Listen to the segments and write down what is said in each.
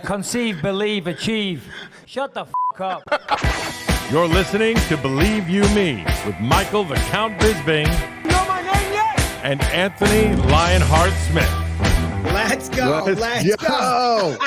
conceive, believe, achieve. Shut the f*** up. You're listening to Believe You Me with Michael the Count Bisping and Anthony Lionheart Smith. Let's go. Let's go.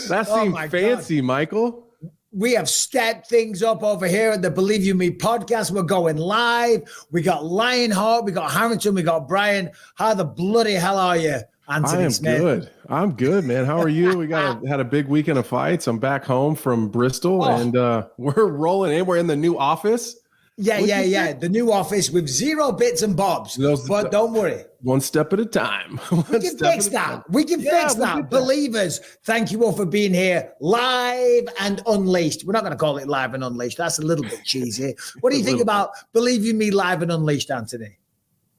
That seemed fancy, God. Michael. We have stepped things up over here at the Believe You Me podcast. We're going live. We got Lionheart, we got Harrington, we got Brian. How the bloody hell are you, Anthony Smith? Good. I'm good, man. How are you? We had a big weekend of fights. I'm back home from Bristol, and we're rolling in. We're in the new office. Yeah. The new office with zero bits and bobs. But don't worry. One step at a time. We can fix that. We can fix that. Believers, thank you all for being here live and unleashed. We're not going to call it live and unleashed. That's a little bit cheesy. What do you think about Believe You Me live and unleashed, Anthony?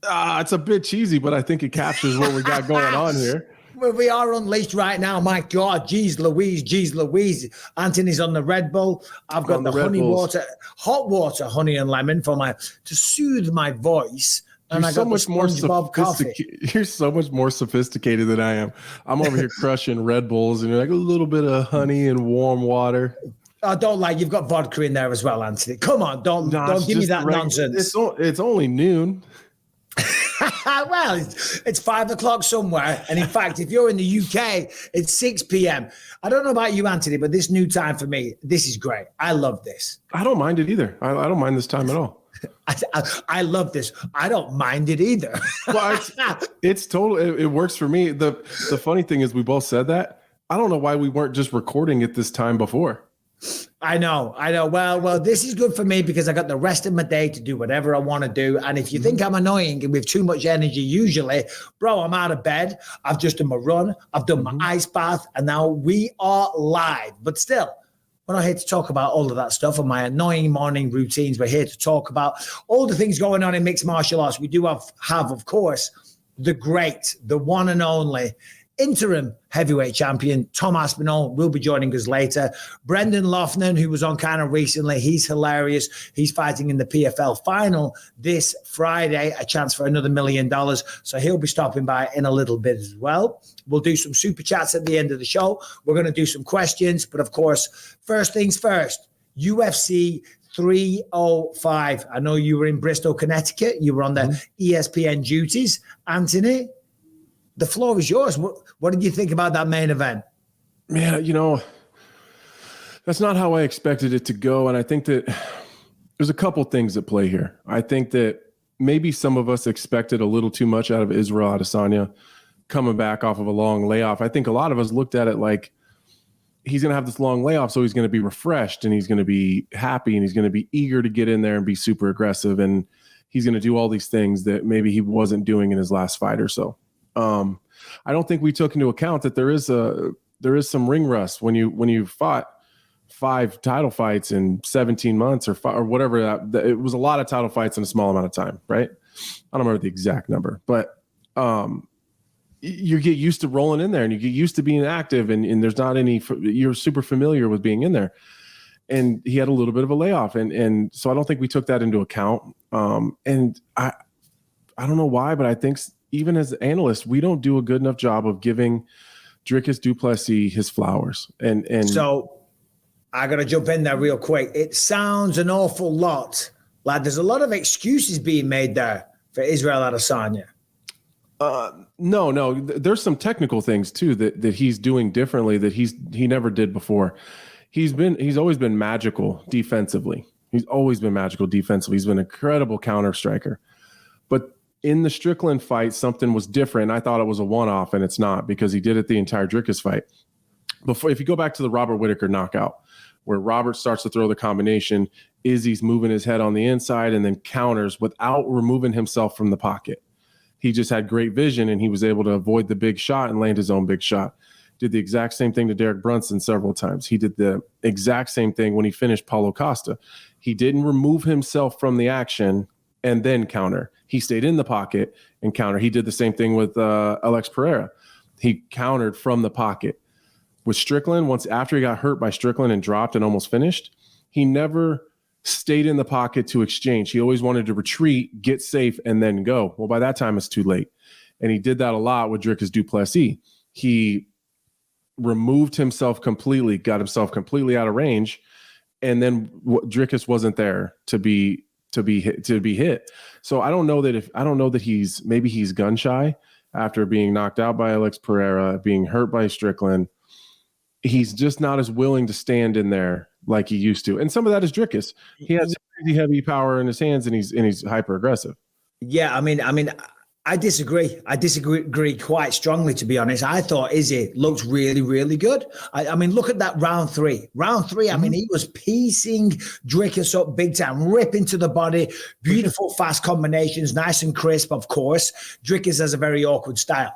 It's a bit cheesy, but I think it captures what we got going on here. Well, we are unleashed right now. My God, geez Louise. Anthony's on the Red Bull. I've got the honey water, hot water, honey and lemon to soothe my voice. And I got the SpongeBob coffee. You're so much more sophisticated than I am. I'm over here crushing Red Bulls and you're like a little bit of honey and warm water. Oh, don't lie. You've got vodka in there as well, Anthony. Come on, don't give me that nonsense. It's only noon. Well, it's 5 o'clock somewhere. And in fact, if you're in the UK, it's 6 p.m. I don't know about you, Anthony, but this new time for me, this is great. I love this. I don't mind it either. I don't mind this time at all. I love this. I don't mind it either. Well, it's total. It works for me. The funny thing is we both said that. I don't know why we weren't just recording at this time before. I know. Well, this is good for me because I got the rest of my day to do whatever I want to do. And if you think I'm annoying and with too much energy, usually, bro, I'm out of bed. I've just done my run. I've done my ice bath. And now we are live. But still, we're not here to talk about all of that stuff and my annoying morning routines. We're here to talk about all the things going on in mixed martial arts. We do have, of course, the great, the one and only interim heavyweight champion Tom Aspinall will be joining us later. Brendan Loughnane, who was on kind of recently, he's hilarious. He's fighting in the PFL final this Friday, a chance for another $1 million. So he'll be stopping by in a little bit as well. We'll do some super chats at the end of the show. We're going to do some questions, but of course, first things first, UFC 305. I know you were in Bristol, Connecticut. You were on the ESPN duties. Anthony, the floor is yours. What did you think about that main event? Man, that's not how I expected it to go. And I think that there's a couple things at play here. I think that maybe some of us expected a little too much out of Israel Adesanya coming back off of a long layoff. I think a lot of us looked at it like he's going to have this long layoff, so he's going to be refreshed and he's going to be happy and he's going to be eager to get in there and be super aggressive. And he's going to do all these things that maybe he wasn't doing in his last fight or so. I don't think we took into account that there is some ring rust when you fought 5 title fights in 17 months or whatever. It was a lot of title fights in a small amount of time, right? I don't remember the exact number, but you get used to rolling in there and you get used to being active and there's not any. You're super familiar with being in there, and he had a little bit of a layoff, and so I don't think we took that into account. And I don't know why, but I think even as analysts, we don't do a good enough job of giving Dricus du Plessis his flowers. And so I got to jump in there real quick. It sounds an awful lot like there's a lot of excuses being made there for Israel Adesanya. No. There's some technical things too that he's doing differently that he never did before. He's always been magical defensively. He's always been magical defensively. He's been an incredible counter striker. But in the Strickland fight, something was different. I thought it was a one-off, and it's not because he did it the entire Dricus fight. If you go back to the Robert Whittaker knockout, where Robert starts to throw the combination, Izzy's moving his head on the inside and then counters without removing himself from the pocket. He just had great vision, and he was able to avoid the big shot and land his own big shot. Did the exact same thing to Derek Brunson several times. He did the exact same thing when he finished Paulo Costa. He didn't remove himself from the action and then counter. He stayed in the pocket and counter. He did the same thing with Alex Pereira. He countered from the pocket. With Strickland, once after he got hurt by Strickland and dropped and almost finished, he never stayed in the pocket to exchange. He always wanted to retreat, get safe, and then go. Well, by that time, it's too late. And he did that a lot with Dricus du Plessis. He removed himself completely, got himself completely out of range, and then Dricus wasn't there to be hit. So I don't know that he's gun shy after being knocked out by Alex Pereira, being hurt by Strickland. He's just not as willing to stand in there like he used to. And some of that is Dricus. He has crazy heavy power in his hands, and he's hyper aggressive. Yeah, I mean, I disagree. I disagree quite strongly, to be honest. I thought Izzy looked really, really good. I mean, look at that round three. I mean, he was piecing Dricus up big time, ripping to the body, beautiful, fast combinations, nice and crisp, of course. Dricus has a very awkward style.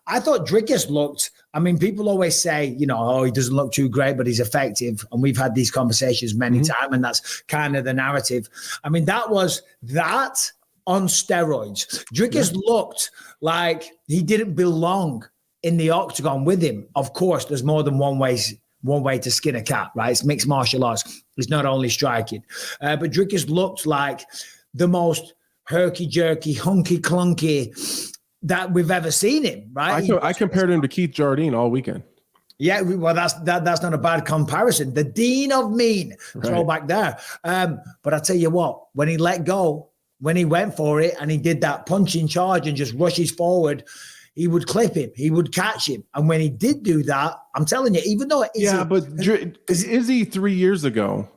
I thought Dricus looked, I mean, people always say, you know, oh, he doesn't look too great, but he's effective. And we've had these conversations many times, and that's kind of the narrative. I mean, that was that on steroids. Dricus looked like he didn't belong in the octagon with him. Of course, there's more than one way to skin a cat, right? It's mixed martial arts. It's not only striking. But Dricus looked like the most herky-jerky, hunky-clunky that we've ever seen him, right? I compared him to Keith Jardine all weekend. Yeah, well, that's not a bad comparison. The Dean of Mean, throwback there. But I tell you what, when he let go, when he went for it and he did that punching charge and just rushes forward, he would clip him. He would catch him. And when he did do that, I'm telling you, even though Izzy 3 years ago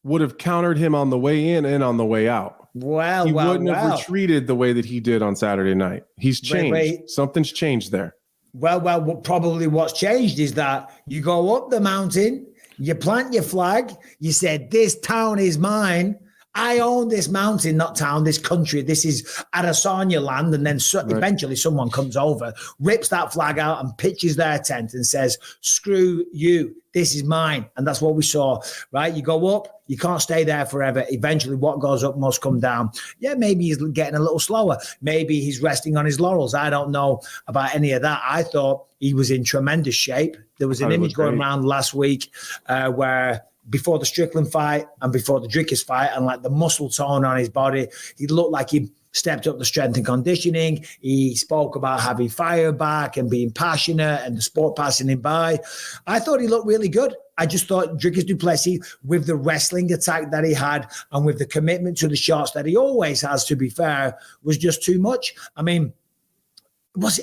would have countered him on the way in and on the way out. He wouldn't have retreated the way that he did on Saturday night. He's changed. Something's changed there. Well, probably what's changed is that you go up the mountain, you plant your flag, you said, this town is mine. I own this mountain, not town, this country. This is Adesanya land. And then eventually someone comes over, rips that flag out and pitches their tent and says, screw you, this is mine. And that's what we saw, right? You go up, you can't stay there forever. Eventually what goes up must come down. Yeah, maybe he's getting a little slower. Maybe he's resting on his laurels. I don't know about any of that. I thought he was in tremendous shape. There was an image going around last week where before the Strickland fight and before the Dricus fight, and like the muscle tone on his body, he looked like he stepped up the strength and conditioning. He spoke about having fire back and being passionate and the sport passing him by. I thought he looked really good. I just thought Dricus du Plessis, with the wrestling attack that he had and with the commitment to the shots that he always has, to be fair, was just too much. I mean,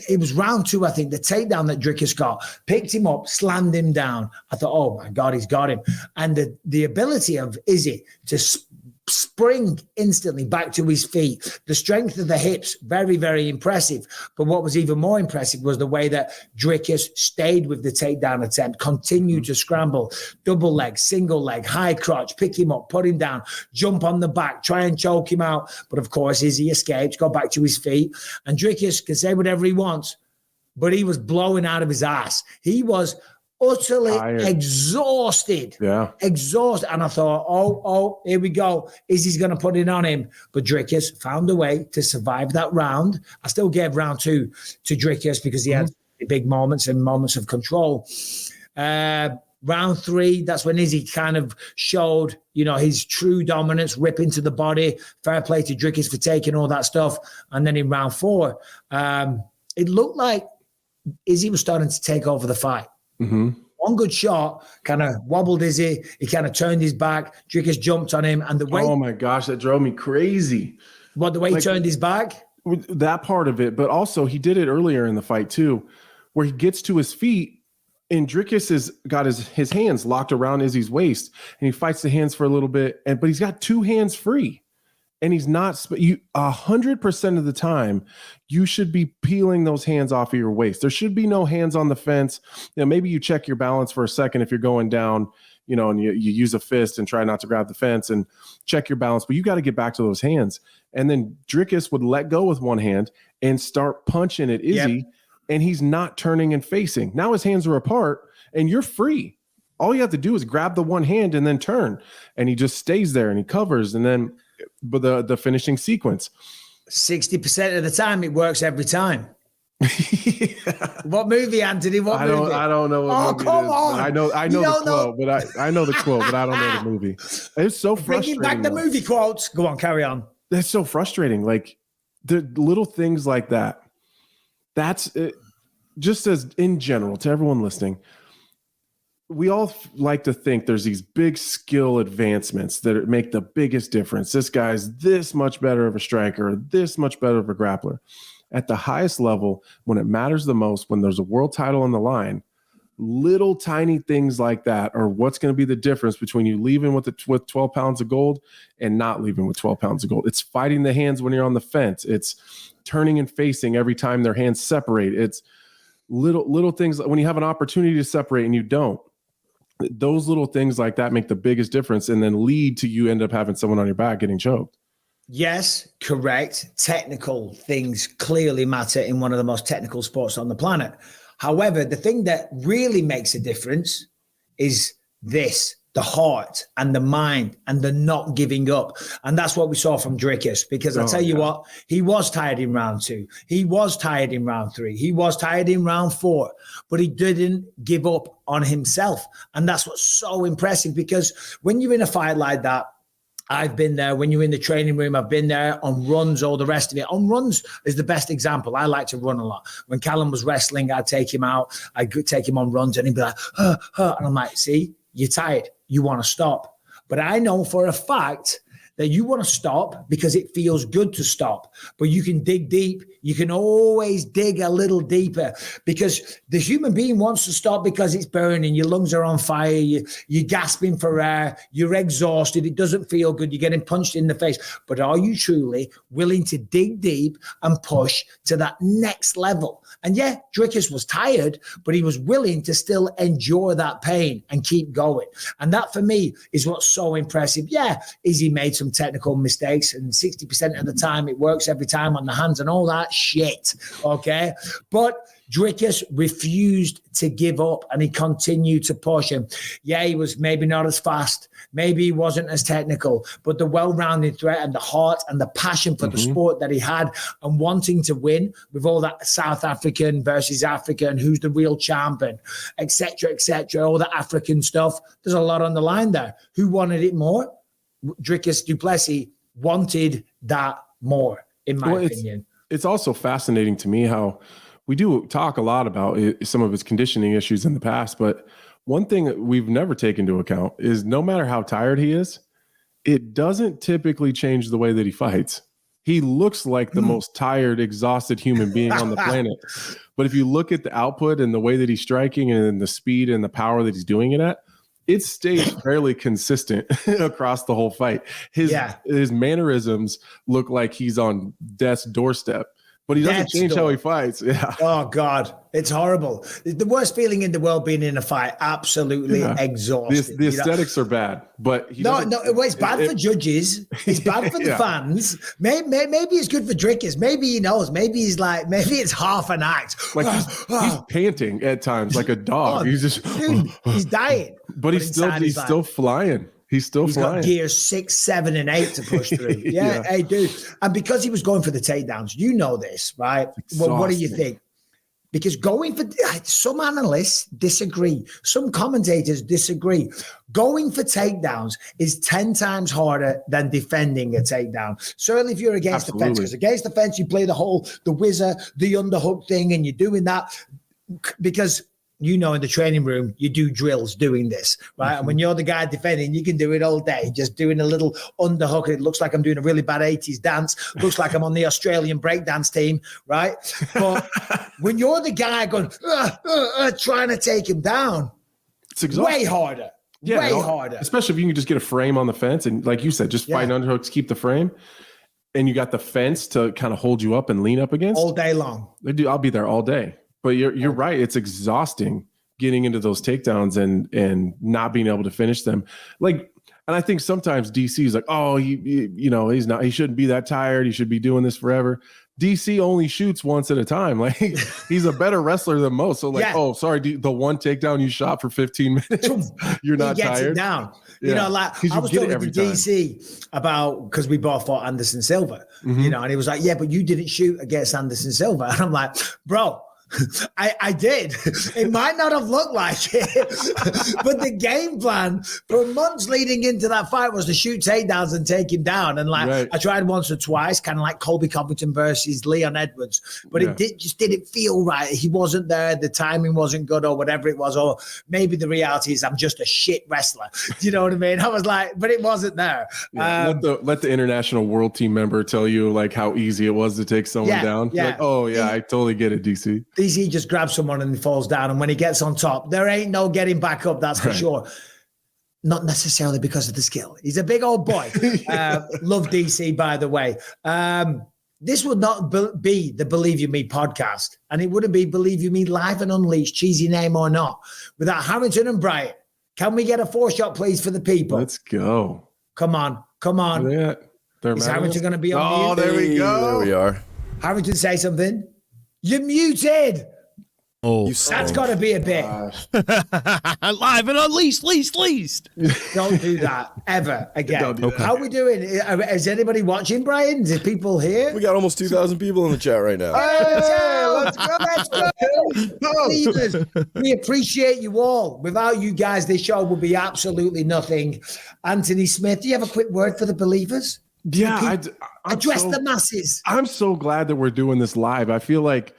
it was round two, I think, the takedown that Dricus got, picked him up, slammed him down. I thought, oh my God, he's got him. And the ability of Izzy to spring instantly back to his feet, the strength of the hips, very, very impressive. But what was even more impressive was the way that Dricus stayed with the takedown attempt, continued to scramble, double leg, single leg, high crotch, pick him up, put him down, jump on the back, try and choke him out. But of course, Izzy escaped, got back to his feet. And Dricus can say whatever he wants, but he was blowing out of his ass. He was utterly exhausted. And I thought, oh, here we go. Izzy's going to put it on him. But Dricus found a way to survive that round. I still gave round two to Dricus because he had big moments and moments of control. Round three, that's when Izzy kind of showed, his true dominance, rip into the body. Fair play to Dricus for taking all that stuff. And then in round four, it looked like Izzy was starting to take over the fight. Mm-hmm. One good shot kind of wobbled Izzy. He kind of turned his back. Dricus jumped on him, and the way— oh my gosh, that drove me crazy. The way he turned his back? That part of it, but also he did it earlier in the fight too, where he gets to his feet and Dricus has got his hands locked around Izzy's waist, and he fights the hands for a little bit, but he's got two hands free. And he's not 100% of the time, you should be peeling those hands off of your waist. There should be no hands on the fence. Maybe you check your balance for a second if you're going down, and you use a fist and try not to grab the fence and check your balance. But you got to get back to those hands. And then Dricus would let go with one hand and start punching at Izzy, and he's not turning and facing. Now his hands are apart, and you're free. All you have to do is grab the one hand and then turn. And he just stays there and he covers, and then— but the finishing sequence, 60% of the time, it works every time. What movie, Anthony? What movie? I don't know what movie come it is. on. I know the quote, but I know the quote, but I don't know the movie. It's so frustrating. Bringing back the movie quotes. Go on, carry on. That's so frustrating. Like the little things like that. That's it. just as in general to everyone listening, we all like to think there's these big skill advancements that make the biggest difference. This guy's this much better of a striker, this much better of a grappler. At the highest level, when it matters the most, when there's a world title on the line, little tiny things like that are what's going to be the difference between you leaving with 12 pounds of gold and not leaving with 12 pounds of gold. It's fighting the hands when you're on the fence. It's turning and facing every time their hands separate. It's little things when you have an opportunity to separate and you don't. Those little things like that make the biggest difference and then lead to you end up having someone on your back getting choked. Yes, correct. Technical things clearly matter in one of the most technical sports on the planet. However, the thing that really makes a difference is this, the heart and the mind and the not giving up. And that's what we saw from Dricus, because I'll tell you what, he was tired in round 2. He was tired in round 3. He was tired in round 4, but he didn't give up on himself. And that's what's so impressive, because when you're in a fight like that, I've been there. When you're in the training room, I've been there on runs, all the rest of it. On runs is the best example. I like to run a lot. When Callum was wrestling, I'd take him out. I'd take him on runs and he'd be like, and I'm like, see, you're tired. You want to stop. But I know for a fact that you want to stop because it feels good to stop. But you can dig deep. You can always dig a little deeper, because the human being wants to stop because it's burning. Your lungs are on fire. You're gasping for air. You're exhausted. It doesn't feel good. You're getting punched in the face. But are you truly willing to dig deep and push to that next level? And yeah, Dricus was tired, but he was willing to still endure that pain and keep going. And that for me is what's so impressive. Yeah, Izzy made some technical mistakes, and 60% of the time it works every time on the hands and all that shit. Okay. But Dricus refused to give up and he continued to push him. Yeah, he was maybe not as fast. Maybe he wasn't as technical, but the well-rounded threat and the heart and the passion for the sport that he had and wanting to win with all that South African versus African, who's the real champion, etc., all the African stuff. There's a lot on the line there. Who wanted it more? Dricus du Plessis wanted that more, in my opinion. It's also fascinating to me how we do talk a lot about some of his conditioning issues in the past, but one thing that we've never taken into account is no matter how tired he is, it doesn't typically change the way that he fights. He looks like the most tired, exhausted human being on the planet. But if you look at the output and the way that he's striking and the speed and the power that he's doing it at, it stays fairly consistent across the whole fight. His mannerisms look like he's on death's doorstep, but he doesn't change how he fights. Yeah. Oh God, it's horrible. The worst feeling in the world being in a fight. Absolutely exhausted. The aesthetics are bad, but it's bad for judges. It's bad for the fans. Maybe it's good for Dricus. Maybe he knows. Maybe it's half an act. Like he's panting at times like a dog. He's just he's dying. But he's still flying. He's flying. Got gears 6, 7, and 8 to push through. Yeah, hey, dude. And because he was going for the takedowns, you know this, right? Well, what do you think? Because going for some analysts disagree, some commentators disagree. Going for takedowns is 10 times harder than defending a takedown. Certainly, if you're against the fence, because against the fence you play the whizzer, the underhook thing, and you're doing that because. In the training room, you do drills doing this, right? And when you're the guy defending, you can do it all day, just doing a little underhook. It looks like I'm doing a really bad 80s dance. Looks like I'm on the Australian breakdance team, right? But when you're the guy going, trying to take him down, it's exhausting. Way harder. Yeah, way harder. Especially if you can just get a frame on the fence and, like you said, just fight underhooks, keep the frame. And you got the fence to kind of hold you up and lean up against. All day long. I'll be there all day. But you're right. It's exhausting getting into those takedowns and not being able to finish them. And I think sometimes DC is like, oh, he's not. He shouldn't be that tired. He should be doing this forever. DC only shoots once at a time. Like he's a better wrestler than most. So oh, sorry, the one takedown you shot for 15 minutes, you're not he gets tired. It down. I was talking to DC about, because we both fought Anderson Silva, and he was like, yeah, but you didn't shoot against Anderson Silva. And I'm like, bro. I did. It might not have looked like it, but the game plan for months leading into that fight was to shoot takedowns and take him down. And I tried once or twice, kind of like Colby Covington versus Leon Edwards, but it just didn't feel right. He wasn't there. The timing wasn't good or whatever it was. Or maybe the reality is I'm just a shit wrestler. Do you know what I mean? I was like, but it wasn't there. Yeah, let the international world team member tell you like how easy it was to take someone down. Yeah. Like, oh yeah, I totally get it, DC. DC just grabs someone and he falls down. And when he gets on top, there ain't no getting back up, that's for sure. Not necessarily because of the skill. He's a big old boy. Love DC, by the way. This would not be the Believe You Me podcast. And it wouldn't be Believe You Me Live and Unleashed, cheesy name or not, without Harrington and Bryant. Can we get a 4-shot, please, for the people? Let's go. Come on. Is Harrington going to be on mute? Oh, there we go. There we are. Harrington, say something. You're muted. Oh, that's got to be a bit. Live and unleashed, least. Don't do that ever again. Don't do that. How are we doing? Is anybody watching, Brian? Is people here? We got almost 2,000 people in the chat right now. Let's go. We appreciate you all. Without you guys, this show would be absolutely nothing. Anthony Smith, do you have a quick word for the believers? Yeah, address the masses. I'm so glad that we're doing this live. I feel like,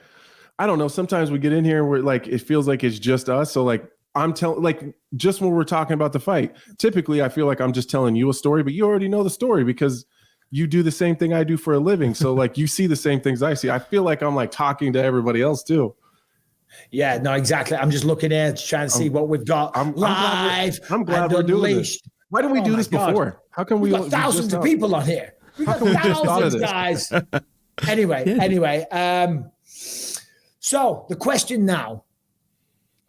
I don't know, sometimes we get in here and we're like, it feels like it's just us. So like, I'm telling, like, just when we're talking about the fight, typically I feel like I'm just telling you a story, but you already know the story because you do the same thing I do for a living. So like, you see the same things I see. I feel like I'm like talking to everybody else too. Yeah, no, exactly. I'm just looking here to try and see what we've got live. I'm glad we're doing this. Why didn't we do this before? How come we've got thousands of people on here? We've got thousands, guys. Anyway. So the question now,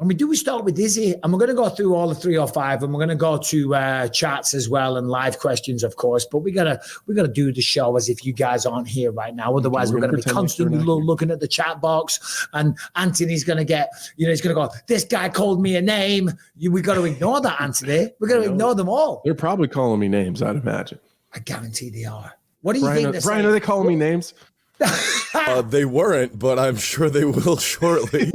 do we start with Izzy? And we're going to go through all the 3 or 5, and we're going to go to chats as well and live questions, of course. But we gotta do the show as if you guys aren't here right now. Otherwise, we're going to be constantly looking at the chat box. And Anthony's going to get, he's going to go, this guy called me a name. We got to ignore that, Anthony. We're going to ignore them all. They're probably calling me names, I'd imagine. I guarantee they are. What do you think? Brian, are they calling me names? They weren't, but I'm sure they will shortly.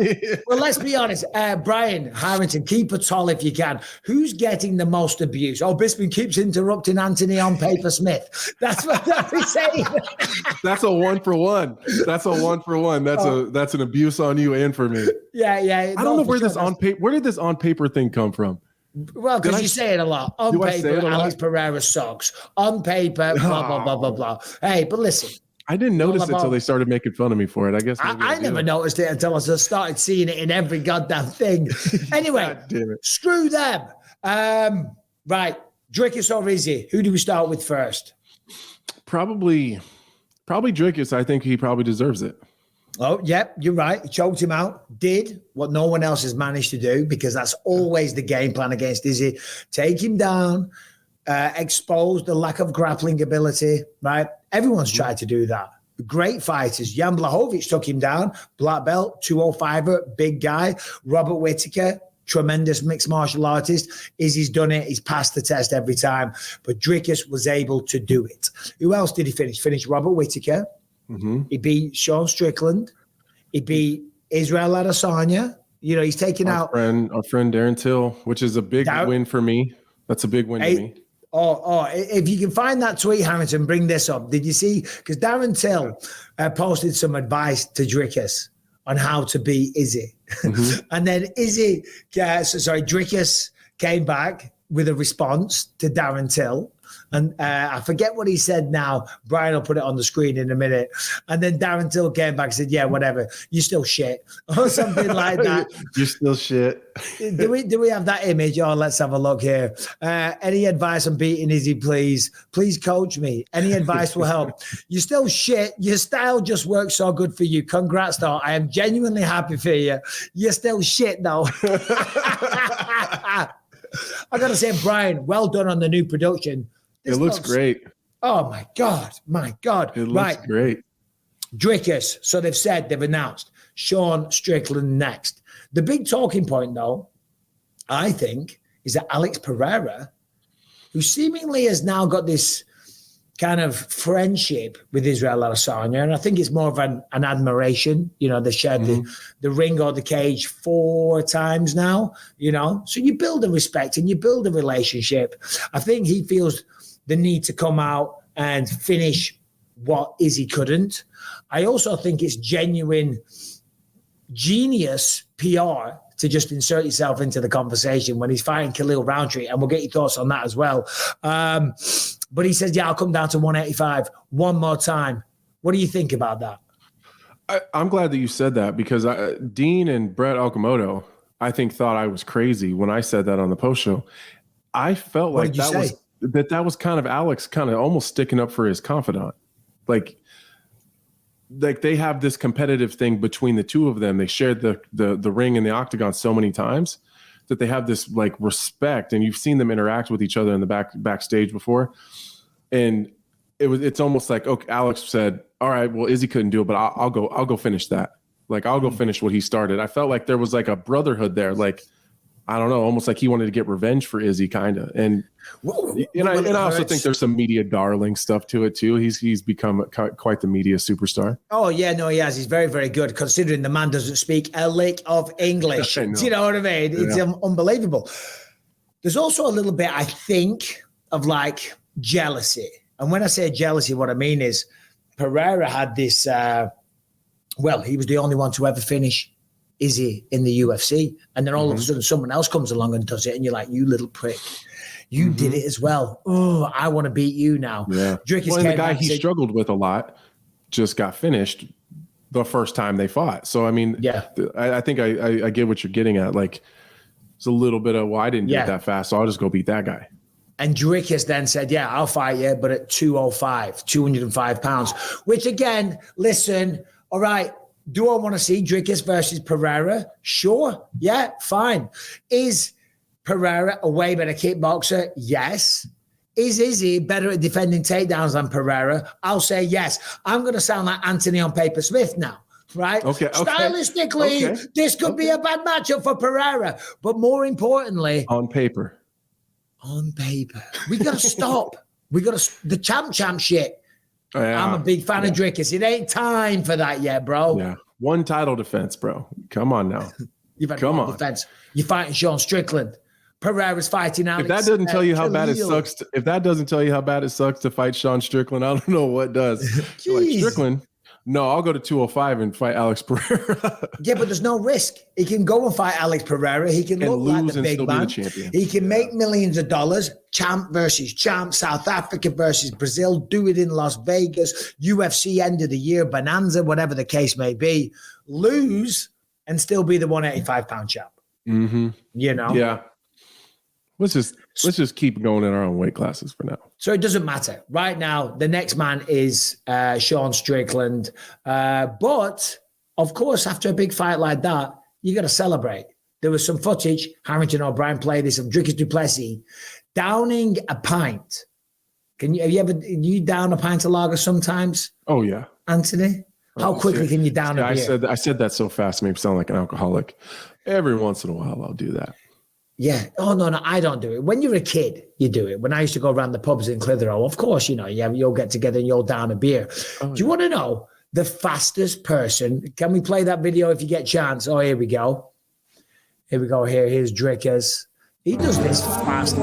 Well, let's be honest. Brian Harrington, keep it tall if you can. Who's getting the most abuse? Oh, Bisping keeps interrupting Anthony on Paper Smith. That's what he's saying. That's a 1-for-1. That's an abuse on you and for me. Yeah. I don't know where where did this on paper thing come from? Well, because you say it a lot. On paper, Alex Pereira sucks. On paper, blah, blah, blah. Hey, but listen. I didn't notice it until they started making fun of me for it. I guess I never noticed it until I just started seeing it in every goddamn thing. Anyway, screw them. Right, Dricus or Izzy? Who do we start with first? Probably Dricus. I think he probably deserves it. Oh, yep, you're right. He choked him out. Did what no one else has managed to do, because that's always the game plan against Izzy. Take him down, expose the lack of grappling ability, right? Everyone's tried to do that. Great fighters. Jan Blachowicz took him down. Black belt, 205er, big guy. Robert Whittaker, tremendous mixed martial artist. Izzy's done it. He's passed the test every time. But Dricus was able to do it. Who else did he finish? Finished Robert Whittaker. Mm-hmm. He beat Sean Strickland. He beat Israel Adesanya. He's taken out our friend Darren Till, which is a big win for me. That's a big win to me. If you can find that tweet, Harrington, bring this up. Did you see? Because Darren Till posted some advice to Dricus on how to beat Izzy. Mm-hmm. And then Dricus came back with a response to Darren Till. And I forget what he said now. Brian will put it on the screen in a minute. And then Darren Till came back and said, yeah, whatever. You're still shit. Or something like that. You're still shit. Do we have that image? Oh, let's have a look here. Any advice on beating Izzy, please? Please coach me. Any advice will help. You're still shit. Your style just works so good for you. Congrats, though. I am genuinely happy for you. You're still shit, though. I got to say, Brian, well done on the new production. It looks great. Oh, my God. It looks great. Dricus. So they've announced Sean Strickland next. The big talking point, though, I think, is that Alex Pereira, who seemingly has now got this kind of friendship with Israel Adesanya, and I think it's more of an admiration. You know, they shared the ring or the cage 4 times now, you know, so you build a respect and you build a relationship. I think he feels the need to come out and finish what Izzy couldn't. I also think it's genuine genius PR to just insert yourself into the conversation when he's fighting Khalil Rountree, and we'll get your thoughts on that as well. But he says, yeah, I'll come down to 185 one more time. What do you think about that? I'm glad that you said that, because Dean and Brett Okamoto, I think, thought I was crazy when I said that on the post show. I felt like that was kind of Alex kind of almost sticking up for his confidant. Like they have this competitive thing between the two of them. They shared the ring and the octagon so many times that they have this like respect, and you've seen them interact with each other in the backstage before. And it's almost like, okay, Alex said, all right, well, Izzy couldn't do it, but I'll go finish that. Like, I'll go finish what he started. I felt like there was like a brotherhood there. Like, I don't know, almost like he wanted to get revenge for Izzy, kind of. And I also think there's some media darling stuff to it too. He's become quite the media superstar. Oh yeah, no, he has. He's very, very good, considering the man doesn't speak a lick of English. Do you know what I mean? It's unbelievable. There's also a little bit, I think, of like jealousy. And when I say jealousy, what I mean is Pereira had this. He was the only one to ever finish Izzy in the UFC, and then all of a sudden someone else comes along and does it, and you're like, you little prick, you did it as well. Oh, I want to beat you now. Yeah. Dricus, the guy he struggled with a lot just got finished the first time they fought. So I mean, I think I get what you're getting at. Like, it's a little bit of, well, I didn't do it that fast, so I'll just go beat that guy. And Dricus then said, yeah, I'll fight you, but at 205 pounds, which again, listen, all right, do I want to see Dricus versus Perriera? Sure. Yeah, fine. Is Perriera a way better kickboxer? Yes. Is Izzy better at defending takedowns than Perriera? I'll say yes. I'm going to sound like Anthony on Paper Smith now, right? Okay. Stylistically, this could be a bad matchup for Perriera. But more importantly, on paper, we got to stop. The champ shit. I'm a big fan of Dricus. It ain't time for that yet, bro. Yeah. One title defense, bro. Come on now. You've had one defense. You're fighting Sean Strickland. Pereira's fighting Alex. If that doesn't tell you how bad it sucks, if that doesn't tell you how bad it sucks to fight Sean Strickland, I don't know what does. Like, Strickland, no, I'll go to 205 and fight Alex Pereira. Yeah, but there's no risk. He can go and fight Alex Pereira. He can look like the big man. He can make millions of dollars. Champ versus champ, South Africa versus Brazil. Do it in Las Vegas. UFC end of the year, bonanza, whatever the case may be. Lose and still be the 185-pound champ. Mm-hmm. You know? Yeah. Let's just keep going in our own weight classes for now. So it doesn't matter. Right now, the next man is Sean Strickland. But, of course, after a big fight like that, you got to celebrate. There was some footage, Harrington O'Brien played this, of Dricus du Plessis downing a pint. Have you down a pint of lager sometimes? Oh, yeah. Anthony? How quickly can you down a beer? I said that so fast, it made me sound like an alcoholic. Every once in a while, I'll do that. Yeah. Oh, no, I don't do it. When you're a kid, you do it. When I used to go around the pubs in Clitheroe, of course, you'll get together and you'll down a beer. Oh, do you want to know the fastest person? Can we play that video if you get a chance? Oh, here we go. Here's Dricus. He does this fast. He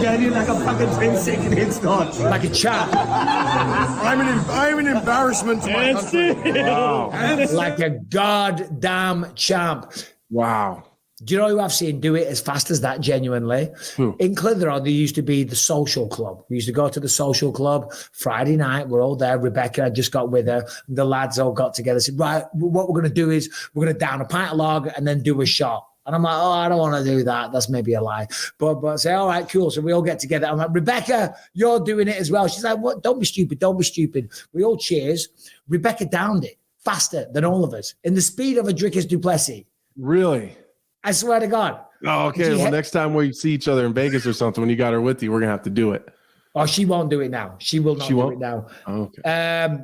got you like a fucking 10-second head start. Like a champ. I'm an embarrassment to my country. Wow. Like a goddamn champ. Wow. Do you know who I've seen do it as fast as that, genuinely? Who? In Clitheroe, there used to be the social club. We used to go to the social club Friday night. We're all there. Rebecca, I just got with her. The lads all got together. Said, right, what we're going to do is we're going to down a pint of lager and then do a shot. And I'm like, oh, I don't want to do that. That's maybe a lie. But say, all right, cool. So we all get together. I'm like, Rebecca, you're doing it as well. She's like, what? Don't be stupid. We all cheers. Rebecca downed it faster than all of us in the speed of a Dricus du Plessis. Really? I swear to God. Oh, okay. Well, next time we see each other in Vegas or something, when you got her with you, we're going to have to do it. Oh, she won't do it now. She will not do it now. Oh, okay.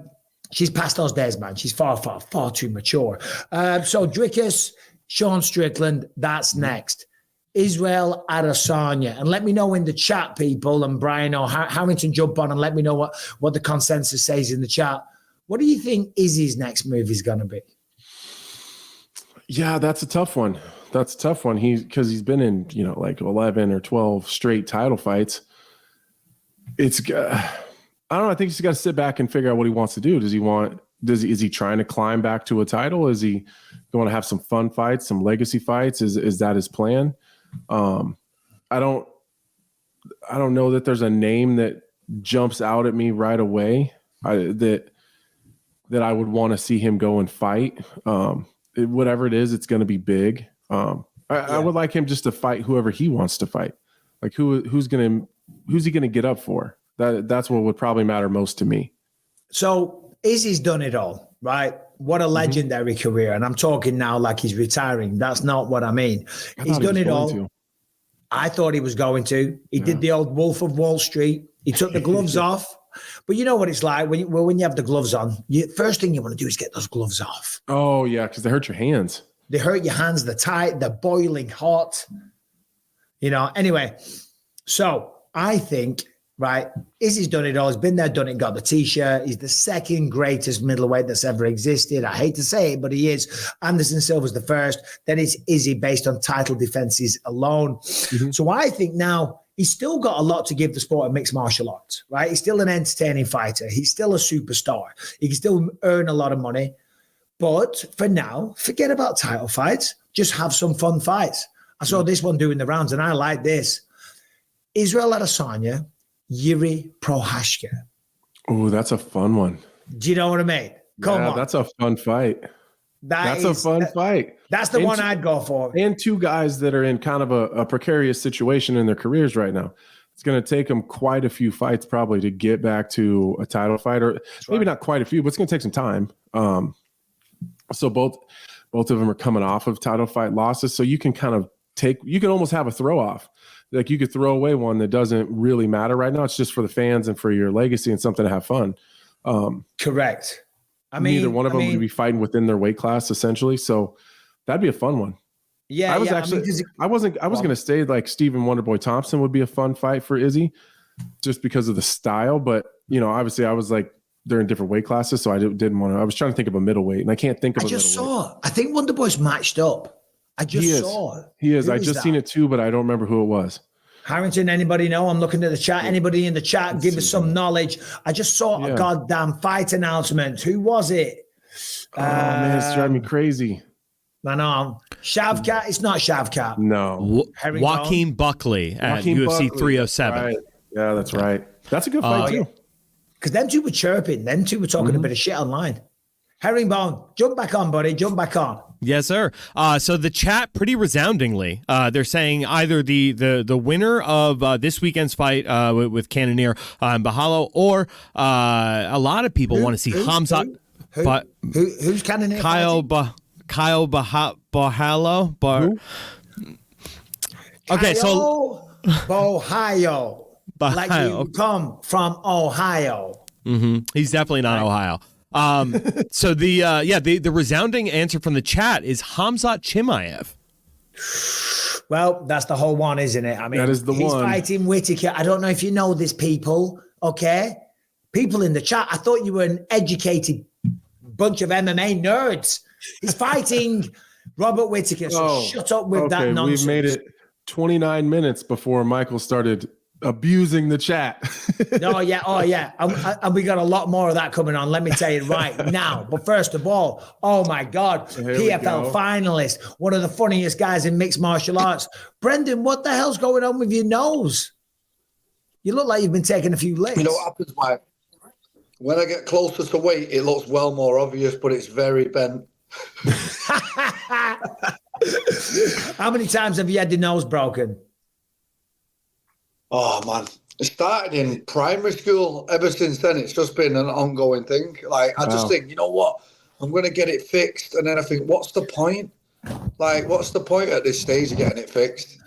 She's past those days, man. She's far too mature. So Dricus, Sean Strickland, that's next. Israel Adesanya. And let me know in the chat, people, and Brian or Harrington, jump on and let me know what the consensus says in the chat. What do you think Izzy's next move is going to be? Yeah, that's a tough one. Because he's been in, like 11 or 12 straight title fights. I don't know. I think he's got to sit back and figure out what he wants to do. Is he trying to climb back to a title? Is he going to have some fun fights, some legacy fights? Is that his plan? I don't know that there's a name that jumps out at me right away that I would want to see him go and fight. Whatever it is, it's going to be big. I would like him just to fight whoever he wants to fight. Like who's he going to get up for? That's what would probably matter most to me. So Izzy's done it all, right? What a legendary career. And I'm talking now like he's retiring. That's not what I mean. He's done it all. I thought he was going to. He did the old Wolf of Wall Street. He took the gloves off. But you know what it's like when you have the gloves on. First thing you want to do is get those gloves off. Oh, yeah, because they hurt your hands. They hurt your hands. They're tight. They're boiling hot. Anyway. So I think, right, Izzy's done it all. He's been there, done it, got the T-shirt. He's the second greatest middleweight that's ever existed. I hate to say it, but he is. Anderson Silva's the first. Then it's Izzy based on title defenses alone. So I think now he's still got a lot to give the sport of mixed martial arts, right? He's still an entertaining fighter. He's still a superstar. He can still earn a lot of money. But for now, forget about title fights. Just have some fun fights. I saw this one doing the rounds, and I like this. Israel Adesanya, Yuri Prochazka. Oh, that's a fun one. Do you know what I mean? Come on. That's a fun fight. That's a fun fight. That's the one I'd go for. And two guys that are in kind of a precarious situation in their careers right now. It's going to take them quite a few fights probably to get back to a title fight, or maybe not quite a few, but it's going to take some time. So both of them are coming off of title fight losses. So you can you can almost have a throw off. Like you could throw away one that doesn't really matter right now. It's just for the fans and for your legacy and something to have fun. Correct. Neither one of them would be fighting within their weight class essentially. So that'd be a fun one. Yeah. I was going to say like Stephen Wonderboy Thompson would be a fun fight for Izzy just because of the style. But, obviously I was like, they're in different weight classes. So I didn't want to, I was trying to think of a middleweight and I can't think of a middleweight. I think Wonderboy's matched up. He is. I just seen it too, but I don't remember who it was. Harrington, anybody know? I'm looking at the chat. Anybody in the chat, give us some knowledge. I just saw a goddamn fight announcement. Who was it? Oh, man, it's driving me crazy. I know. Shavkat? It's not Shavkat. No. Joaquin Buckley at UFC 307. Right. Yeah, that's right. That's a good fight too. Because them two were chirping. Them two were talking a bit of shit online. Herringbone, jump back on, buddy. Jump back on. Yes, sir. So the chat pretty resoundingly, they're saying either the winner of this weekend's fight with Cannonier and Bahalo, or a lot of people want to see Hamzat. Who's Cannonier? Kyle Bahalo. Okay, so Ohio. Like you come from Ohio. He's definitely not Ohio. So the resounding answer from the chat is Hamzat Chimaev. Well, that's the whole one, isn't it? I mean, that is he's fighting Whittaker. I don't know if you know this, people. Okay, people in the chat. I thought you were an educated bunch of MMA nerds. He's fighting Robert Whittaker. So shut up with that nonsense. We've made it 29 minutes before Michael started abusing the chat. Oh yeah. And we got a lot more of that coming on, let me tell you right now. But first of all, oh my God, PFL finalist, one of the funniest guys in mixed martial arts. Brendan, what the hell's going on with your nose? You look like you've been taking a few licks. You know what happens, Mike? When I get closer to weight, it looks well more obvious, but it's very bent. How many times have you had your nose broken? Oh, man. It started in primary school. Ever since then, it's just been an ongoing thing. Like, I just think, you know what? I'm going to get it fixed. And then I think, what's the point? Like, what's the point at this stage of getting it fixed?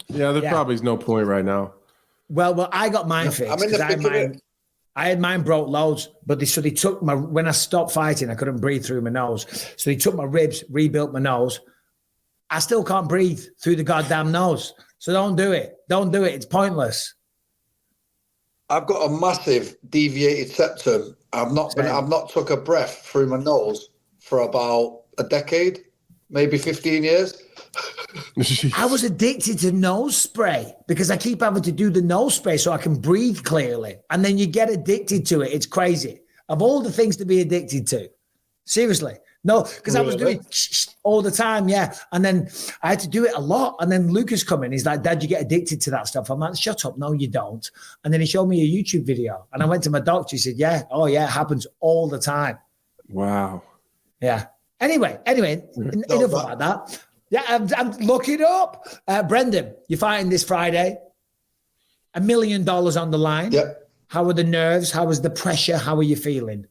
Yeah, there probably is no point right now. Well, I got mine fixed. I'm in the thick of it. I had mine broke loads, but they took when I stopped fighting, I couldn't breathe through my nose. So they took my ribs, rebuilt my nose, I still can't breathe through the goddamn nose. So don't do it. Don't do it. It's pointless. I've got a massive deviated septum. I've not took a breath through my nose for about a decade, maybe 15 years. I was addicted to nose spray because I keep having to do the nose spray so I can breathe clearly. And then you get addicted to it. It's crazy. Of all the things to be addicted to. Seriously. No, because I was doing all the time, yeah. And then I had to do it a lot. And then Lucas come in. He's like, Dad, you get addicted to that stuff. I'm like, shut up. No, you don't. And then he showed me a YouTube video. And I went to my doctor. He said, yeah. Oh, yeah, it happens all the time. Wow. Yeah. Anyway, enough about that. Yeah, I'm looking up. Brendan, you're fighting this Friday. $1 million on the line. Yep. How are the nerves? How is the pressure? How are you feeling?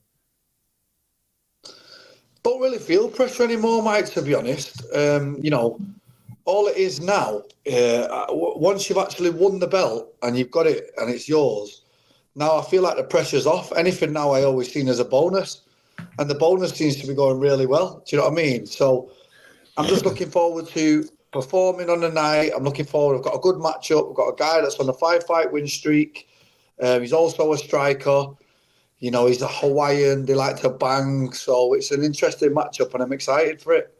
Don't really feel pressure anymore, Mike, to be honest. All it is now, once you've actually won the belt and you've got it and it's yours, now I feel like the pressure's off. Anything now I always seen as a bonus. And the bonus seems to be going really well. Do you know what I mean? So I'm just looking forward to performing on the night. I'm looking forward. I've got a good matchup. I've got a guy that's on a 5-fight win streak. He's also a striker. You know, he's a Hawaiian. They like to bang. So it's an interesting matchup, and I'm excited for it.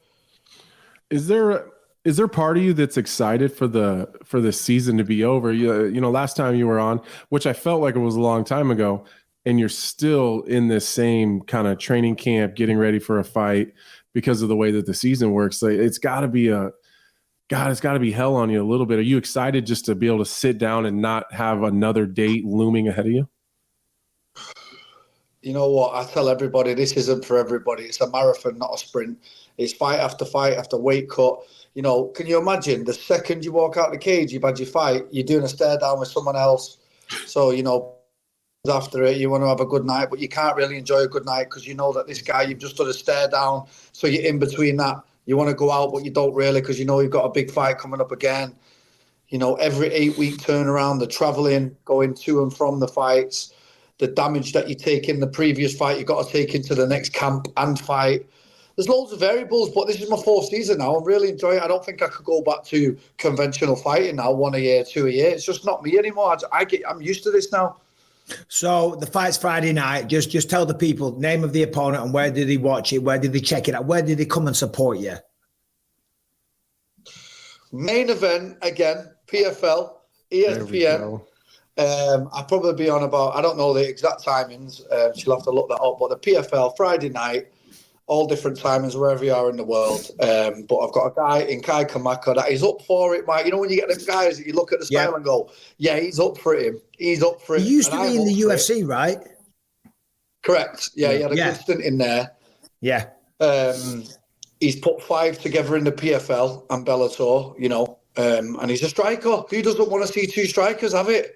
Is there part of you that's excited for the season to be over? You know, last time you were on, which I felt like it was a long time ago, and you're still in this same kind of training camp, getting ready for a fight because of the way that the season works. Like, it's got to be hell on you a little bit. Are you excited just to be able to sit down and not have another date looming ahead of you? You know what? I tell everybody this isn't for everybody. It's a marathon, not a sprint. It's fight after weight cut. You know, can you imagine the second you walk out the cage, you've had your fight, you're doing a stare down with someone else. So, you know, after it, you want to have a good night, but you can't really enjoy a good night because you know that this guy, you've just done a stare down. So you're in between that. You want to go out, but you don't really because you know you've got a big fight coming up again. You know, every 8-week turnaround, the traveling, going to and from the fights, the damage that you take in the previous fight, you've got to take into the next camp and fight. There's loads of variables, but this is my 4th season now. I'm really enjoying it. I don't think I could go back to conventional fighting now, 1 a year, 2 a year. It's just not me anymore. I'm used to this now. So the fight's Friday night. Just tell the people name of the opponent and where did they watch it? Where did they check it out? Where did they come and support you? Main event again, PFL, ESPN. I'll probably be on about, I don't know the exact timings. She'll have to look that up. But the PFL Friday night, all different timings wherever you are in the world. But I've got a guy in Kai Kamaka that is up for it, Mike. You know when you get them guys that you look at the style and go, yeah, he's up for it. He's up for it. He used to be in the UFC, right? Correct. Yeah, he had a good stint in there. Yeah. He's put 5 together in the PFL and Bellator, you know, and he's a striker. Who doesn't want to see 2 strikers have it?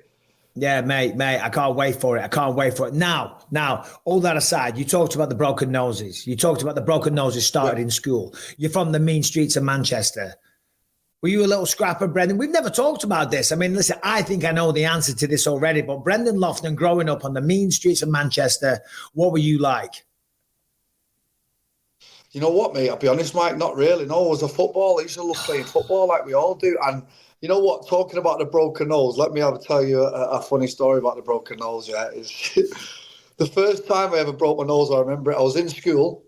Yeah, mate, I can't wait for it. Now, all that aside, you talked about the broken noses. You talked about the broken noses started in school. You're from the mean streets of Manchester. Were you a little scrapper, Brendan? We've never talked about this. I mean, listen, I think I know the answer to this already, but Brendan Loughnane, growing up on the mean streets of Manchester, what were you like? You know what, mate? I'll be honest, Mike, not really. No, I was a footballer. I used to love playing football like we all do. And you know what? Talking about the broken nose, let me tell you a funny story about the broken nose. Yeah, the first time I ever broke my nose, I remember it. I was in school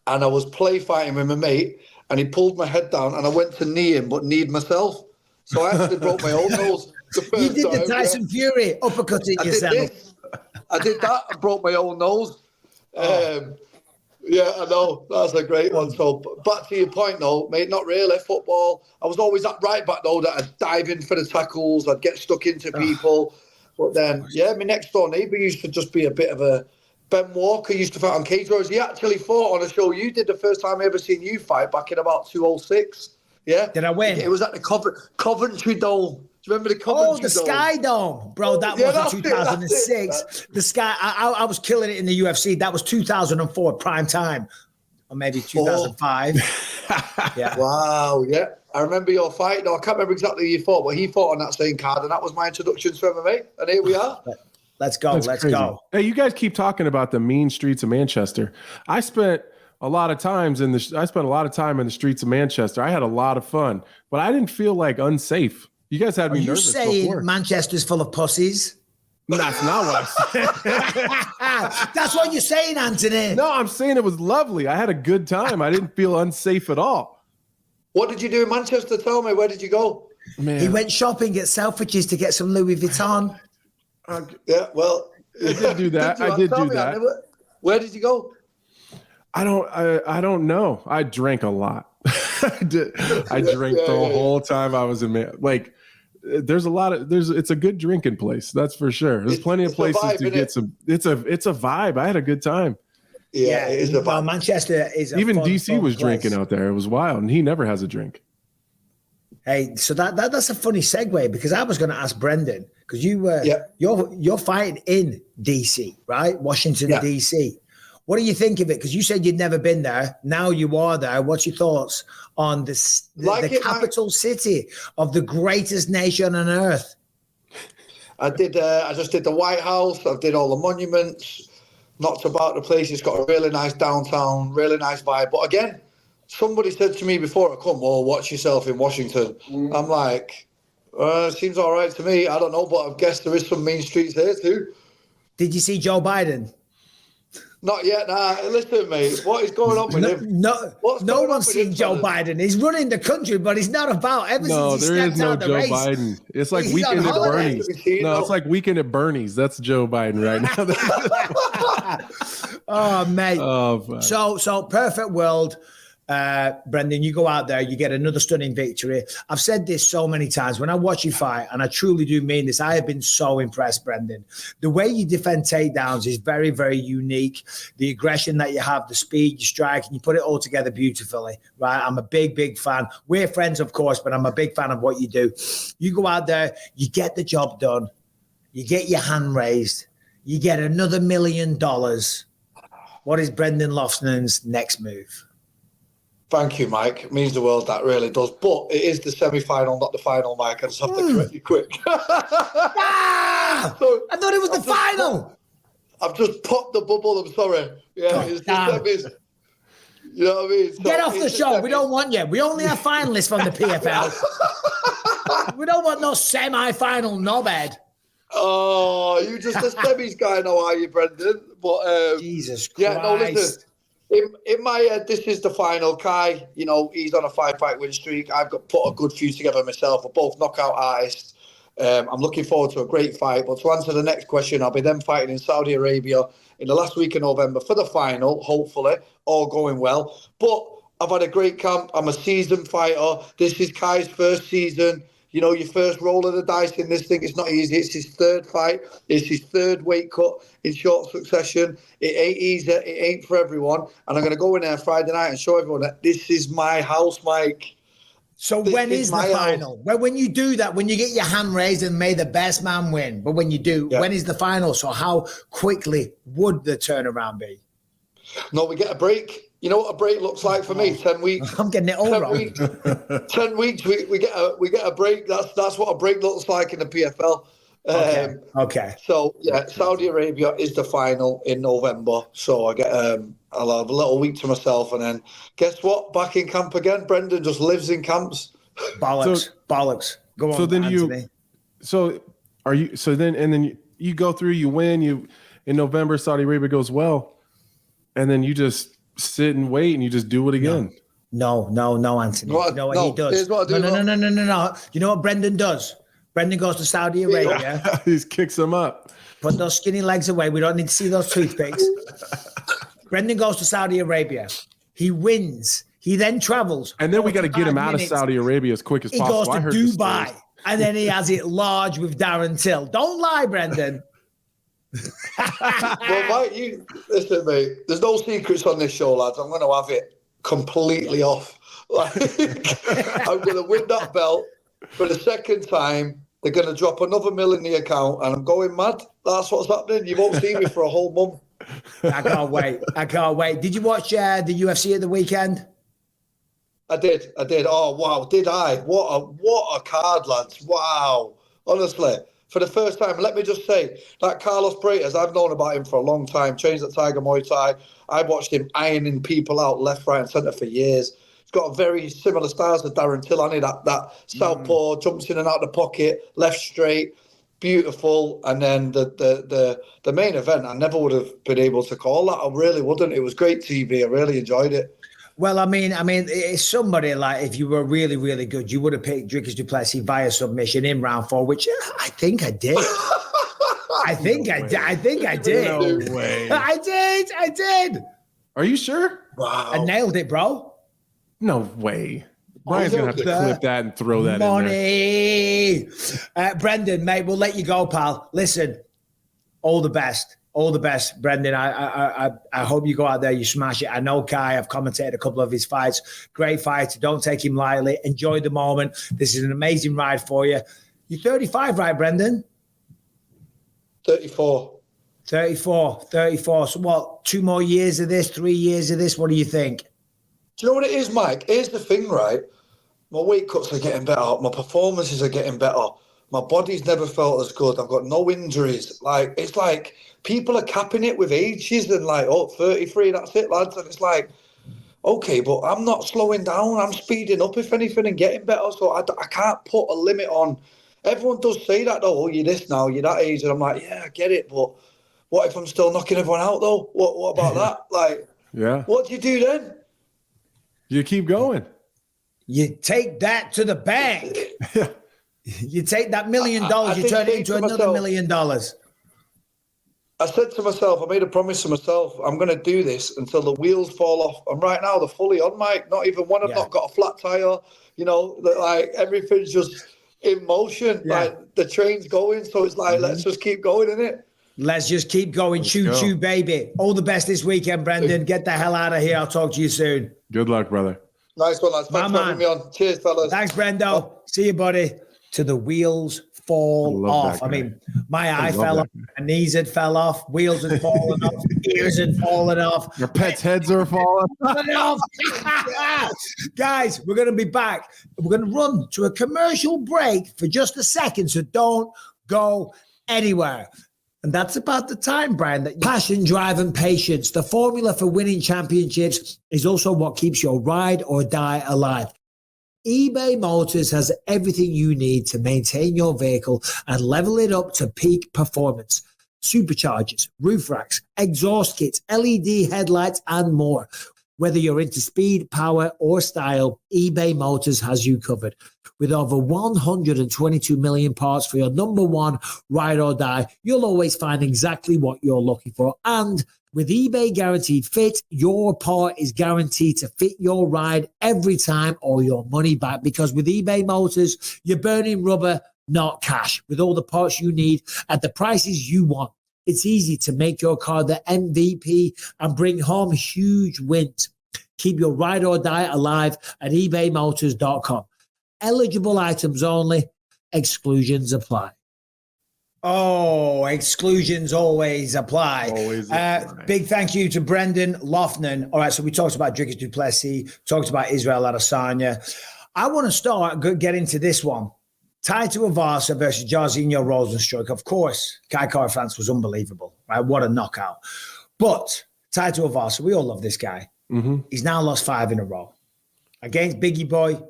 and I was play fighting with my mate, and he pulled my head down, and I went to knee him, but kneed myself. So I actually broke my own nose. You did the Tyson Fury uppercutting yourself. I did that. I broke my own nose. Yeah, I know. That's a great one. So back to your point, though, mate, not really. Football, I was always that right back, though, that I'd dive in for the tackles. I'd get stuck into people. But then, yeah, my next door neighbour used to just be a bit of a... Ben Walker used to fight on cage wars. He actually fought on a show you did the first time I ever seen you fight back in about 2006. Yeah. Did I win? It was at the Coventry Dome. Do you remember the Coventry Dome? Oh, the Sky Dome. Bro, that was in 2006. The Sky, I was killing it in the UFC. That was 2004, prime time. Or maybe 2005. Yeah. Wow, yeah. I remember your fight. No, I can't remember exactly who you fought, but he fought on that same card, and that was my introduction to MMA. And here we are. Let's go. Let's go. Hey, you guys keep talking about the mean streets of Manchester. I spent a lot of times I spent a lot of time in the streets of Manchester. I had a lot of fun, but I didn't feel like unsafe. You guys had me nervous before. Are you saying Manchester's full of pussies? That's not what I said. That's what you're saying, Anthony. No, I'm saying it was lovely. I had a good time. I didn't feel unsafe at all. What did you do in Manchester? Tell me, where did you go? Man. He went shopping at Selfridges to get some Louis Vuitton. Yeah, well, I did do that. I did do that. Where did you go? I don't know. I drank a lot. I drank the whole time I was in it's a good drinking place, that's for sure. There's plenty of places to get some. It's a vibe. I had a good time. Yeah, it is a vibe. Well, Manchester is even fun, DC was place. drinking out there. It was wild, and he never has a drink. Hey, so that's a funny segue, because I was going to ask Brendan, because you're fighting in DC, right? Washington, DC. What do you think of it? Because you said you'd never been there. Now you are there. What's your thoughts on the capital city of the greatest nation on earth? I just did the White House. I did all the monuments. Knocked about the place. It's got a really nice downtown, really nice vibe. But again, somebody said to me before I come, "Oh, watch yourself in Washington." I'm like, seems all right to me. I don't know, but I guess there is some mean streets here too. Did you see Joe Biden? Not yet. Nah, listen, mate. What is going on with him? No one's seen Joe Biden. He's running the country, but he's not about. Ever since he there is stepped no out the Joe race, Biden. It's like he's Weekend on at holiday. Bernie's. No, it's like Weekend at Bernie's. That's Joe Biden right now. Oh, mate. Oh, so perfect world. Brendan, you go out there, you get another stunning victory. I've said this so many times. When I watch you fight, and I truly do mean this, I have been so impressed, Brendan. The way you defend takedowns is very, very unique. The aggression that you have, the speed, you strike, and you put it all together beautifully, right? I'm a big, big fan. We're friends, of course, but I'm a big fan of what you do. You go out there, you get the job done. You get your hand raised. You get another $1 million. What is Brendan Loughnane's next move? Thank you, Mike. It means the world, that really does. But it is the semi-final, not the final, Mike. I just have to correct you quick. So, I thought it was the final. I've just popped the bubble. I'm sorry. Yeah, it's the semis. You know what I mean? So get off the show. We don't want you. We only have finalists from the PFL. We don't want no semi-final knobhead. Oh, you just a semis guy now, are you, Brendan? But Jesus Christ. Yeah, no, listen. In my head, this is the final. Kai, he's on a 5-fight win streak. I've put a good few together myself. We're both knockout artists. I'm looking forward to a great fight. But to answer the next question, I'll be then fighting in Saudi Arabia in the last week of November for the final, hopefully, all going well. But I've had a great camp. I'm a seasoned fighter. This is Kai's first season. Your first roll of the dice in this thing, it's not easy. It's his third fight. It's his third weight cut in short succession. It ain't easy. It ain't for everyone. And I'm going to go in there Friday night and show everyone that this is my house, Mike. So when is the final? When you do that, when you get your hand raised and may the best man win. But when you do, when is the final? So how quickly would the turnaround be? No, we get a break. You know what a break looks like for me? 10 weeks. I'm getting it all wrong. 10 weeks. We get a break. That's what a break looks like in the PFL. Okay. So yeah, Saudi Arabia is the final in November. So I get I'll have a little week to myself, and then guess what? Back in camp again. Brendan just lives in camps. Bollocks. Go on. So then Anthony. you go through. You win. In November, Saudi Arabia goes well, and then you just sit and wait, and you just do it again. No, Anthony. He does. Here's what I do, No. You know what Brendan does? Brendan goes to Saudi Arabia. He kicks them up. Put those skinny legs away. We don't need to see those toothpicks. Brendan goes to Saudi Arabia. He wins. He then travels. And then we got to get him out of Saudi Arabia as quick as possible. He goes to Dubai. And then he has it large with Darren Till. Don't lie, Brendan. Well, Mike, listen, mate. There's no secrets on this show, lads. I'm going to have it completely off. I'm going to win that belt for the second time. They're going to drop another $1 million in the account, and I'm going mad. That's what's happening. You won't see me for a whole month. I can't wait. Did you watch the UFC at the weekend? I did. Oh, wow. Did I? What a card, lads. Wow. Honestly, for the first time. Let me just say that Carlos Prates, I've known about him for a long time. Trains at Tiger Muay Thai. I watched him ironing people out left, right, and centre for years. He's got a very similar style to Darren Till, hasn't he? That southpaw, jumps in and out of the pocket, left straight, beautiful. And then the main event, I never would have been able to call that. I really wouldn't. It was great TV. I really enjoyed it. Well, I mean, it's somebody like, if you were really, really good, you would have picked Dricus du Plessis via submission in round 4, which I think I did. I think I did. No way. I did. Are you sure? Wow. I nailed it, bro. No way. Brian's going to have to clip that and throw that in there. Brendan, mate, we'll let you go, pal. Listen, all the best. All the best, Brendan. I hope you go out there, you smash it. I know Kai, I've commentated a couple of his fights. Great fighter. Don't take him lightly. Enjoy the moment. This is an amazing ride for you. You're 35, right, Brendan? 34. 34. So what, 2 more years of this, 3 years of this? What do you think? Do you know what it is, Mike? Here's the thing, right? My weight cuts are getting better. My performances are getting better. My body's never felt as good. I've got no injuries. Like, it's like people are capping it with ages and like, 33, that's it, lads. And it's like, okay, but I'm not slowing down. I'm speeding up, if anything, and getting better. So I can't put a limit on. Everyone does say that, though. Oh, you're this now, you're that age. And I'm like, yeah, I get it. But what if I'm still knocking everyone out, though? What about that? Like, yeah. What do you do then? You keep going. You take that to the bank. You take that $1 million, you turn it into another $1 million. I said to myself, I made a promise to myself, I'm going to do this until the wheels fall off. And right now, they're fully on, Mike. Not even one, I've not got a flat tire. You know, like everything's just in motion. Yeah. Like the train's going. So it's like, let's just keep going, innit? Let's just keep going. Choo-choo, baby. All the best this weekend, Brendan. Get the hell out of here. I'll talk to you soon. Good luck, brother. Nice one, lads. Thanks for having me on. Cheers, fellas. Thanks, Brendo. See you, buddy. To the wheels fall off. I mean, my eye fell off, my knees had fell off, wheels had fallen off, ears had fallen off. Your pets' heads are falling off. Guys, we're going to be back. We're going to run to a commercial break for just a second, so don't go anywhere. And that's about the time, Brian, that passion, drive, and patience, the formula for winning championships, is also what keeps your ride or die alive. eBay Motors has everything you need to maintain your vehicle and level it up to peak performance. Superchargers, roof racks, exhaust kits, LED headlights, and more. Whether you're into speed, power, or style, eBay Motors has you covered. With over 122 million parts for your number one ride or die, you'll always find exactly what you're looking for. And with eBay Guaranteed Fit, your part is guaranteed to fit your ride every time or your money back. Because with eBay Motors, you're burning rubber, not cash. With all the parts you need at the prices you want, it's easy to make your car the MVP and bring home huge wins. Keep your ride or die alive at ebaymotors.com. Eligible items only. Exclusions apply. Oh, exclusions always apply. Big thank you to Brendan Loughnane. All right, so we talked about Dricus du Plessis, talked about Israel Adesanya. I want to get into this one. Tai Tuivasa versus Jairzinho Rozenstruik. Of course, Kai Kara France was unbelievable. Right? What a knockout. But Tai Tuivasa, we all love this guy. Mm-hmm. He's now lost 5 in a row. Against Biggie Boy,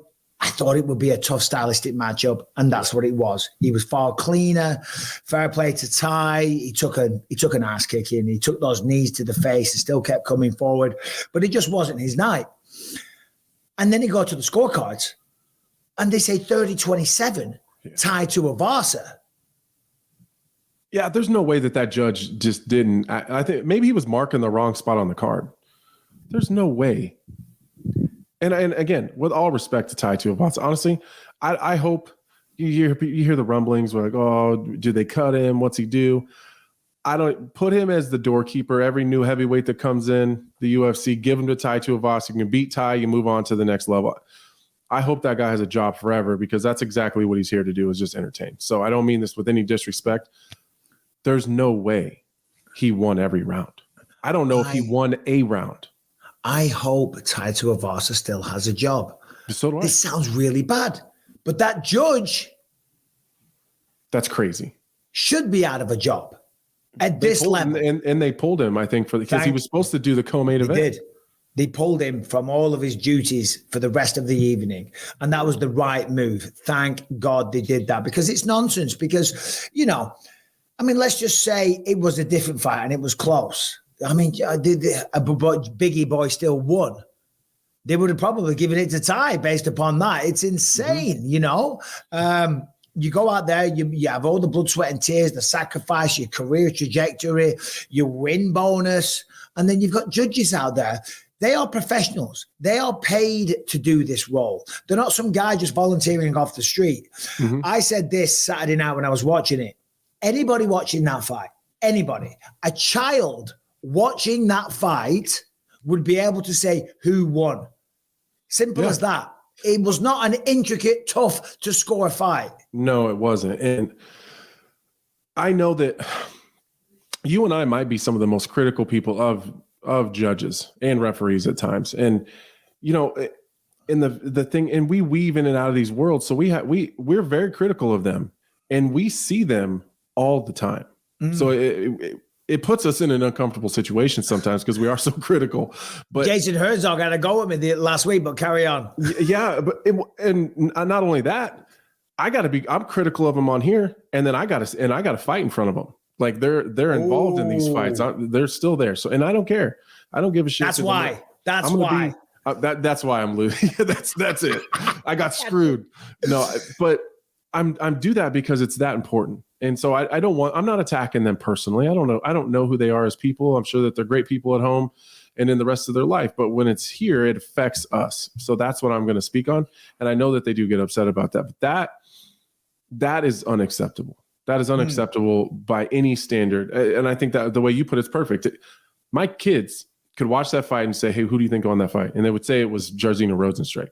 I thought it would be a tough stylistic matchup, and that's what it was. He was far cleaner. Fair play to Tai. He took an ass kicking. He took those knees to the face and still kept coming forward, but it just wasn't his night. And then he got to the scorecards, and they say 30-27, Tai Tuivasa. Yeah, there's no way that judge just didn't. I think maybe he was marking the wrong spot on the card. There's no way. And again, with all respect to Tai Tuivasa, honestly, I hope you hear the rumblings like, oh, do they cut him? What's he do? I don't put him as the doorkeeper. Every new heavyweight that comes in the UFC, give him to Tai Tuivasa. You can beat Tai, you move on to the next level. I hope that guy has a job forever because that's exactly what he's here to do, is just entertain. So I don't mean this with any disrespect. There's no way he won every round. I don't know if he won a round. I hope Tai Tuivasa still has a job. So do I. This sounds really bad, but that judge. That's crazy. should be out of a job at this level. And they pulled him, I think, because he was supposed to do the co-main event. They did. They pulled him from all of his duties for the rest of the evening. And that was the right move. Thank God they did that, because it's nonsense. Because, let's just say it was a different fight and it was close. But Biggie Boy still won. They would have probably given it to Tai based upon that. It's insane, you go out there, you have all the blood, sweat, and tears, the sacrifice, your career trajectory, your win bonus, and then you've got judges out there. They are professionals. They are paid to do this role. They're not some guy just volunteering off the street. Mm-hmm. I said this Saturday night when I was watching it. Anybody watching that fight, a child watching that fight would be able to say who won. Simple as that. It was not an intricate, tough to score fight. No, it wasn't. And I know that you and I might be some of the most critical people of judges and referees at times. And, in the thing, and we weave in and out of these worlds. So we're very critical of them, and we see them all the time. Mm-hmm. So it puts us in an uncomfortable situation sometimes because we are so critical. But Jason Herzog had a go at me last week, but carry on. Yeah. And not only that, I'm critical of them on here. And then I got to fight in front of them. Like they're involved in these fights. They're still there. So, and I don't care. I don't give a shit. That's why. That's why I'm losing. That's it. I got screwed. No, but I'm do that because it's that important. And so I'm not attacking them personally. I don't know who they are as people. I'm sure that they're great people at home and in the rest of their life. But when it's here, it affects us. So that's what I'm going to speak on. And I know that they do get upset about that. But that is unacceptable. That is unacceptable by any standard. And I think that the way you put it's perfect. My kids could watch that fight and say, hey, who do you think won that fight? And they would say it was Jairzinho Rozenstruik.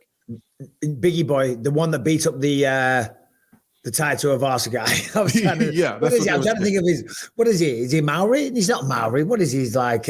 Biggie Boy, the one that beat up the Tai Tuivasa guy. I'm trying to think of his. What is he? Is he Maori? He's not Maori. What is he? He's like,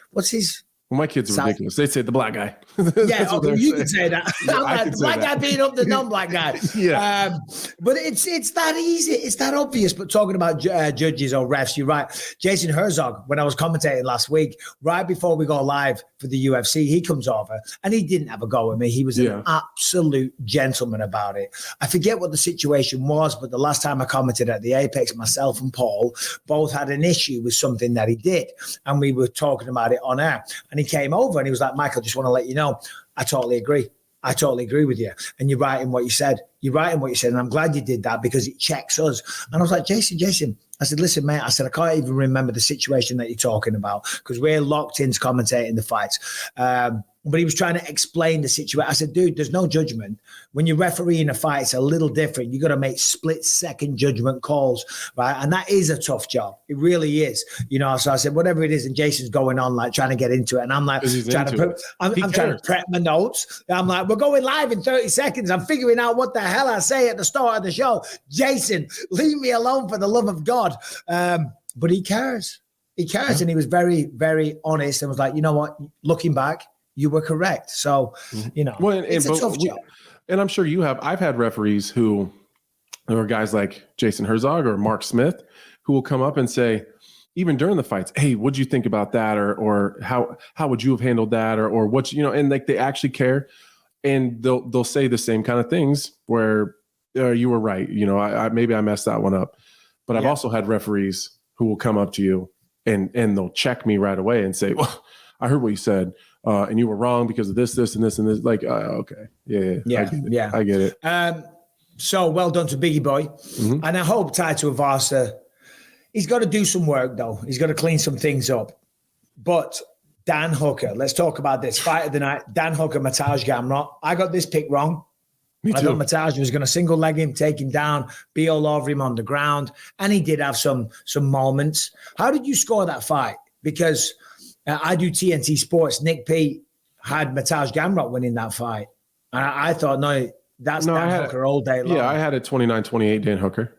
what's his? Well, my kids are ridiculous. They say the black guy. Yeah, okay, you can say that. Yeah, the black guy beat up the non-black guy. Yeah. But it's that easy. It's that obvious. But talking about judges or refs, you're right. Jason Herzog, when I was commentating last week, right before we go live for the UFC, he comes over and he didn't have a go at me. He was an absolute gentleman about it. I forget what the situation was, but the last time I commented at the Apex, myself and Paul both had an issue with something that he did. And we were talking about it on air. And he came over and he was like, Michael, just want to let you know, I totally agree. I totally agree with you. And you're right in what you said. And I'm glad you did that because it checks us. And I was like, Jason, I said, listen, mate, I said, I can't even remember the situation that you're talking about because we're locked into commentating the fights. But he was trying to explain the situation. I said, dude, there's no judgment. When you referee in a fight, it's a little different. You got to make split-second judgment calls, right? And that is a tough job. It really is. So I said, whatever it is, and Jason's going on, like, trying to get into it. And I'm like, I'm trying to prep my notes. I'm like, we're going live in 30 seconds. I'm figuring out what the hell I say at the start of the show. Jason, leave me alone for the love of God. But he cares. He cares. And he was very, very honest and was like, you know what? Looking back, you were correct. So, it's a tough job. And I'm sure I've had referees who are guys like Jason Herzog or Mark Smith who will come up and say, even during the fights, hey, what'd you think about that? Or how would you have handled that? Or what, and like they actually care. And they'll say the same kind of things where you were right. Maybe I messed that one up. But I've also had referees who will come up to you and they'll check me right away and say, well, I heard what you said. And you were wrong because of this, and this, and this. Like, okay. Yeah. I get it. So well done to Biggie Boy. Mm-hmm. And I hope Tai Tuivasa, he's got to do some work, though. He's got to clean some things up. But Dan Hooker, let's talk about this. Fight of the night, Dan Hooker, Mateusz Gamrot. I got this pick wrong. Me too. I thought Mateusz was going to single leg him, take him down, be all over him on the ground. And he did have some moments. How did you score that fight? Because I do TNT Sports. Nick P had Mateusz Gamrot winning that fight. And I thought, Dan Hooker all day long. Yeah, I had it 29-28 Dan Hooker.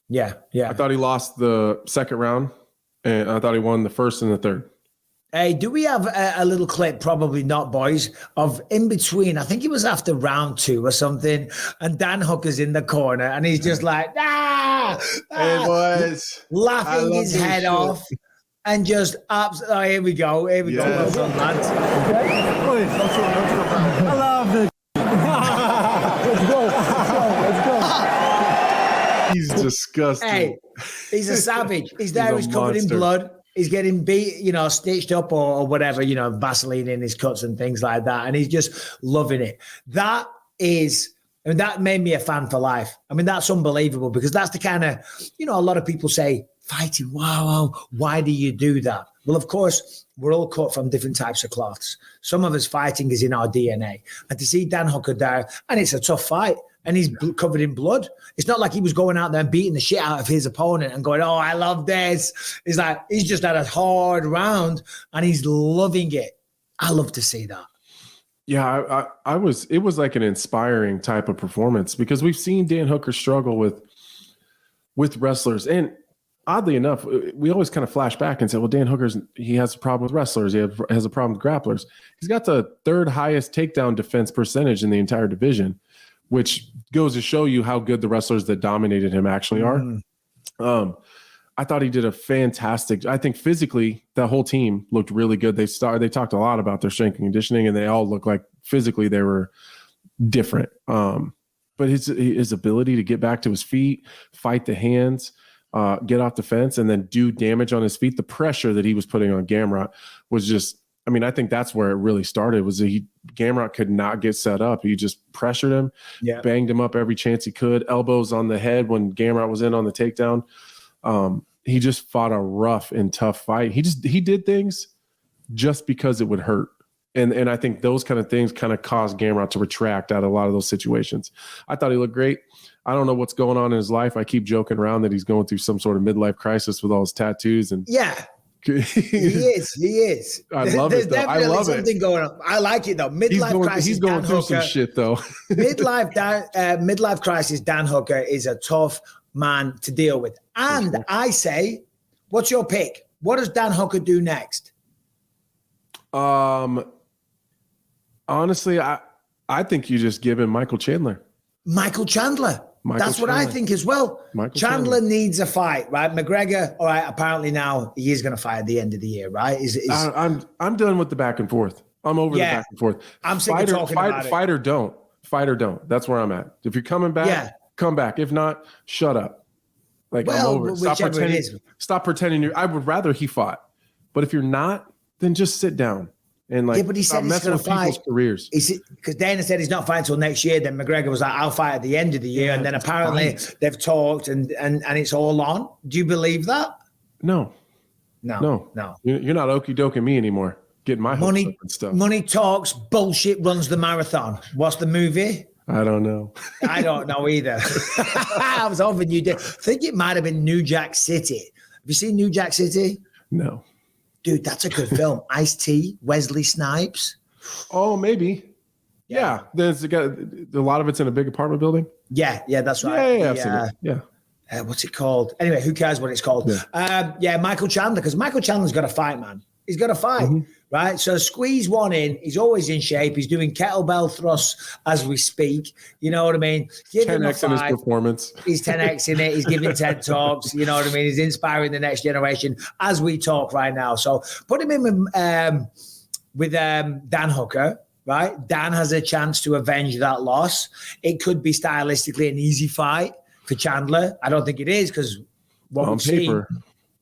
Yeah. I thought he lost the second round, and I thought he won the first and the third. Hey, do we have a little clip? Probably not, boys, of in between. I think it was after round 2 or something. And Dan Hooker's in the corner and he's just like, Hey, boys. laughing his head off. And just here we go. Here we go. Well done, lads. I love this. Let's go. He's disgusting. Hey, he's a savage. He's there. He's covered in blood. He's getting beat, stitched up or whatever, Vaseline in his cuts and things like that. And he's just loving it. That made me a fan for life. I mean, that's unbelievable because that's the kind of, a lot of people say, fighting, wow, why do you do that? Well, of course, we're all cut from different types of cloths. Some of us fighting is in our DNA. And to see Dan Hooker there, and it's a tough fight, and he's covered in blood. It's not like he was going out there and beating the shit out of his opponent and going, oh, I love this. It's like he's just had a hard round, and he's loving it. I love to see that. Yeah, it was like an inspiring type of performance because we've seen Dan Hooker struggle with wrestlers. And oddly enough, we always kind of flash back and say, well, Dan he has a problem with wrestlers. He has a problem with grapplers. He's got the 3rd highest takedown defense percentage in the entire division, which goes to show you how good the wrestlers that dominated him actually are. I thought he did a fantastic. I think physically, the whole team looked really good. They talked a lot about their strength and conditioning, and they all looked like physically they were different. But his ability to get back to his feet, fight the hands, get off the fence, and then do damage on his feet. The pressure that he was putting on Gamrot was just. I mean, I think that's where it really started. Was Gamrot could not get set up. He just pressured him, banged him up every chance he could. Elbows on the head when Gamrot was in on the takedown. He just fought a rough and tough fight. He did things just because it would hurt. And I think those kind of things kind of caused Gamrot to retract out of a lot of those situations. I thought he looked great. I don't know what's going on in his life. I keep joking around that he's going through some sort of midlife crisis with all his tattoos. And he is. I love it, though. I love something going on. I like it, though. Midlife crisis. He's going through some shit, though. Midlife crisis. Dan Hooker is a tough man to deal with. And sure. I say, what's your pick? What does Dan Hooker do next? Honestly, I think you just give him Michael Chandler. That's what I think as well. Chandler needs a fight, right? McGregor, all right, apparently now he is going to fight at the end of the year, right? I'm done with the back and forth. I'm over the back and forth. I'm sick of talking about it. Fight or don't. That's where I'm at. If you're coming back, come back. If not, shut up. I'm over it. Stop pretending. I would rather he fought. But if you're not, then just sit down. And but he said he's going to fight. Careers. Because Dana said he's not fighting until next year. Then McGregor was like, "I'll fight at the end of the year." And then apparently they've talked, and it's all on. Do you believe that? No. You're not okie doking me anymore. Getting my hopes up and stuff. Money talks, bullshit runs the marathon. What's the movie? I don't know. I don't know either. I was hoping you did. I think it might have been New Jack City. Have you seen New Jack City? No. Dude, that's a good film. Ice-T, Wesley Snipes. Oh, maybe. Yeah. There's a lot of it's in a big apartment building. Yeah, that's right. Yeah, absolutely. Yeah. What's it called? Anyway, who cares what it's called? Yeah, Michael Chandler, because Michael Chandler's got to fight, man. He's got to fight, right? So squeeze one in. He's always in shape. He's doing kettlebell thrusts as we speak. You know what I mean? Give him a 10x in his performance. He's 10x in it. He's giving TED Talks. You know what I mean? He's inspiring the next generation as we talk right now. So put him in with Dan Hooker, right? Dan has a chance to avenge that loss. It could be stylistically an easy fight for Chandler. I don't think it is because on paper.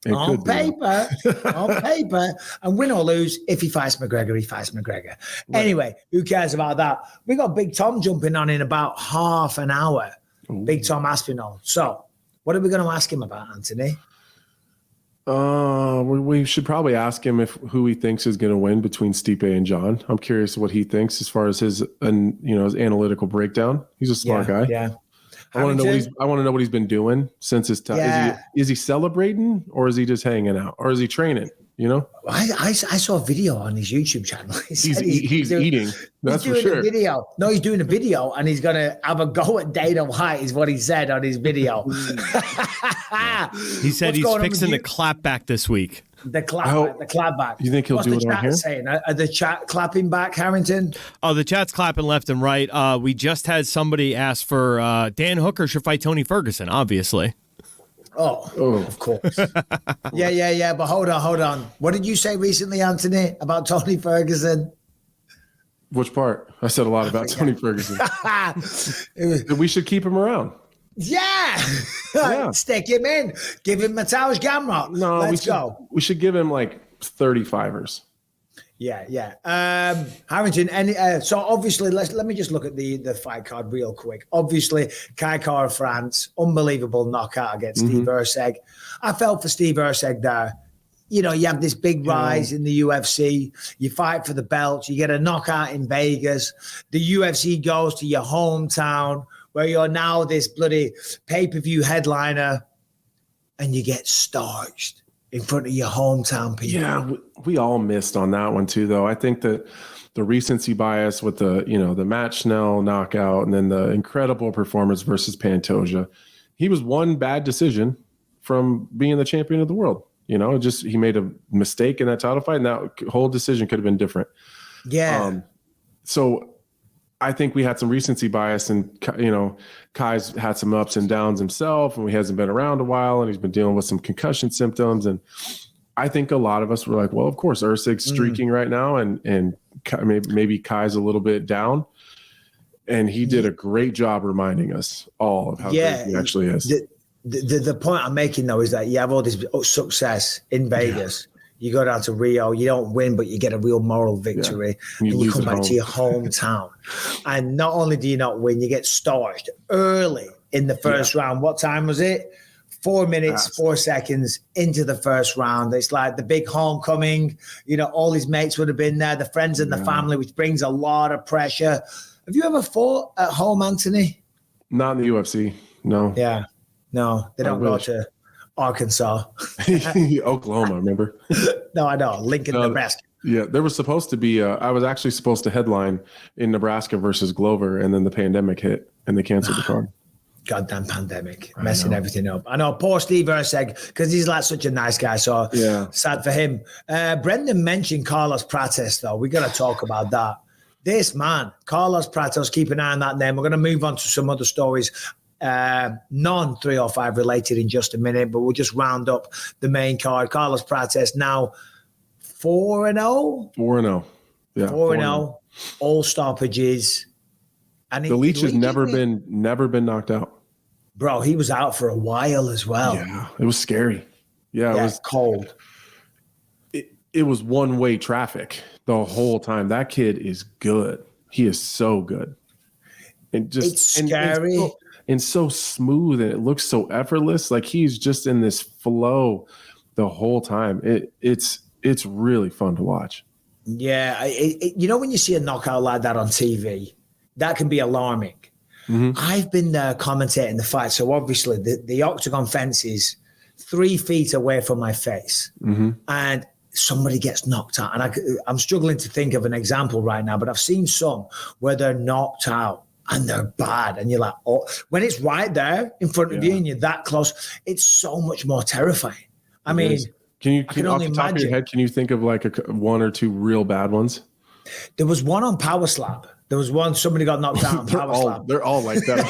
On paper, and win or lose, if he fights McGregor, he fights McGregor. Right. Anyway, who cares about that? We got Big Tom jumping on in about half an hour. Ooh. Big Tom Aspinall. So, what are we going to ask him about, Anthony? We should probably ask him who he thinks is going to win between Stipe and Jon. I'm curious what he thinks as far as his analytical breakdown. He's a smart guy. Yeah. I want to know what he's been doing since his time. Yeah. Is he celebrating or is he just hanging out or is he training? you know? I saw a video on his YouTube channel. He's eating. That's for sure. He's doing a video and he's going to have a go at Dana White is what he said on his video. He said he's fixing the clap back this week. The clap back. You think he'll do it on here? Saying? Are the chat clapping back, Harrington? Oh, the chat's clapping left and right. We just had somebody ask for Dan Hooker should fight Tony Ferguson, obviously. Oh, of course. Yeah. But hold on. What did you say recently, Anthony, about Tony Ferguson? Which part? I said a lot about Tony Ferguson. We should keep him around. Yeah. Stick him in. Give him Mateusz Gamrot. No, Let's go. We should give him like 35ers. Yeah. Harrington, so obviously, let me just look at the fight card real quick. Obviously, Kai Kara France, unbelievable knockout against Steve Erceg. I felt for Steve Erceg there. You know, you have this big rise in the UFC. You fight for the belts. You get a knockout in Vegas. The UFC goes to your hometown where you're now this bloody pay-per-view headliner, and you get starched in front of your hometown people. Yeah, we all missed on that one too, though. I think that the recency bias with the Matt Schnell knockout and then the incredible performance versus Pantoja, he was one bad decision from being the champion of the world. You know, he made a mistake in that title fight, and that whole decision could have been different. Yeah. So I think we had some recency bias, and Kai's had some ups and downs himself, and he hasn't been around a while, and he's been dealing with some concussion symptoms. And I think a lot of us were like, well, of course, Erceg's streaking right now, and maybe Kai's a little bit down. And he did a great job reminding us all of how great he actually is. The point I'm making, though, is that you have all this success in Vegas. Yeah. You go down to Rio, you don't win, but you get a real moral victory. Yeah. And you come back to your hometown. And not only do you not win, you get starched early in the first round. What time was it? 4 minutes, 4 seconds into the first round. It's like the big homecoming. You know, all his mates would have been there, the friends and the family, which brings a lot of pressure. Have you ever fought at home, Anthony? Not in the UFC, no. Yeah. No, they don't go to Arkansas. Oklahoma, remember? No, I know. Lincoln, Nebraska. Yeah, there was supposed to be I was actually supposed to headline in Nebraska versus Glover, and then the pandemic hit, and they canceled the card. Goddamn pandemic. Messing everything up. I know, poor Steve Erceg, because he's like such a nice guy, so sad for him. Brendan mentioned Carlos Prates, though. We got to talk about that. This man, Carlos Prates, keep an eye on that name. We're going to move on to some other stories. Non-305 related in just a minute, but we'll just round up the main card. Carlos Prates now 4-0. 4-0. Yeah. 4-0. All stoppages. And the Leech has never been knocked out. Bro, he was out for a while as well. Yeah, it was scary. Yeah, it was cold. It was one-way traffic the whole time. That kid is good. He is so good. And just it's scary. And so smooth, and it looks so effortless. Like he's just in this flow the whole time. It's really fun to watch. Yeah, you know when you see a knockout like that on TV, that can be alarming. Mm-hmm. I've been commentating the fight, so obviously the octagon fence is 3 feet away from my face, and somebody gets knocked out. And I'm struggling to think of an example right now, but I've seen some where they're knocked out. And they're bad. And you're like, oh, when it's right there in front of you and you're that close, it's so much more terrifying. I mean, can you off the top of your head, can you think of like one or two real bad ones? There was one on Power Slap. There was one, somebody got knocked out on Power Slap. They're all like that.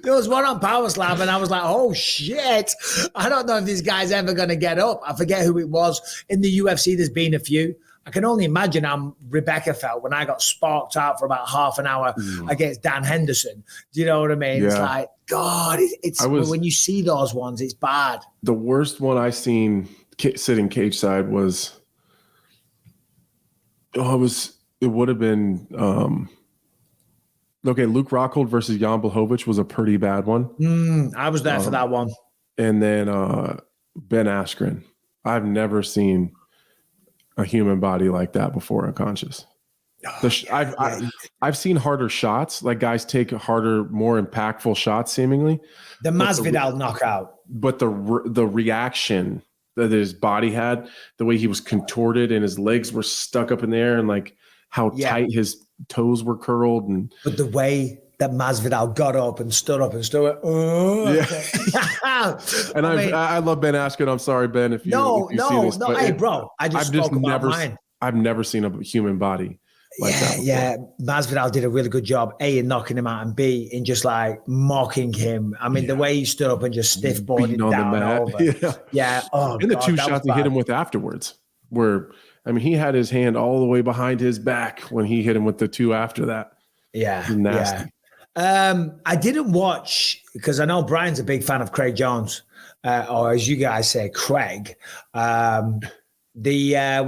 There was one on Power Slap, and I was like, oh, shit. I don't know if this guy's ever going to get up. I forget who it was. In the UFC, there's been a few. I can only imagine how Rebecca felt when I got sparked out for about half an hour against Dan Henderson. Do you know what I mean? Yeah. It's like, God, when you see those ones, it's bad. The worst one I seen sitting cage side was, it would have been, Luke Rockhold versus Jan Blachowicz was a pretty bad one. I was there for that one. And then Ben Askren. I've never seen a human body like that before unconscious. I've seen harder shots, like guys take harder, more impactful shots seemingly. The Masvidal knockout. But the reaction that his body had, the way he was contorted and his legs were stuck up in the air, and like how tight his toes were curled. And but the way that Masvidal got up and stood up and stood up. And I love Ben Askren. I'm sorry, Ben, if you see this. No. Hey, bro, I've never seen a human body like that before. Yeah. Masvidal did a really good job, A, in knocking him out, and B, in just like mocking him. I mean, the way he stood up and just stiff-boarded down over. Yeah. Oh, and the two shots he hit him with afterwards were, I mean, he had his hand all the way behind his back when he hit him with the two after that. Yeah. Nasty. I didn't watch, because I know Brian's a big fan of Craig Jones, or as you guys say, Craig. What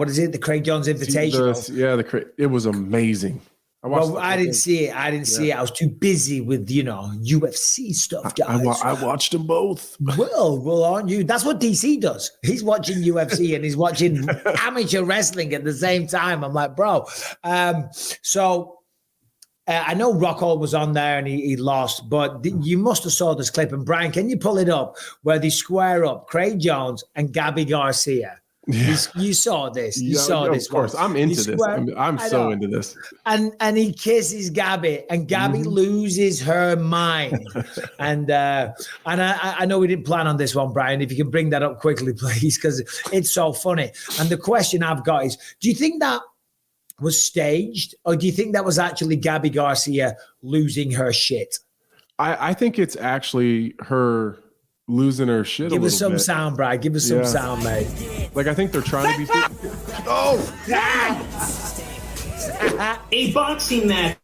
is it? The Craig Jones Invitational. It was amazing. I didn't see it. I was too busy with, UFC stuff, guys. I watched them both. Well, aren't you? That's what DC does. He's watching UFC and he's watching amateur wrestling at the same time. I'm like, bro. I know Rockhold was on there and he lost, but you must have saw this clip. And Brian, can you pull it up where they square up Craig Jones and Gabi Garcia? Yeah. You saw this. You saw this. Of course, I'm into this. I'm so into this. And he kisses Gabi, and Gabi loses her mind. and I know we didn't plan on this one, Brian. If you can bring that up quickly, please, because it's so funny. And the question I've got is: do you think that was staged, or do you think that was actually Gabi Garcia losing her shit? I think it's actually her losing her shit. Give us some sound, Brian. Give us some sound, mate. Like, I think they're trying to be. A boxing match.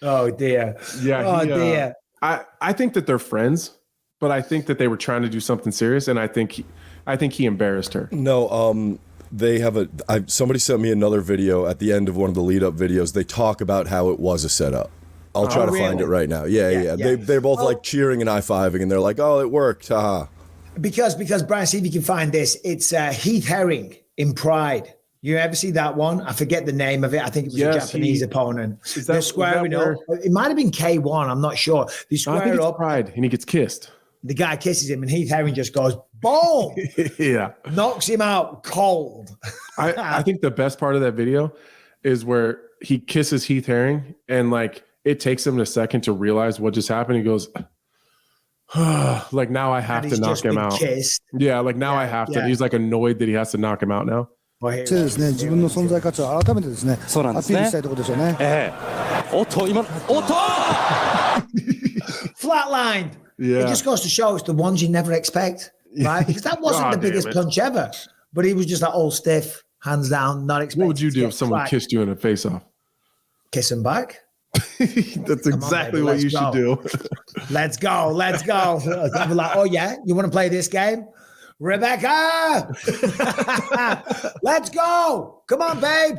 Oh dear. Yeah. Dear. I think that they're friends, but I think that they were trying to do something serious, and I think he embarrassed her. No. They have somebody sent me another video at the end of one of the lead up videos. They talk about how it was a setup. I'll try to find it right now. Yeah. They're both like cheering and high-fiving, and they're like, oh, it worked. Haha. Because Brian, see if you can find this. It's Heath Herring in Pride. You ever see that one? I forget the name of it. I think it was a Japanese opponent. They're squaring up. It might have been K1. I'm not sure. They square up. Pride, and he gets kissed. The guy kisses him, and Heath Herring just goes, boom! Yeah. Knocks him out cold. I think the best part of that video is where he kisses Heath Herring, and like it takes him a second to realize what just happened. He goes, like, now I have to knock him out. Kissed. Yeah, like now I have to. He's like annoyed that he has to knock him out now. そうですね、自分の存在価値を改めてですね、アピールしたいところでしょうね。Flatlined. Yeah. It just goes to show it's the ones you never expect, right? Because that wasn't the biggest punch ever, but he was just like all stiff, hands down, not expecting. What would you do if someone kissed you in a face-off? Kiss him back. That's exactly what you should do. Let's go. I'd be like, oh yeah, you want to play this game? Rebecca, let's go. Come on, babe.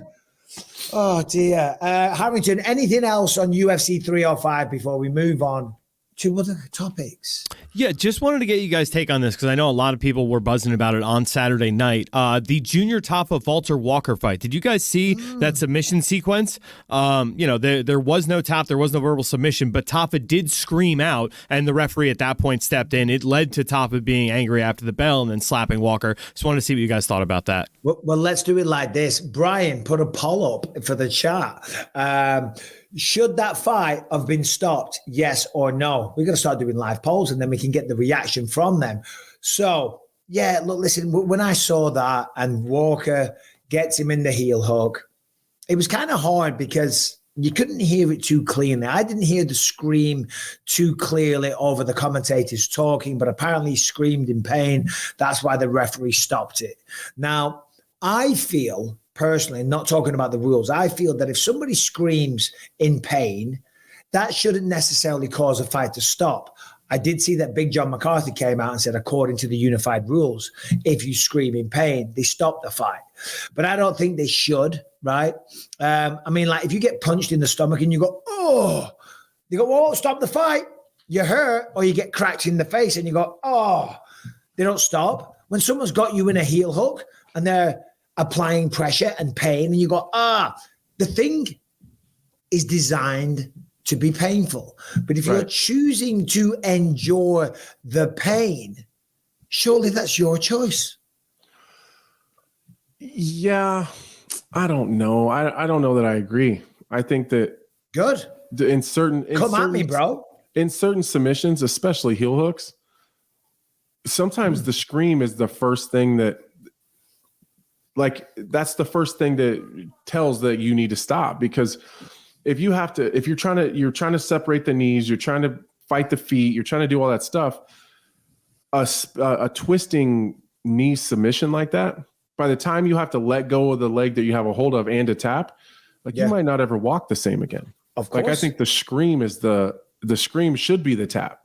Oh, dear. Harrington, anything else on UFC 305 before we move on to other topics? Yeah, just wanted to get you guys' take on this because I know a lot of people were buzzing about it on Saturday night. The Junior Tafa Walter Walker fight. Did you guys see that submission sequence? There was no tap, there was no verbal submission, but Tafa did scream out, and the referee at that point stepped in. It led to Tafa being angry after the bell and then slapping Walker. Just wanted to see what you guys thought about that. Well, let's do it like this. Brian, put a poll up for the chat. Should that fight have been stopped? Yes or no? We're going to start doing live polls and then we can get the reaction from them. So, yeah, look, listen, when I saw that and Walker gets him in the heel hook, it was kind of hard because you couldn't hear it too clearly. I didn't hear the scream too clearly over the commentators talking, but apparently he screamed in pain. That's why the referee stopped it. Now, I feel personally, not talking about the rules, I feel that if somebody screams in pain, that shouldn't necessarily cause a fight to stop. I did see that Big John McCarthy came out and said, according to the unified rules, if you scream in pain, they stop the fight. But I don't think they should, right? Like if you get punched in the stomach and you go, oh, you go, whoa, stop the fight. You hurt, or you get cracked in the face and you go, oh, they don't stop. When someone's got you in a heel hook and they're applying pressure and pain, and you go, the thing is designed to be painful. But if you're choosing to endure the pain, surely that's your choice. Yeah, I don't know. I don't know that I agree. I think that good in certain at me, bro. In certain submissions, especially heel hooks, sometimes the scream is the first thing that, like, that's the first thing that tells that you need to stop. Because if you're trying to separate the knees, you're trying to fight the feet, you're trying to do all that stuff, a twisting knee submission like that, by the time you have to let go of the leg that you have a hold of and to tap, you might not ever walk the same again. Of course. Like, I think the scream is the scream should be the tap.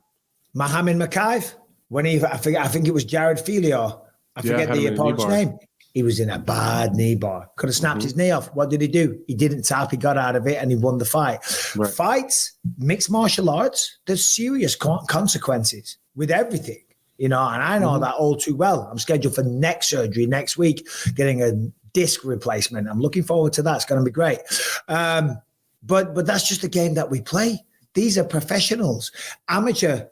Mohamed Makayev, when I think it was Jared Filio. I forget the opponent's name. He was in a bad knee bar. Could have snapped his knee off. What did he do? He didn't tap. He got out of it and he won the fight. Right. Fights, mixed martial arts, there's serious consequences with everything. And I know that all too well. I'm scheduled for neck surgery next week, getting a disc replacement. I'm looking forward to that. It's going to be great. But that's just the game that we play. These are professionals. Amateur,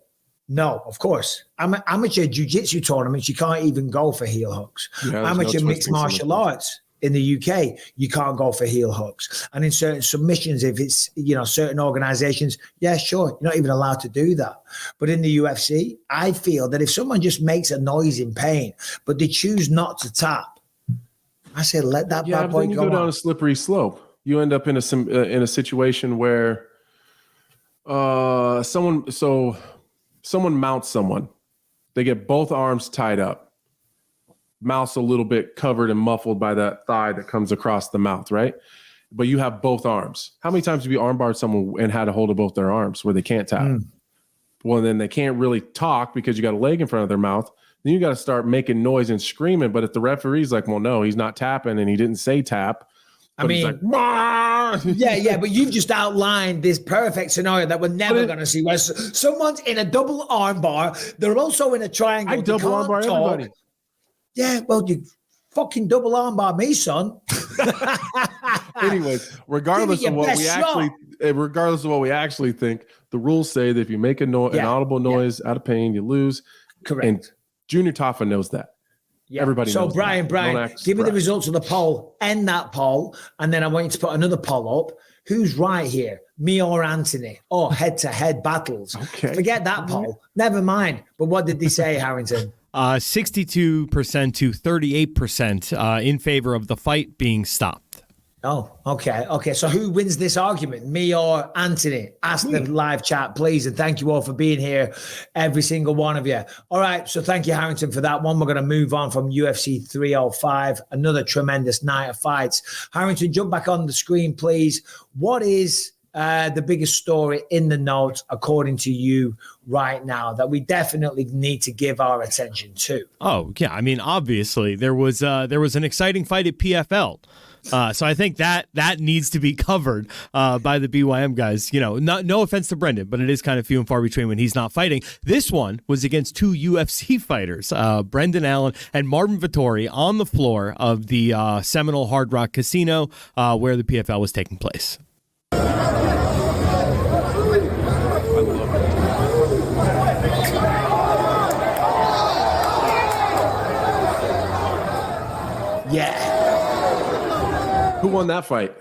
no, of course. Amateur jiu-jitsu tournaments, you can't even go for heel hooks. Yeah, amateur mixed martial arts in the UK, you can't go for heel hooks. And in certain submissions, if it's, certain organizations, yeah, sure, you're not even allowed to do that. But in the UFC, I feel that if someone just makes a noise in pain, but they choose not to tap, I say, let that bad boy go down a slippery slope. You end up in a situation where someone mounts someone. They get both arms tied up, mouth's a little bit covered and muffled by that thigh that comes across the mouth, right? But you have both arms. How many times have you armbarred someone and had a hold of both their arms where they can't tap? Well, then they can't really talk because you got a leg in front of their mouth. Then you got to start making noise and screaming. But if the referee's like, well, no, he's not tapping and he didn't say tap. I mean, yeah, but you've just outlined this perfect scenario that we're never going to see. Where someone's in a double arm bar, they're also in a triangle. I double arm bar everybody. Yeah, well, you fucking double arm bar me, son. Anyways, regardless of what we actually think, the rules say that if you make an audible noise out of pain, you lose. Correct. And Junior Tafa knows that. Yeah. Everybody knows Brian, give me the results of the poll. End that poll. And then I want you to put another poll up. Who's right here? Me or Anthony? Or head-to-head battles? Okay. Forget that poll. Never mind. But what did they say, Harrington? 62% to 38% in favor of the fight being stopped. Oh, okay. Okay. So who wins this argument? Me or Anthony? Ask the live chat, please. And thank you all for being here, every single one of you. All right. So thank you, Harrington, for that one. We're going to move on from UFC 305, another tremendous night of fights. Harrington, jump back on the screen, please. What is the biggest story in the notes, according to you right now, that we definitely need to give our attention to? Oh, yeah. I mean, obviously, there was an exciting fight at PFL. So I think that needs to be covered by the BYM guys. No offense to Brendan, but it is kind of few and far between when he's not fighting. This one was against two UFC fighters, Brendan Allen and Marvin Vettori, on the floor of the Seminole Hard Rock Casino where the PFL was taking place. Yeah. Who won that fight?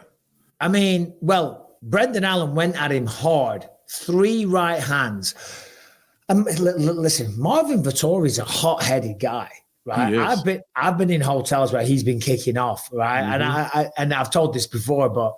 I mean, well, Brendan Allen went at him hard. 3 right hands. Listen, Marvin Vettori's a hot-headed guy, right? I've been in hotels where he's been kicking off, right? Mm-hmm. And I've told this before, but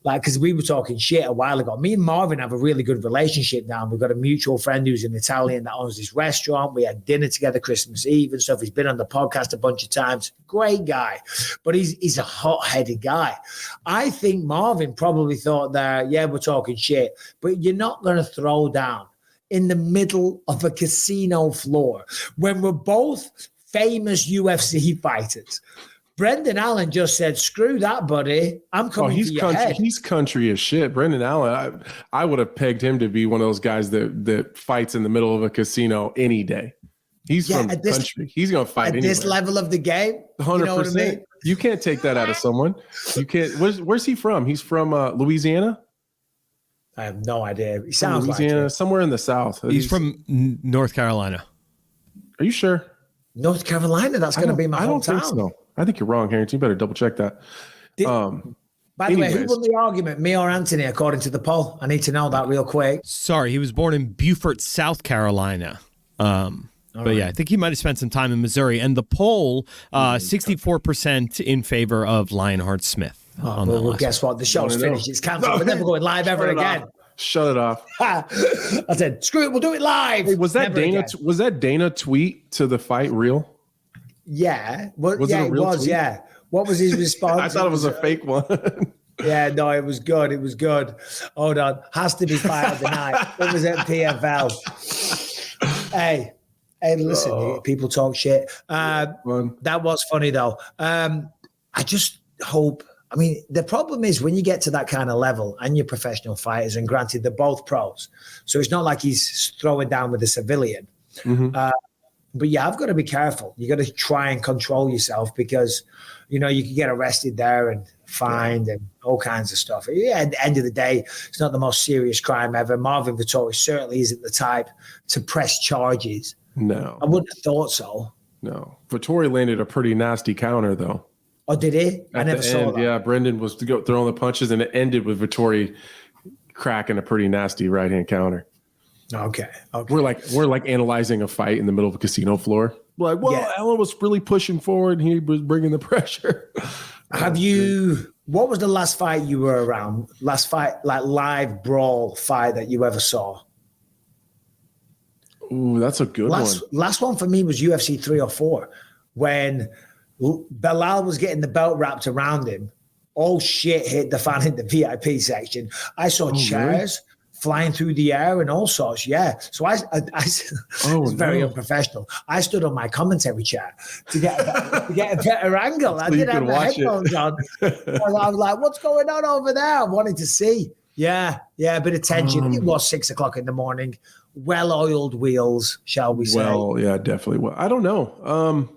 because we were talking shit a while ago. Me and Marvin have a really good relationship now. We've got a mutual friend who's an Italian that owns this restaurant. We had dinner together Christmas Eve and stuff. He's been on the podcast a bunch of times. Great guy, but he's a hot-headed guy. I think Marvin probably thought that, yeah, we're talking shit, but you're not going to throw down in the middle of a casino floor when we're both famous UFC fighters. Brendan Allen just said, screw that, buddy. I'm coming for your head. He's country as shit. Brendan Allen, I would have pegged him to be one of those guys that fights in the middle of a casino any day. He's from country. He's going to fight anywhere. This level of the game, 100%. You know what I mean? You can't take that out of someone. You can't. Where's he from? He's from Louisiana? I have no idea. He sounds Louisiana, like it. Somewhere in the South. He's from North Carolina. Are you sure? North Carolina? That's going to be my hometown. I don't think so. I think you're wrong, Harrington. You better double check that. By the way, who won the argument, me or Anthony, according to the poll? I need to know that real quick. Sorry, he was born in Beaufort, South Carolina. But yeah, I think he might have spent some time in Missouri. And the poll, 64% in favor of Lionheart Smith. Well, guess what? The show's finished. It's cancelled. We're never going live ever again. Shut it off. I said, screw it. We'll do it live. Hey, was that Dana tweet to the fight real? Yeah. Well, was it a real tweet? Yeah. What was his response? I thought it was a fake one. Yeah, no, it was good. It was good. Hold on. Has to be fight of the night. It was at PFL. Hey, listen, people talk shit. That was funny, though. I just hope. I mean, the problem is when you get to that kind of level and you're professional fighters, and granted, they're both pros. So it's not like he's throwing down with a civilian. Mm-hmm. But yeah, I've got to be careful. You got to try and control yourself because, you know, you can get arrested there and fined and all kinds of stuff. Yeah, at the end of the day, it's not the most serious crime ever. Marvin Vettori certainly isn't the type to press charges. No. I wouldn't have thought so. No. Vettori landed a pretty nasty counter, though. Oh, did he? I never saw that. Yeah, Brendan was throwing the punches, and it ended with Vettori cracking a pretty nasty right-hand counter. Okay. We're like analyzing a fight in the middle of a casino floor. We're like, well, Allen was really pushing forward, and he was bringing the pressure. What was the last fight you were around? Last fight, like live brawl fight that you ever saw? Ooh, that's a good one. Last one for me was UFC 304 when Belal was getting the belt wrapped around him. All shit hit the fan in the VIP section. I saw chairs flying through the air and all sorts. Yeah. So I it's very unprofessional. I stood on my commentary chair to get a better angle. I didn't have my headphones on. I was like, what's going on over there? I wanted to see. Yeah. A bit of tension. It was 6 o'clock in the morning. Well-oiled wheels, shall we say? Well, yeah, definitely. Well, I don't know.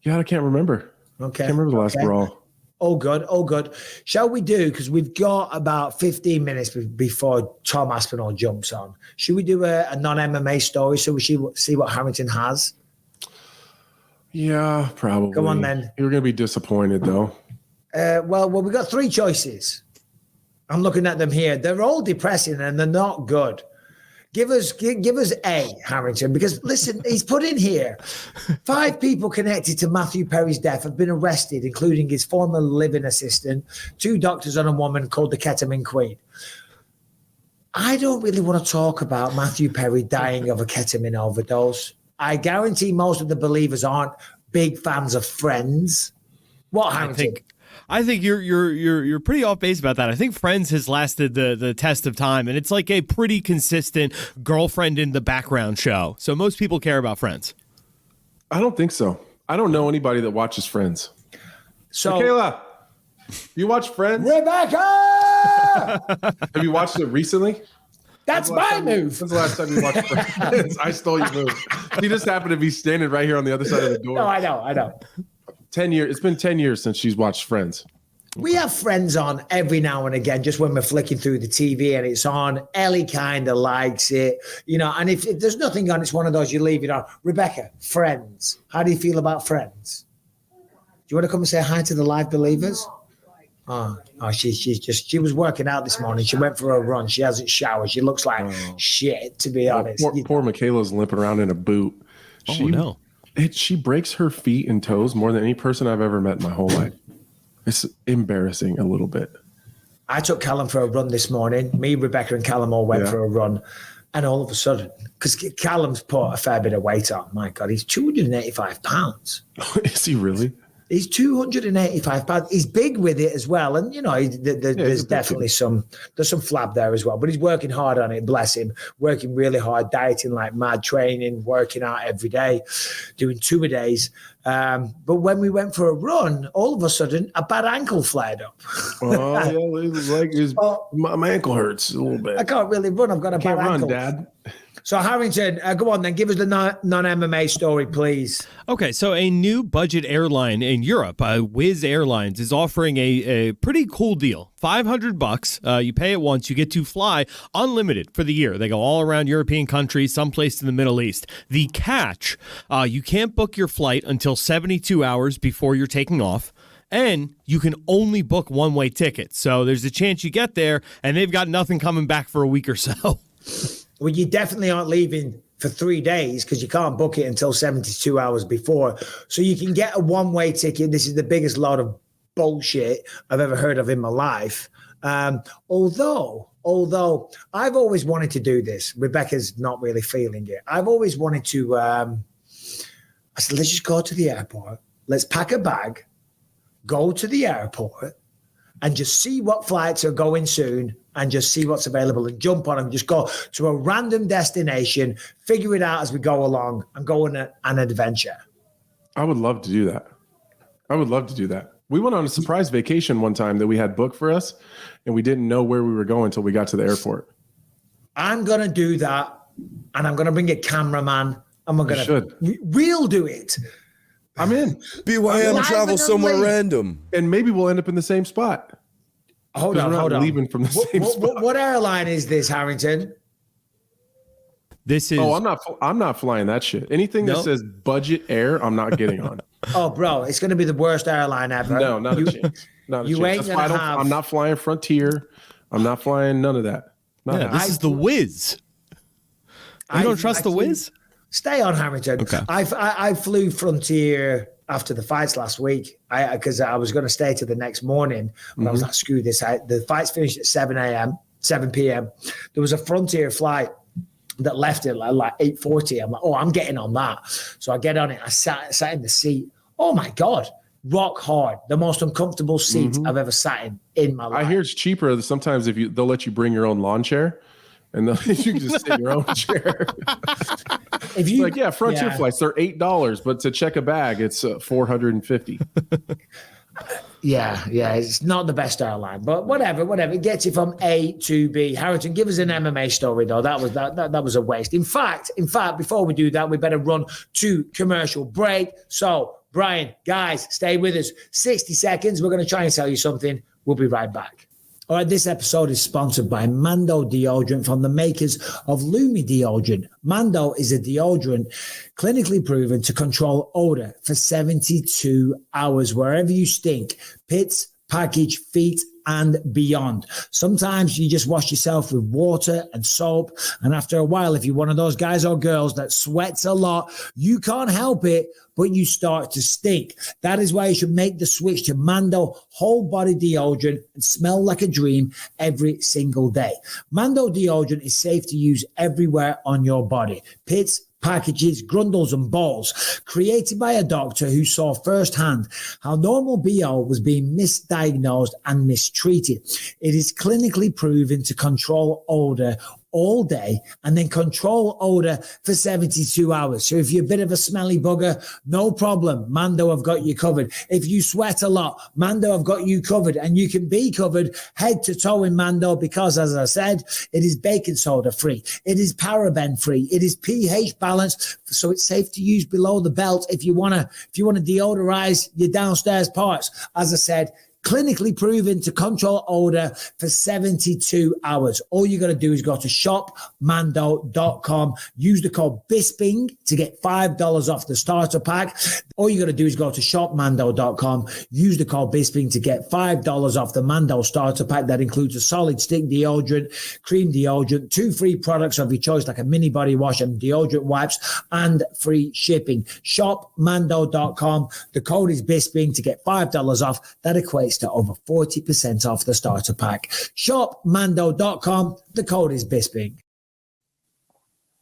Yeah, I can't remember. Okay. I can't remember the last brawl. Oh, good. Shall we do, because we've got about 15 minutes before Tom Aspinall jumps on. Should we do a non-MMA story so we see what Harrington has? Yeah, probably. Come on, then. You're going to be disappointed, though. Well, we've got 3 choices. I'm looking at them here. They're all depressing and they're not good. Give us A, Harrington, because listen, he's put in here 5 people connected to Matthew Perry's death have been arrested, including his former living assistant, 2 doctors and a woman called the Ketamine Queen. I don't really want to talk about Matthew Perry dying of a ketamine overdose. I guarantee most of the believers aren't big fans of Friends. What, Harrington? I think you're pretty off base about that. I think Friends has lasted the test of time, and it's like a pretty consistent girlfriend in the background show. So most people care about Friends. I don't think so. I don't know anybody that watches Friends. So, Michaela, you watch Friends? Rebecca! Have you watched it recently? That's my move. When's the last time you watched Friends? I stole your move. He just happened to be standing right here on the other side of the door. No, I know. 10 years. It's been 10 years since she's watched Friends. We have Friends on every now and again, just when we're flicking through the TV and it's on. Ellie kind of likes it, you know. And if there's nothing on, it's one of those you leave it on. Rebecca, Friends. How do you feel about Friends? Do you want to come and say hi to the live believers? Oh, she was working out this morning. She went for a run. She hasn't showered. She looks like shit, to be honest. Poor Michaela's limping around in a boot. No. She breaks her feet and toes more than any person I've ever met in my whole life. It's embarrassing a little bit. I took Callum for a run this morning. Me, Rebecca, and Callum all went for a run. And all of a sudden, because Callum's put a fair bit of weight on. My God, he's 285 pounds. Is he really? He's 285 pounds. He's big with it as well. And, you know, there's definitely some flab there as well. But he's working hard on it, bless him. Working really hard, dieting like mad, training, working out every day, doing 2-a-days. But when we went for a run, all of a sudden, a bad ankle flared up. Oh, yeah, it was like my ankle hurts a little bit. I can't really run. I've got a bad ankle. Dad. So, Harrington, go on then. Give us the non-MMA story, please. Okay, so a new budget airline in Europe, Wizz Airlines, is offering a pretty cool deal $500. You pay it once. You get to fly unlimited for the year. They go all around European countries, someplace in the Middle East. The catch, you can't book your flight until 72 hours before you're taking off. And you can only book one-way tickets. So there's a chance you get there, and they've got nothing coming back for a week or so. Well, you definitely aren't leaving for 3 days because you can't book it until 72 hours before. So you can get a one-way ticket. This is the biggest lot of bullshit I've ever heard of in my life. Although I've always wanted to do this. Rebecca's not really feeling it. I've always wanted to, I said, let's just go to the airport. Let's pack a bag, go to the airport, and just see what flights are going soon and just see what's available and jump on them. Just go to a random destination, figure it out as we go along, and go on an adventure. I would love to do that. We went on a surprise vacation one time that we had booked for us, and we didn't know where we were going until we got to the airport. I'm going to do that, and I'm going to bring a cameraman, and we'll do it. I'm in. BYM travel somewhere random. And maybe we'll end up in the same spot. Hold on. Leaving from the same spot. What airline is this, Harrington? This is. Oh, I'm not flying that shit. Anything that says budget air, I'm not getting on. Oh, bro, it's going to be the worst airline ever. No, not a chance. Not a chance. Ain't gonna have. I'm not flying Frontier. I'm not flying none of that. This is the Whiz. You don't trust the Whiz? Stay on, Harrington. Okay. I flew Frontier after the fights last week because I was going to stay to the next morning. But I was like, screw this. The fights finished at 7 p.m. There was a Frontier flight that left at like 8:40. I'm like, I'm getting on that. So I get on it. I sat in the seat. Oh, my God. Rock hard. The most uncomfortable seat I've ever sat in my life. I hear it's cheaper. Sometimes they'll let you bring your own lawn chair. And you can just sit in your own chair. If you Frontier flights, they're $8, but to check a bag, it's $450. Yeah, it's not the best airline, but whatever. It gets you from A to B. Harrington, give us an MMA story though. That was a waste. In fact, before we do that, we better run to commercial break. So, Brian, guys, stay with us. 60 seconds. We're going to try and sell you something. We'll be right back. All right, this episode is sponsored by Mando Deodorant from the makers of Lumi Deodorant. Mando is a deodorant clinically proven to control odor for 72 hours wherever you stink, pits, package, feet, and beyond. Sometimes you just wash yourself with water and soap, and after a while, if you're one of those guys or girls that sweats a lot, you can't help it, but you start to stink. That is why you should make the switch to Mando whole body deodorant and smell like a dream every single day. Mando deodorant is safe to use everywhere on your body. Pits, packages, grundles, and balls. Created by a doctor who saw firsthand how normal BO was being misdiagnosed and mistreated. It is clinically proven to control odor all day and then control odor for 72 hours. So if you're a bit of a smelly bugger, no problem. Mando have got you covered. If you sweat a lot, Mando have got you covered, and you can be covered head to toe in Mando because, as I said, it is baking soda free. It is paraben free. It is pH balanced, so it's safe to use below the belt if you want to deodorize your downstairs parts. As I said, clinically proven to control odor for 72 hours. All you got to do is go to shopmando.com, use the code Bisping to get $5 off the starter pack. All you got to do is go to shopmando.com, use the code Bisping to get $5 off the Mando starter pack. That includes a solid stick deodorant, cream deodorant, 2 free products of your choice like a mini body wash and deodorant wipes, and free shipping. Shopmando.com. The code is Bisping to get $5 off. That equates to over 40% off the starter pack. Shopmando.com. The code is Bisping.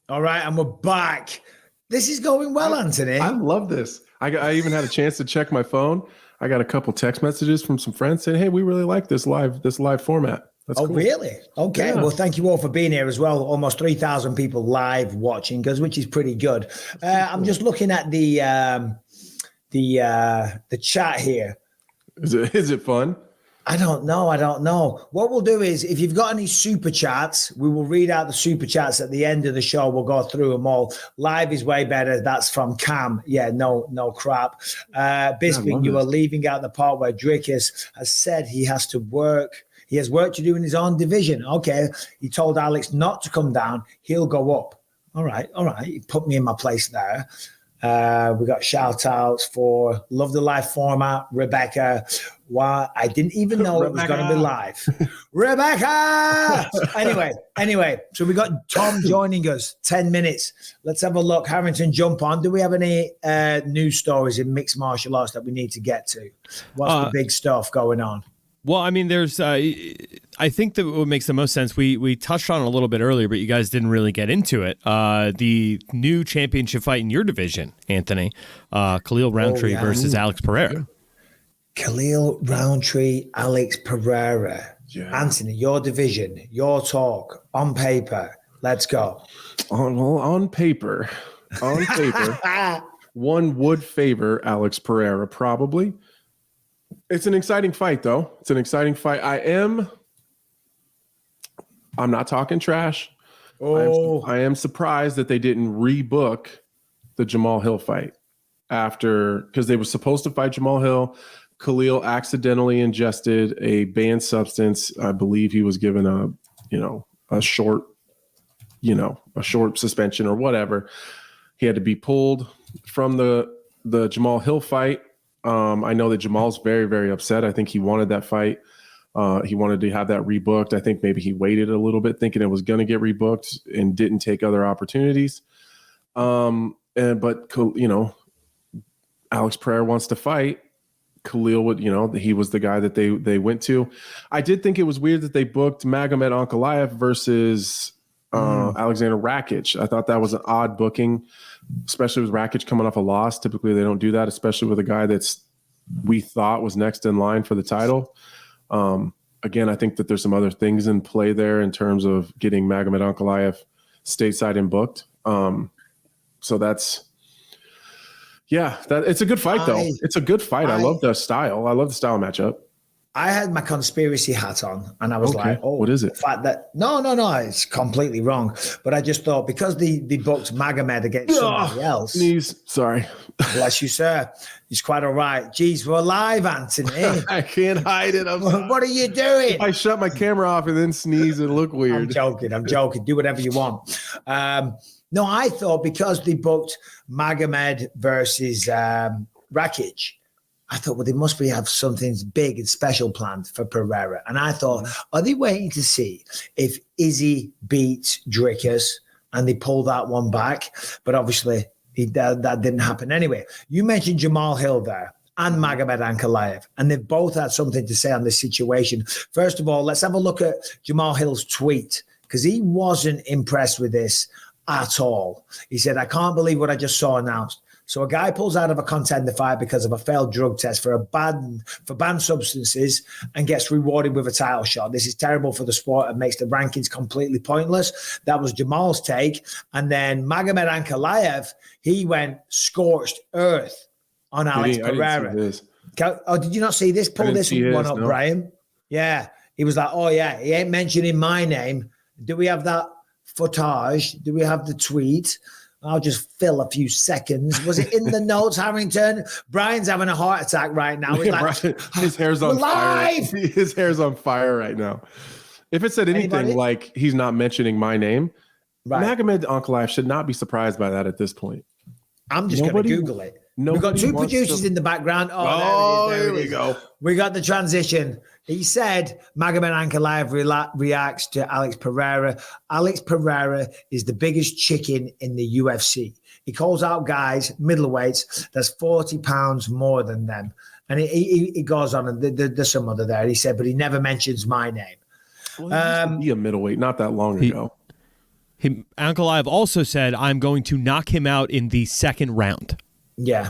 All right, and we're back. This is going well, Anthony. I love this. I even had a chance to check my phone. I got a couple text messages from some friends saying, "Hey, we really like this live format." That's cool. Really? Okay. Yeah. Well, thank you all for being here as well. Almost 3,000 people live watching, which is pretty good. I'm just looking at the chat here. Is it fun? I don't know. What we'll do is, if you've got any super chats, we will read out the super chats at the end of the show. We'll go through them all. Live is way better. That's from Cam. Yeah, no crap. Bisping, you are leaving out the part where Dricus has said he has to work He has work to do in his own division. Okay. He told Alex not to come down. He'll go up. All right. He put me in my place there. We got shout outs for Love the Live format, Rebecca. Why I didn't even know it was going to be live. Rebecca! Anyway, so we got Tom joining us, 10 minutes. Let's have a look. Harrington, jump on. Do we have any news stories in mixed martial arts that we need to get to? What's the big stuff going on? Well, I mean, there's, I think that what makes the most sense, we touched on it a little bit earlier, but you guys didn't really get into it. The new championship fight in your division, Anthony, Khalil Rountree versus Alex Pereira. Khalil Rountree, Alex Pereira. Yeah. Anthony, your division, your talk, on paper. Let's go. On paper, one would favor Alex Pereira, probably. It's an exciting fight, though. It's an exciting fight. I'm not talking trash. I am surprised that they didn't rebook the Jamal Hill fight because they were supposed to fight Jamal Hill. Khalil accidentally ingested a banned substance. I believe he was given a short suspension or whatever. He had to be pulled from the Jamal Hill fight. I know that Jamal's very, very upset. I think he wanted that fight. He wanted to have that rebooked. I think maybe he waited a little bit thinking it was going to get rebooked and didn't take other opportunities. But Alex Pereira wants to fight. Khalil would, he was the guy that they went to. I did think it was weird that they booked Magomed Ankalaev versus Alexander Rakic. I thought that was an odd booking, especially with Rakic coming off a loss. Typically, they don't do that, especially with a guy we thought was next in line for the title. Again, I think that there's some other things in play there in terms of getting Magomed Ankalaev stateside and booked. So that's. Yeah, it's a good fight, though. It's a good fight. I love the style. I love the style matchup. I had my conspiracy hat on, and I was like, "Oh, what is it?" The fact that no, it's completely wrong. But I just thought because they booked Magomed against somebody else. Sneeze. Sorry. Bless you, sir. He's quite all right. Jeez, we're live, Anthony. I can't hide it. What are you doing? I shut my camera off and then sneeze and look weird. I'm joking. Do whatever you want. No, I thought because they booked Magomed versus Rakic, I thought, well, they must have something big and special planned for Pereira. And I thought, are they waiting to see if Izzy beats Dricus and they pull that one back? But obviously, that didn't happen. Anyway, you mentioned Jamal Hill there and Magomed Ankalaev, and they've both had something to say on this situation. First of all, let's have a look at Jamal Hill's tweet because he wasn't impressed with this at all. He said, I can't believe what I just saw announced. So a guy pulls out of a contender fight because of a failed drug test for banned substances and gets rewarded with a title shot. This is terrible for the sport and makes the rankings completely pointless. That was Jamal's take. And then Magomed Ankalaev, he went scorched earth on Alex Pereira. Did you not see this? Pull this one up, no. Brian. Yeah. He was like, oh yeah, he ain't mentioning my name. Do we have that footage? Do we have the tweet? I'll just fill a few seconds. Was it in the notes, Harrington? Brian's having a heart attack right now. He's like, his hair's on fire. His hair's on fire right now. If it said anything like he's not mentioning my name, Magomed Ankalaev should not be surprised by that at this point. I'm just going to Google it. We've got two producers in the background. There we go. We got the transition. He said Magomed Ankalaev reacts to Alex Pereira. Alex Pereira is the biggest chicken in the UFC. He calls out guys, middleweights, that's 40 pounds more than them. And he goes on, and there's some other there. He said, but he never mentions my name. Well, he used to be a middleweight not that long ago. Ankalaev also said, I'm going to knock him out in the second round. Yeah.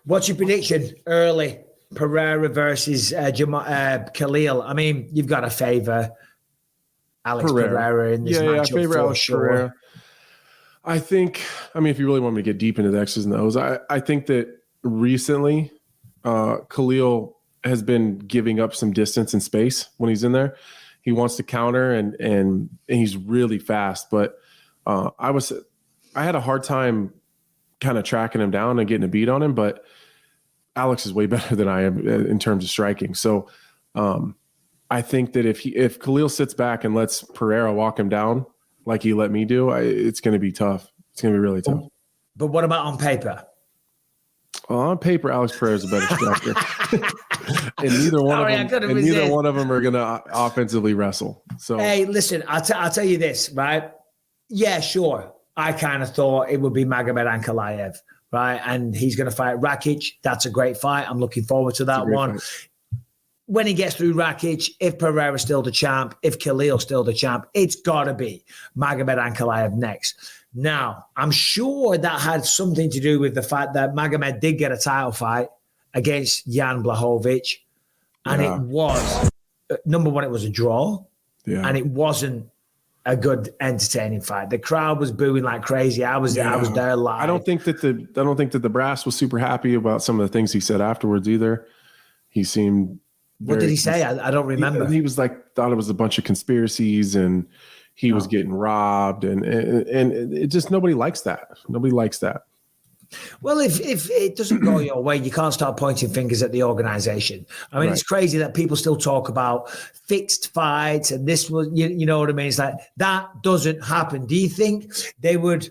What's your prediction early? Pereira versus Khalil. I mean, you've got to favor Alex Pereira in this matchup. I favor Alex Pereira. I think, if you really want me to get deep into the X's and O's, I think that recently Khalil has been giving up some distance and space when he's in there. He wants to counter and he's really fast. But I had a hard time kind of tracking him down and getting a beat on him, but Alex is way better than I am in terms of striking. So I think that if Khalil sits back and lets Pereira walk him down like he let me do, it's going to be tough. It's going to be really tough. But what about on paper? Well, on paper, Alex Pereira is a better striker. And neither one of them are going to offensively wrestle. So hey, listen, I'll tell you this, right? Yeah, sure. I kind of thought it would be Magomed Ankalaev, right? And he's going to fight Rakic. That's a great fight. I'm looking forward to that one. Fight. When he gets through Rakic, if Pereira's still the champ, if Khalil's still the champ, it's got to be Magomed Ankalaev next. Now, I'm sure that had something to do with the fact that Magomed did get a title fight against Jan Blachowicz. And it was, number one, it was a draw. Yeah. And it wasn't a good, entertaining fight. The crowd was booing like crazy. I was there live. I don't think that the brass was super happy about some of the things he said afterwards either. He seemed... What did he say? I don't remember. He was like, thought it was a bunch of conspiracies and he was getting robbed. And it just, nobody likes that. Nobody likes that. Well, if it doesn't go your way, you can't start pointing fingers at the organization. I mean, It's crazy that people still talk about fixed fights and this was, you know what I mean? It's like, that doesn't happen. Do you think they would...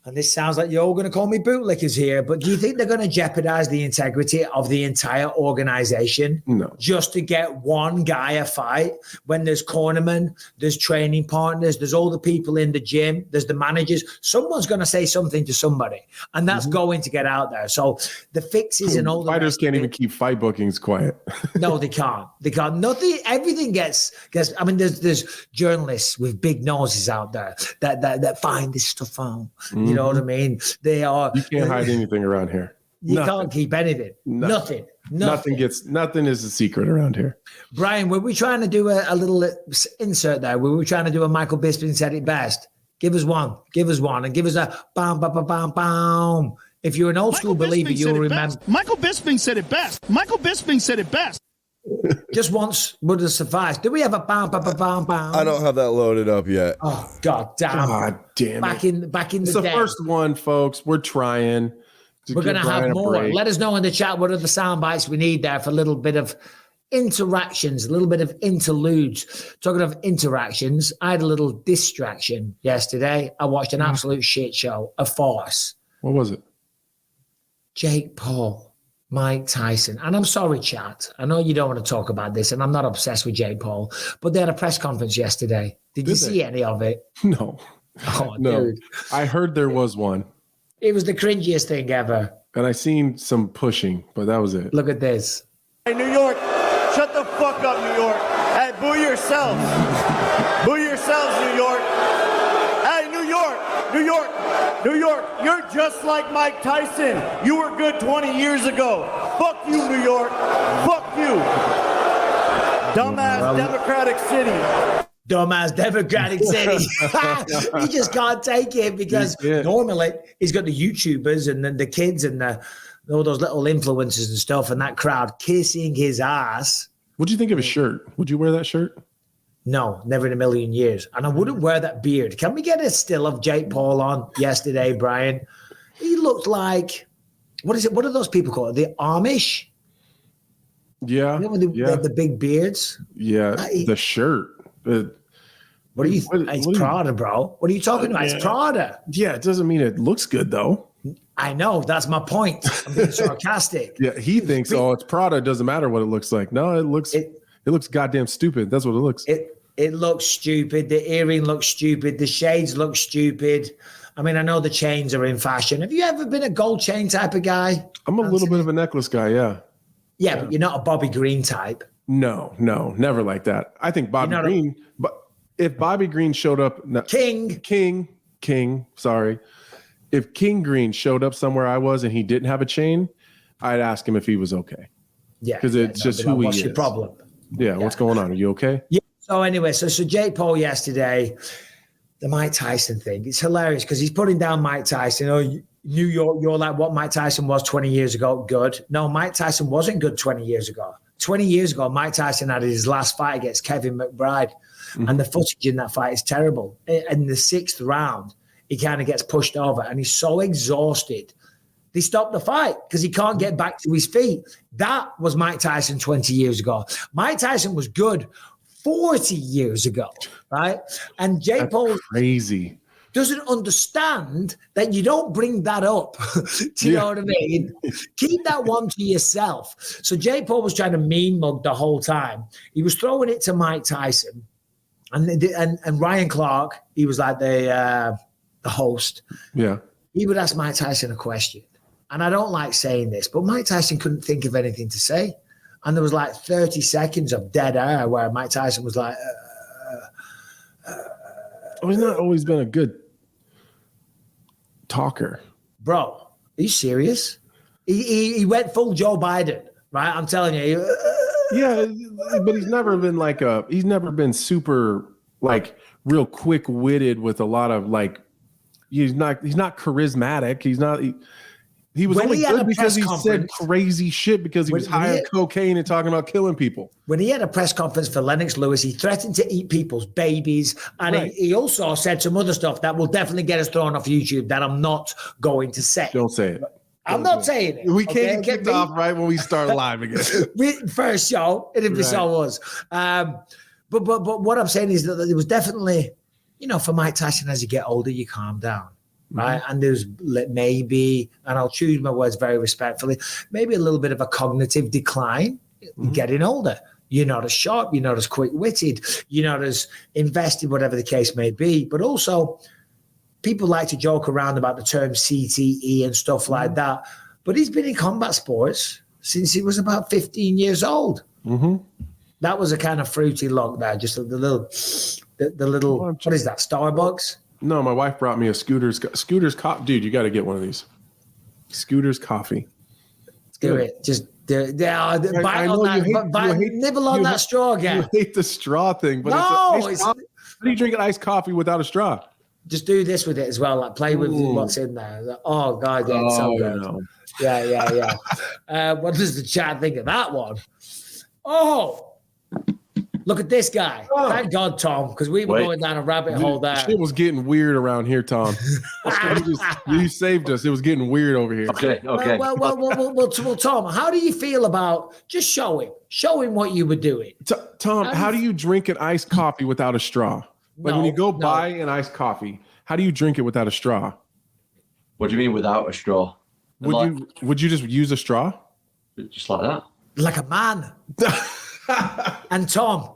And this sounds like you're all going to call me bootlickers here, but do you think they're going to jeopardize the integrity of the entire organization just to get one guy a fight when there's cornermen, there's training partners, there's all the people in the gym, there's the managers. Someone's going to say something to somebody, and that's going to get out there. So the fixes and all the fighters can't even keep fight bookings quiet. No, they can't. They can't. Nothing. Everything gets. I mean, there's journalists with big noses out there that find this stuff out. You know what I mean? They are. You can't hide anything around here. You can't keep anything. Nothing. Nothing is a secret around here. Brian, were we trying to do a little insert there? Were we trying to do a Michael Bisping said it best? Give us one, and give us a bam, bam, bam, bam, bam. If you're an old school believer, you'll remember. Michael Bisping said it best. Michael Bisping said it best. Just once would have sufficed. Do we have a bam, bam, bam, bam, bam? I don't have that loaded up yet. Oh, God damn it. Back in the It's the first one, folks. We're trying. We're going to have more. Let us know in the chat what are the sound bites we need there for a little bit of interactions, a little bit of interludes. Talking of interactions, I had a little distraction yesterday. I watched an absolute shit show, a farce. What was it? Jake Paul, Mike Tyson. And I'm sorry, chat. I know you don't want to talk about this, and I'm not obsessed with Jake Paul, but they had a press conference yesterday. Did you see any of it? No. Oh, no. Dude. I heard there was one. It was the cringiest thing ever. And I seen some pushing, but that was it. Look at this. Hey, New York, shut the fuck up, New York. Hey, boo yourselves. Boo yourselves, New York. Hey, New York, New York, New York, you're just like Mike Tyson. You were good 20 years ago. Fuck you, New York. Fuck you. Dumbass Democratic City. Dumbass Democratic City. He just can't take it because normally he's got the YouTubers and then the kids and all those little influencers and stuff and that crowd kissing his ass. What'd you think of his shirt? Would you wear that shirt? No, never in a million years. And I wouldn't wear that beard. Can we get a still of Jake Paul on yesterday, Brian? He looked like, what is it? What are those people called? The Amish? Yeah. You know, the big beards? Yeah, the shirt. What are you? It's Prada, bro. What are you talking about? It's Prada. Yeah, it doesn't mean it looks good though. I know. That's my point. I'm being sarcastic. Yeah, he thinks, it's Prada. It doesn't matter what it looks like. No, it looks goddamn stupid. That's what it looks. It looks stupid. The earring looks stupid. The shades look stupid. I mean, I know the chains are in fashion. Have you ever been a gold chain type of guy? I'm a little bit of a necklace guy. Yeah. Yeah, but you're not a Bobby Green type. No, never like that. I think Bobby Green, but if Bobby Green showed up, King, sorry. If King Green showed up somewhere I was and he didn't have a chain, I'd ask him if he was okay. Yeah. Because it's just who he is. What's your problem? Yeah, what's going on? Are you okay? Yeah. So anyway, so Jake Paul yesterday, the Mike Tyson thing, it's hilarious because he's putting down Mike Tyson. Oh, New York, you're like what Mike Tyson was 20 years ago. Good. No, Mike Tyson wasn't good 20 years ago. 20 years ago, Mike Tyson had his last fight against Kevin McBride. Mm-hmm. And the footage in that fight is terrible. In the 6th round, he kind of gets pushed over and he's so exhausted. They stopped the fight because he can't get back to his feet. That was Mike Tyson 20 years ago. Mike Tyson was good 40 years ago, right? And Jake Paul crazy doesn't understand that you don't bring that up. Do you know what I mean? Keep that one to yourself. So Jake Paul was trying to mean mug the whole time. He was throwing it to Mike Tyson. And Ryan Clark, he was like the host. Yeah. He would ask Mike Tyson a question. And I don't like saying this, but Mike Tyson couldn't think of anything to say. And there was like 30 seconds of dead air where Mike Tyson was like, he's not always been a good talker. Bro, are you serious? He went full Joe Biden, right? I'm telling you. Yeah, but he's never been super like real quick-witted with a lot of like, he's not charismatic. He was only good because he said crazy shit because he was high on cocaine and talking about killing people. When he had a press conference for Lennox Lewis, he threatened to eat people's babies. And he also said some other stuff that will definitely get us thrown off YouTube that I'm not going to say. Don't say it. I'm not saying it. We can't get kicked off right when we start live again. First show, and if the show was. But what I'm saying is that it was definitely, for Mike Tyson, as you get older, you calm down. Right. And there's maybe, and I'll choose my words very respectfully, maybe a little bit of a cognitive decline getting older. You're not as sharp, you're not as quick-witted, you're not as invested, whatever the case may be. But also, people like to joke around about the term CTE and stuff like that. But he's been in combat sports since he was about 15 years old. That was a kind of fruity look there, just the little, what is that, Starbucks? No, my wife brought me a Scooter's coffee. Dude, you got to get one of these. Scooter's coffee. Do it. Just bite on that. Nibble on that straw again. You hate the straw thing, but how do you drink an iced coffee without a straw? Just do this with it as well. Like play with what's in there. Oh God, yeah, it's so good. No. Yeah. What does the chat think of that one? Oh. Look at this guy. Thank God, Tom, because we were going down a rabbit hole there. Shit was getting weird around here, Tom. You saved us. It was getting weird over here. Okay. Well, Tom, how do you feel about just show him what you were doing? Tom, how do you drink an iced coffee without a straw? Like when you go buy an iced coffee, how do you drink it without a straw? What do you mean without a straw? Would you just use a straw? Just like that? Like a man. And Tom,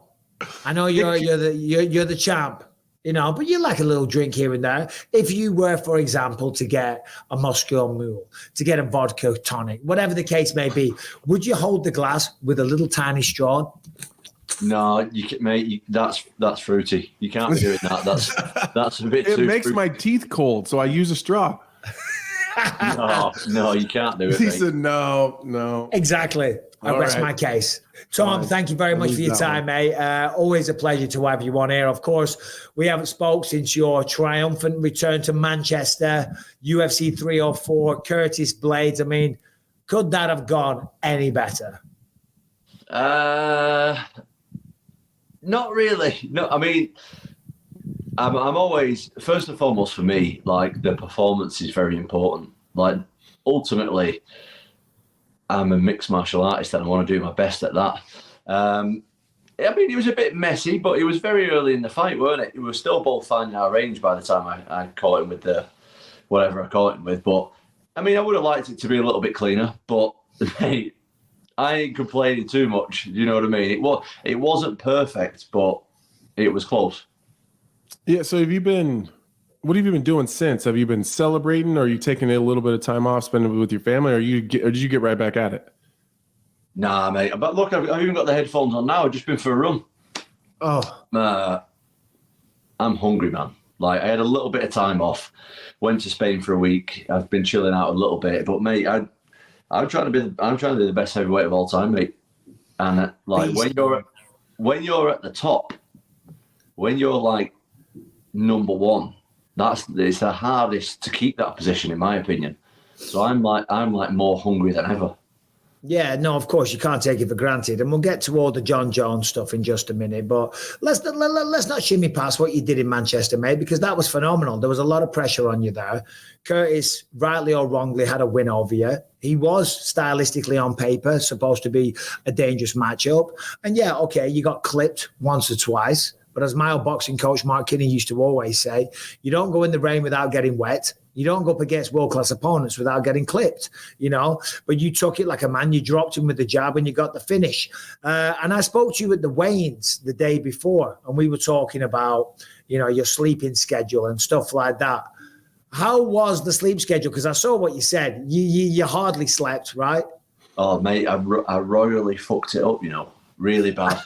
I know you're the champ, but you like a little drink here and there. If you were, for example, to get a Moscow Mule, to get a vodka tonic, whatever the case may be, would you hold the glass with a little tiny straw? No, mate. That's fruity. You can't be doing that. That's a bit. It makes my teeth cold, so I use a straw. No, you can't do it. He said no. Exactly. I rest my case. Tom, thank you very much for your time, mate. Always a pleasure to have you on here. Of course, we haven't spoke since your triumphant return to Manchester, UFC 304, Curtis Blades. I mean, could that have gone any better? Not really. No, I mean, I'm always, first and foremost for me, like the performance is very important. Like ultimately, I'm a mixed martial artist and I want to do my best at that. I mean, it was a bit messy, but it was very early in the fight, weren't it? We were still both finding our range by the time I caught him with the whatever I caught him with. But I mean, I would have liked it to be a little bit cleaner, but hey, I ain't complaining too much. You know what I mean? It wasn't perfect, but it was close. Yeah. So what have you been doing since? Have you been celebrating, or are you taking a little bit of time off, spending it with your family, or did you get right back at it? Nah, mate. But look, I've even got the headphones on now. I've just been for a run. Oh. I'm hungry, man. Like I had a little bit of time off. Went to Spain for a week. I've been chilling out a little bit, but mate, I'm trying to be the best heavyweight of all time, mate. And like when you're at the top, when you're like number one, it's the hardest to keep that position, in my opinion. So I'm like more hungry than ever. Yeah, no, of course you can't take it for granted, and we'll get to all the Jon Jones stuff in just a minute. But let's not shimmy past what you did in Manchester, mate, because that was phenomenal. There was a lot of pressure on you there. Curtis, rightly or wrongly, had a win over you. He was stylistically on paper supposed to be a dangerous matchup, and yeah, okay, you got clipped once or twice. But as my old boxing coach Mark Kinney used to always say, you don't go in the rain without getting wet. You don't go up against world-class opponents without getting clipped, But you took it like a man. You dropped him with the jab and you got the finish. And I spoke to you at the weigh-ins the day before, and we were talking about, your sleeping schedule and stuff like that. How was the sleep schedule? Because I saw what you said. You hardly slept, right? Oh, mate, I royally fucked it up, Really bad.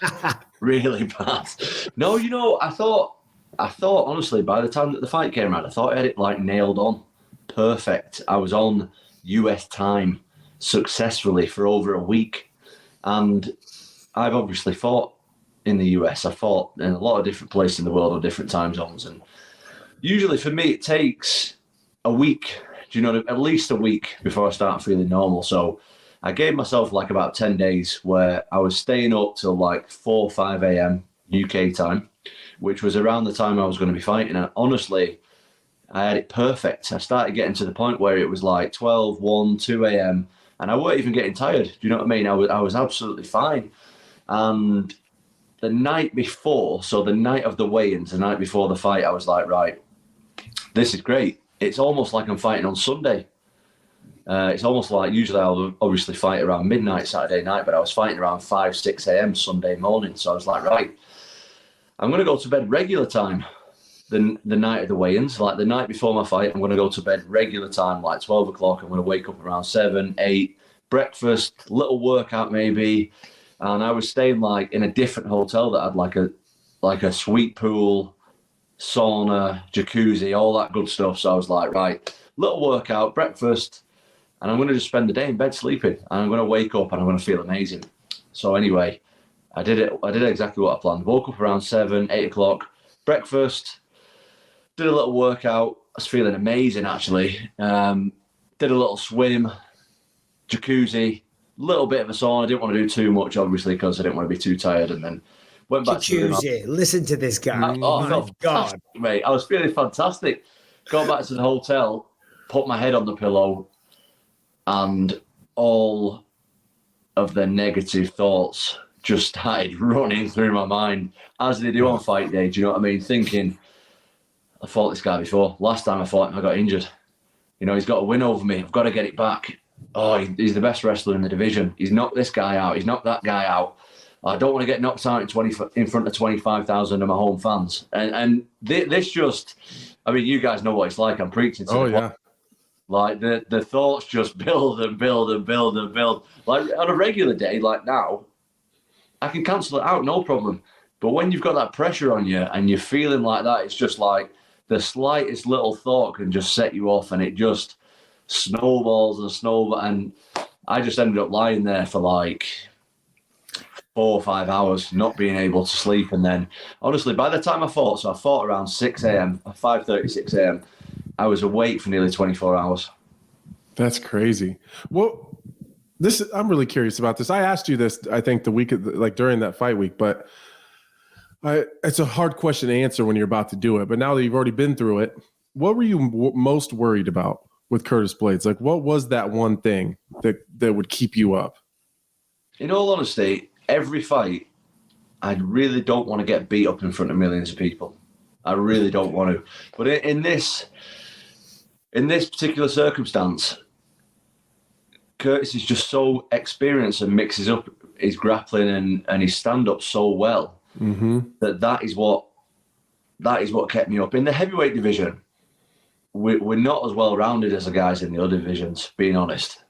Really bad. No, I thought honestly, by the time that the fight came around, I thought I had it like nailed on. Perfect. I was on US time successfully for over a week. And I've obviously fought in the US. I fought in a lot of different places in the world or different time zones. And usually for me, it takes a week, at least a week before I start feeling normal. So I gave myself like about 10 days where I was staying up till like 4 or 5 a.m. UK time, which was around the time I was going to be fighting. And honestly, I had it perfect. I started getting to the point where it was like 12, 1, 2 a.m. and I weren't even getting tired. Do you know what I mean? I was absolutely fine. And the night before, so the night of the weigh-ins, the night before the fight, I was like, right, this is great. It's almost like I'm fighting on Sunday. It's almost like usually I'll obviously fight around midnight Saturday night, but I was fighting around 5, 6 a.m. Sunday morning. So I was like, right, I'm going to go to bed regular time the night of the weigh-ins. Like the night before my fight, I'm going to go to bed regular time, like 12 o'clock. I'm going to wake up around 7, 8, breakfast, little workout maybe. And I was staying like in a different hotel that had like a sweet pool, sauna, jacuzzi, all that good stuff. So I was like, right, little workout, breakfast, and I'm going to just spend the day in bed sleeping. And I'm going to wake up and I'm going to feel amazing. So anyway, I did it. I did exactly what I planned. Woke up around 7, 8 o'clock, breakfast, did a little workout. I was feeling amazing, actually. Did a little swim, jacuzzi, little bit of a sauna. I didn't want to do too much, obviously, because I didn't want to be too tired. And then went back jacuzzi. Listen to this guy. Oh, God. Mate, I was feeling fantastic. Got back to the hotel, put my head on the pillow, and all of the negative thoughts just started running through my mind, as they do on fight day. Do you know what I mean? Thinking, I fought this guy before. Last time I fought him, I got injured. He's got a win over me. I've got to get it back. Oh, he's the best wrestler in the division. He's knocked this guy out. He's knocked that guy out. I don't want to get knocked out in front of 25,000 of my home fans. And this just, I mean, you guys know what it's like. I'm preaching to the yeah. Like the thoughts just build and build and build and build. Like on a regular day, like now, I can cancel it out, no problem. But when you've got that pressure on you and you're feeling like that, it's just like the slightest little thought can just set you off, and it just snowballs and snowballs. And I just ended up lying there for like 4 or 5 hours, not being able to sleep. And then, honestly, by the time I fought, so I fought around 6 a.m., 5:30, 6 a.m., I was awake for nearly 24 hours. That's crazy. Well, I'm really curious about this. I asked you this, I think, the week, during that fight week, but it's a hard question to answer when you're about to do it. But now that you've already been through it, what were you most worried about with Curtis Blaydes? Like, what was that one thing that would keep you up? In all honesty, every fight, I really don't want to get beat up in front of millions of people. I really don't want to. But in this particular circumstance, Curtis is just so experienced and mixes up his grappling and his stand-up so well that is what kept me up. In the heavyweight division, we're not as well-rounded as the guys in the other divisions, being honest.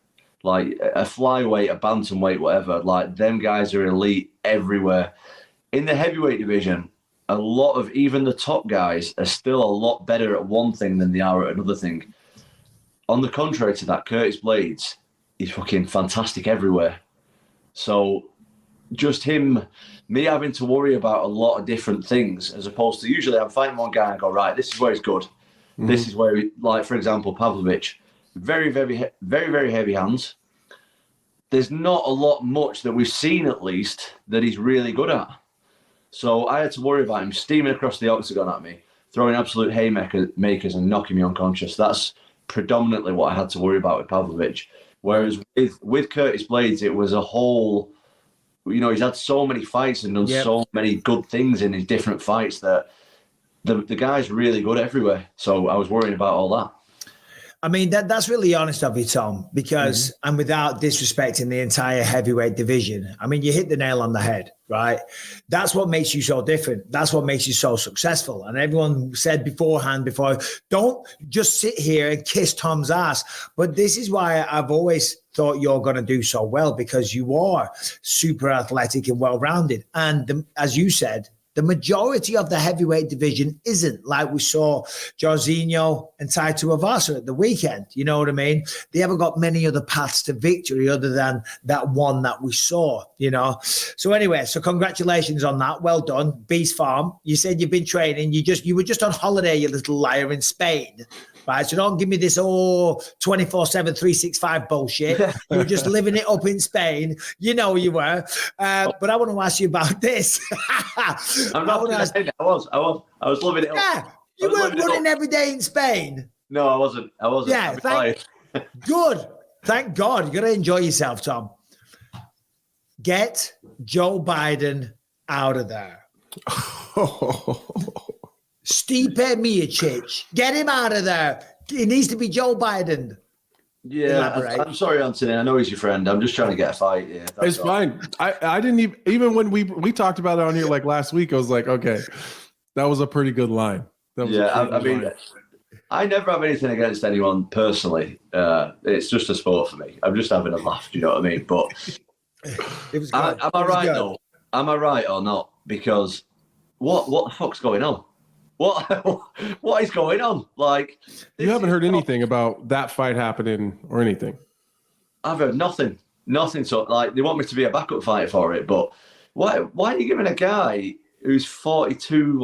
Like a flyweight, a bantamweight, whatever, like them guys are elite everywhere. In the heavyweight division, a lot of even the top guys are still a lot better at one thing than they are at another thing. On the contrary to that, Curtis Blaydes is fucking fantastic everywhere. So just me having to worry about a lot of different things, as opposed to usually I'm fighting one guy and I go, right, this is where he's good. Mm-hmm. This is where, like, for example, Pavlovich, very, very, very, very heavy hands, there's not a lot much that we've seen, at least, that he's really good at. So I had to worry about him steaming across the octagon at me, throwing absolute haymakers and knocking me unconscious. That's predominantly what I had to worry about with Pavlovich. Whereas with Curtis Blades, it was a whole, he's had so many fights and done so many good things in his different fights that the guy's really good everywhere. So I was worrying about all that. I mean, that's really honest of you, Tom, because, and without disrespecting the entire heavyweight division, I mean, you hit the nail on the head, right? That's what makes you so different. That's what makes you so successful. And everyone said beforehand, don't just sit here and kiss Tom's ass. But this is why I've always thought you're going to do so well, because you are super athletic and well-rounded. And as you said, the majority of the heavyweight division isn't, like we saw Jairzinho and Tai Tuivasa at the weekend. You know what I mean? They haven't got many other paths to victory other than that one that we saw, So anyway, so congratulations on that. Well done. Beast Farm. You said you've been training. You were just on holiday, you little liar, in Spain. Right, so don't give me this 24/7, 365 bullshit. You were just living it up in Spain. You know you were. But I want to ask you about this. I'm not going to say that. I was living it up. Yeah, you weren't running every day in Spain. No, I wasn't. Yeah, good. Thank God. You're going to enjoy yourself, Tom. Get Joe Biden out of there. Stipe Miocic, get him out of there. It needs to be Joe Biden. Yeah, I'm sorry, Anthony. I know he's your friend. I'm just trying to get a fight. Yeah, it's fine. I didn't even when we talked about it on here like last week, I was like, okay, that was a pretty good line. I mean, I never have anything against anyone personally. It's just a sport for me. I'm just having a laugh. Do you know what I mean? But am I right though? Am I right or not? Because what the fuck's going on? What is going on? Like, you haven't heard anything about that fight happening or anything? I've heard nothing. So, like, they want me to be a backup fighter for it, but why are you giving a guy who's 42,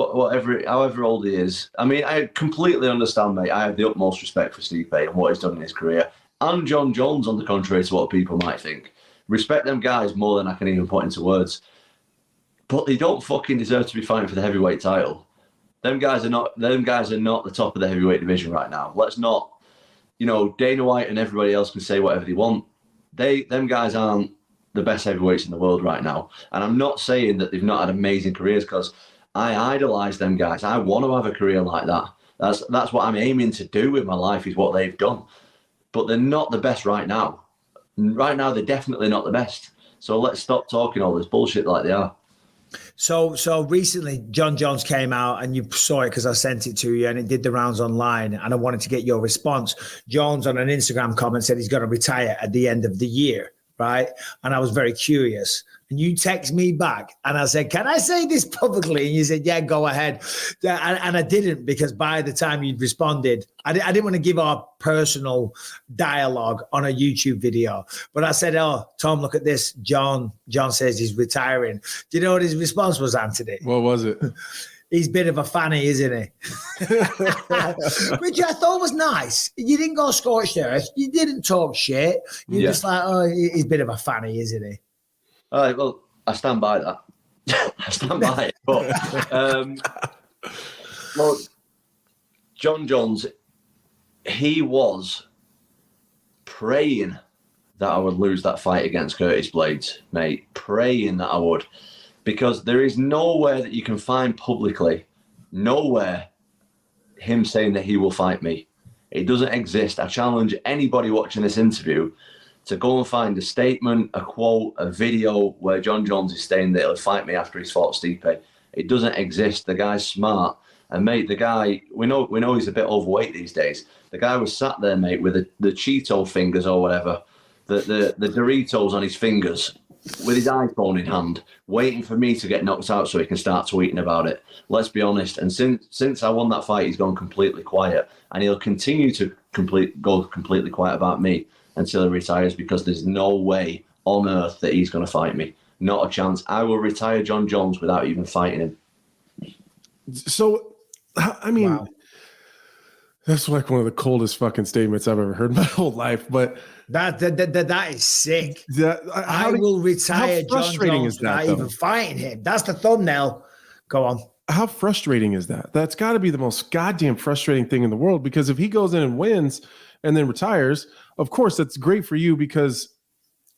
however old he is? I mean, I completely understand, mate. I have the utmost respect for Stipe and what he's done in his career, and Jon Jones, on the contrary to what people might think. Respect them guys more than I can even put into words. But they don't fucking deserve to be fighting for the heavyweight title. Them guys are not the top of the heavyweight division right now. Let's not, Dana White and everybody else can say whatever they want. Them guys aren't the best heavyweights in the world right now. And I'm not saying that they've not had amazing careers, because I idolize them guys. I want to have a career like that. That's what I'm aiming to do with my life, is what they've done. But they're not the best right now. Right now, they're definitely not the best. So let's stop talking all this bullshit like they are. So recently, Jon Jones came out, and you saw it because I sent it to you, and it did the rounds online, and I wanted to get your response. Jones on an Instagram comment said he's going to retire at the end of the year, right? And I was very curious. And you text me back, and I said, can I say this publicly? And you said, yeah, go ahead. And I didn't, because by the time you'd responded, I didn't want to give our personal dialogue on a YouTube video. But I said, oh, Tom, look at this. John says he's retiring. Do you know what his response was, Anthony? What was it? He's a bit of a fanny, isn't he? Which I thought was nice. You didn't go scorched earth. You didn't talk shit. You're just like, oh, he's a bit of a fanny, isn't he? All right, well, I stand by that. I stand by it. But, well, Jon Jones, he was praying that I would lose that fight against Curtis Blades, mate. Praying that I would. Because there is nowhere that you can find publicly, nowhere, him saying that he will fight me. It doesn't exist. I challenge anybody watching this interview to go and find a statement, a quote, a video where Jon Jones is saying that he'll fight me after he's fought Stipe. It doesn't exist. The guy's smart. And, mate, the guy, we know he's a bit overweight these days. The guy was sat there, mate, with the Cheeto fingers or whatever, the Doritos on his fingers, with his iPhone in hand, waiting for me to get knocked out so he can start tweeting about it. Let's be honest. And since I won that fight, he's gone completely quiet. And he'll continue to go completely quiet about me until he retires, because there's no way on earth that he's going to fight me. Not a chance. I will retire Jon Jones without even fighting him. So, I mean, That's like one of the coldest fucking statements I've ever heard in my whole life. But that is sick. I will retire Jon Jones without even fighting him. That's the thumbnail. Go on. How frustrating is that? That's got to be the most goddamn frustrating thing in the world, because if he goes in and wins and then retires, of course, that's great for you because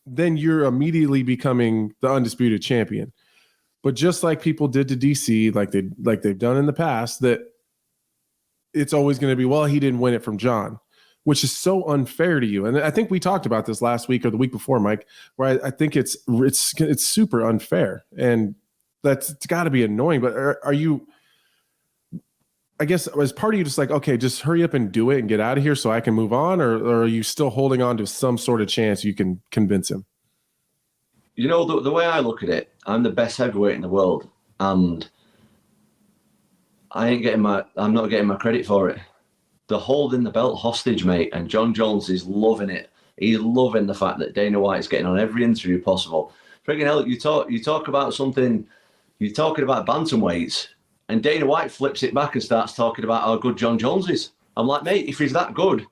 then you're immediately becoming the undisputed champion. But just like people did to DC, like they've done in the past, that it's always going to be, well, he didn't win it from Jon, which is so unfair to you. And I think we talked about this last week or the week before, Mike, where I think it's super unfair, and it's got to be annoying. But are you, I guess, as part of you just like, okay, just hurry up and do it and get out of here so I can move on, or are you still holding on to some sort of chance you can convince him? You know, the way I look at it, I'm the best heavyweight in the world, and I'm not getting my credit for it. They're holding the belt hostage, mate, and Jon Jones is loving it. He's loving the fact that Dana White is getting on every interview possible. Freaking hell, you talk about something, you're talking about bantamweights, and Dana White flips it back and starts talking about how good Jon Jones is. I'm like, mate, if he's that good,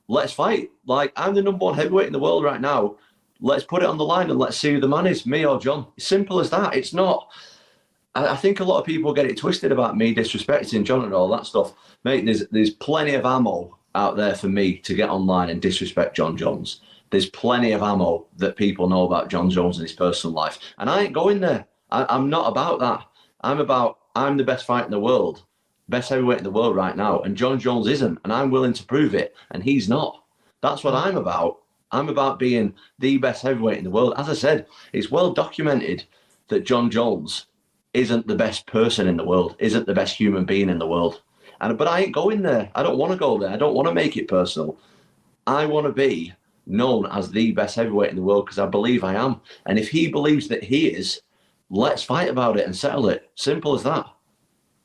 let's fight. Like, I'm the number 1 heavyweight in the world right now. Let's put it on the line and let's see who the man is, me or Jon. It's simple as that. It's not. I think a lot of people get it twisted about me disrespecting Jon and all that stuff. Mate, there's plenty of ammo out there for me to get online and disrespect Jon Jones. There's plenty of ammo that people know about Jon Jones and his personal life. And I ain't going there. I'm not about that. I'm the best fighter in the world, best heavyweight in the world right now. And Jon Jones isn't. And I'm willing to prove it. And he's not. That's what I'm about. I'm about being the best heavyweight in the world. As I said, it's well documented that Jon Jones isn't the best person in the world, isn't the best human being in the world. But I ain't going there. I don't want to go there. I don't want to make it personal. I want to be known as the best heavyweight in the world because I believe I am. And if he believes that he is, let's fight about it and settle it. Simple as that.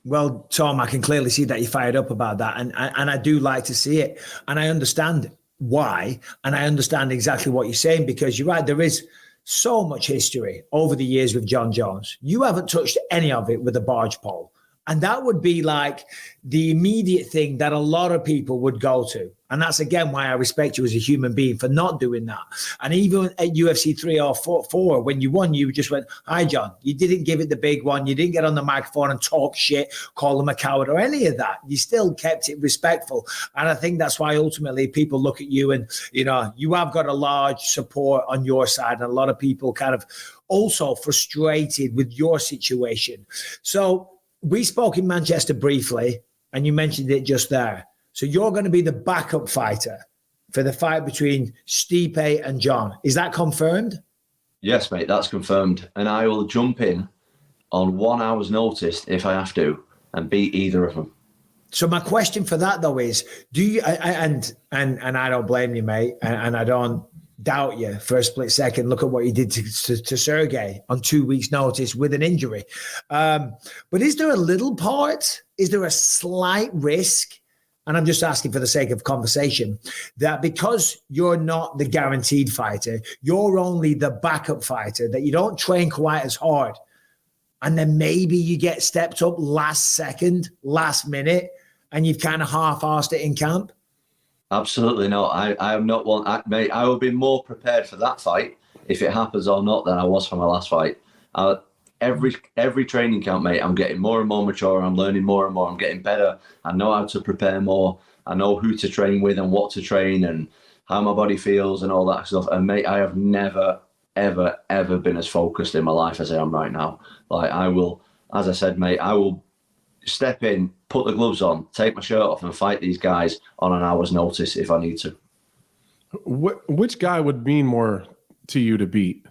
Well, Tom, I can clearly see that you're fired up about that. And I do like to see it. And I understand why. And I understand exactly what you're saying, because you're right. There is so much history over the years with Jon Jones. You haven't touched any of it with a barge pole. And that would be like the immediate thing that a lot of people would go to. And that's, again, why I respect you as a human being for not doing that. And even at UFC 3 or 4, when you won, you just went, hi, Jon. You didn't give it the big one. You didn't get on the microphone and talk shit, call him a coward or any of that. You still kept it respectful. And I think that's why ultimately people look at you and, you know, you have got a large support on your side. And a lot of people kind of also frustrated with your situation. So we spoke in Manchester briefly, and you mentioned it just there. So you're going to be the backup fighter for the fight between Stipe and Jon. Is that confirmed? Yes, mate, that's confirmed. And I will jump in on 1 hour's notice if I have to and beat either of them. So my question for that, though, is, do you, and I don't blame you, mate, and I don't doubt you for a split second. Look at what you did to Sergey on 2 weeks' notice with an injury. But is there a little part, is there a slight risk, and I'm just asking for the sake of conversation, that because you're not the guaranteed fighter, you're only the backup fighter, that you don't train quite as hard, and then maybe you get stepped up last second, last minute, and you've kind of half-arsed it in camp? Absolutely not. I am not one, mate. I will be more prepared for that fight if it happens or not than I was for my last fight. Every training camp, mate, I'm getting more and more mature. I'm learning more and more. I'm getting better. I know how to prepare more. I know who to train with and what to train and how my body feels and all that stuff. And mate, I have never, ever, ever been as focused in my life as I am right now. Like, I will, as I said, mate, I will step in, put the gloves on, take my shirt off and fight these guys on an hour's notice if I need to. Which guy would mean more to you to beat?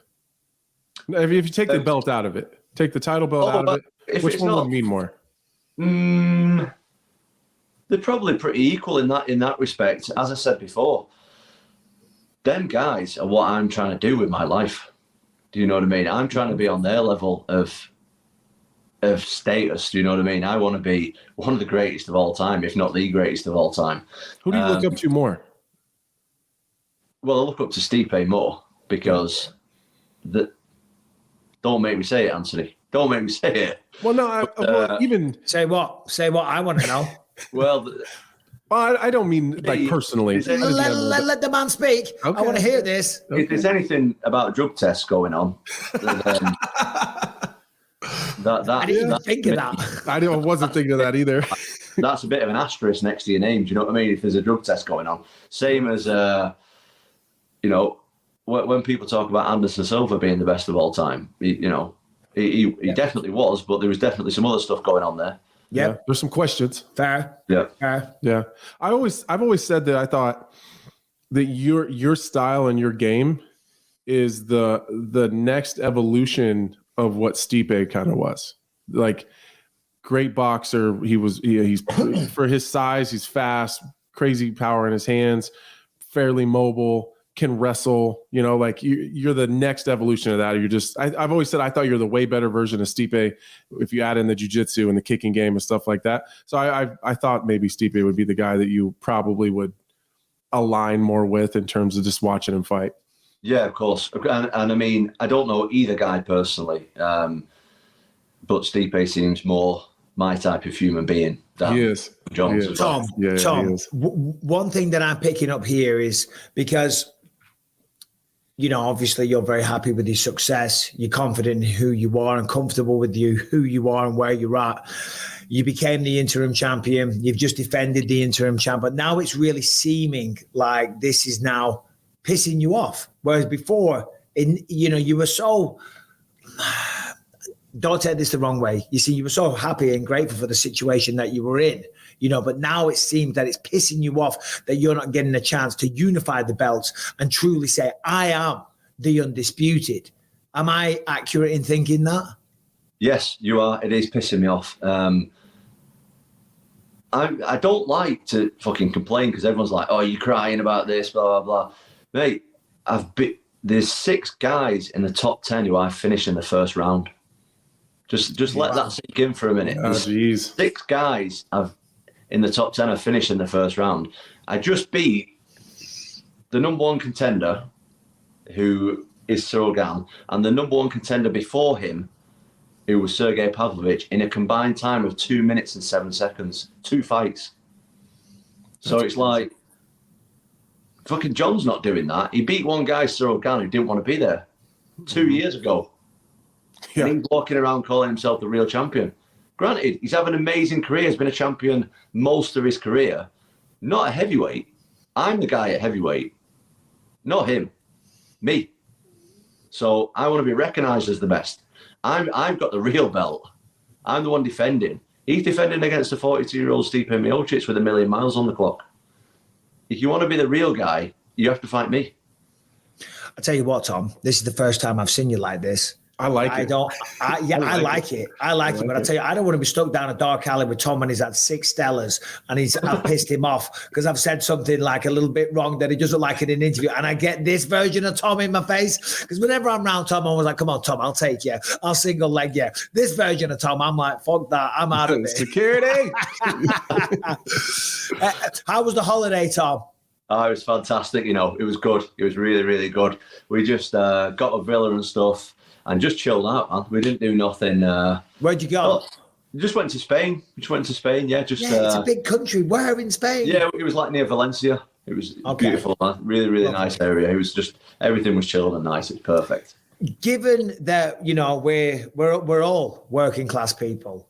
If you take the belt out of it, take the title belt out of it, which one would mean more? They're probably pretty equal in that respect. As I said before, them guys are what I'm trying to do with my life. Do you know what I mean? I'm trying to be on their level of status. Do you know what I mean? I want to be one of the greatest of all time, if not the greatest of all time. Who do you look up to more? Well, I look up to Stipe more because don't make me say it, Anthony. Don't make me say it. Well, no, even say what? Say what? I want to know. Well, Well, I don't mean like personally. Let the man speak. Okay. I want to hear this. If there's anything about drug tests going on, then, I didn't even think of that. I wasn't thinking of that either. That's a bit of an asterisk next to your name. Do you know what I mean? If there's a drug test going on, same as when people talk about Anderson Silva being the best of all time, he definitely was, but there was definitely some other stuff going on there. Yeah, there's some questions. Fair. Yeah. I've always said that I thought that your style and your game is the next evolution of what Stipe kind of was. Like, great boxer. He's for his size, he's fast, crazy power in his hands, fairly mobile, can wrestle, like you're the next evolution of that. You're just, I've always said, I thought you're the way better version of Stipe if you add in the jiu-jitsu and the kicking game and stuff like that. So I thought maybe Stipe would be the guy that you probably would align more with in terms of just watching him fight. Yeah, of course. And I mean, I don't know either guy personally, but Stipe seems more my type of human being. He is. Jones. Tom, one thing that I'm picking up here is because, obviously you're very happy with your success. You're confident in who you are and comfortable with who you are and where you're at. You became the interim champion. You've just defended the interim champ. But now it's really seeming like this is now pissing you off. Whereas before, you were so... Don't take this the wrong way. You see, you were so happy and grateful for the situation that you were in, but now it seems that it's pissing you off that you're not getting a chance to unify the belts and truly say, I am the undisputed. Am I accurate in thinking that? Yes, you are. It is pissing me off. I don't like to fucking complain because everyone's like, oh, you're crying about this, blah, blah, blah. Mate, there's 6 guys in the top 10 who I finished in the first round. Just let that sink in for a minute. Oh, geez. 6 guys in the top 10 have finished in the first round. I just beat the number 1 contender, who is Sorogan, and the number 1 contender before him, who was Sergey Pavlovich, in a combined time of 2 minutes and 7 seconds. 2 fights. So it's like, fucking John's not doing that. He beat one guy, Sorogan, who didn't want to be there 2 years ago. Yeah. And he's walking around calling himself the real champion. Granted, he's having an amazing career. He's been a champion most of his career. Not a heavyweight. I'm the guy at heavyweight. Not him. Me. So I want to be recognised as the best. I've got the real belt. I'm the one defending. He's defending against a 42-year-old Stipe Miocic with 1,000,000 miles on the clock. If you want to be the real guy, you have to fight me. I'll tell you what, Tom. This is the first time I've seen you like this. I like it. I like it. But I tell you, I don't want to be stuck down a dark alley with Tom and he's had 6 Stellas and I've pissed him off because I've said something like a little bit wrong that he doesn't like in an interview. And I get this version of Tom in my face because whenever I'm around Tom, I'm always like, come on, Tom, I'll take you. I'll single leg you. This version of Tom, I'm like, fuck that. I'm out of it. Security. How was the holiday, Tom? Oh, it was fantastic. It was good. It was really, really good. We just got a villa and stuff. And just chilled out, man. We didn't do nothing. Where'd you go? Just went to Spain. Yeah, just. Yeah, it's a big country. Where in Spain? Yeah, it was like near Valencia. It was beautiful, man. Really, really nice area. It was just everything was chilled and nice. It's perfect. Given that we're all working class people,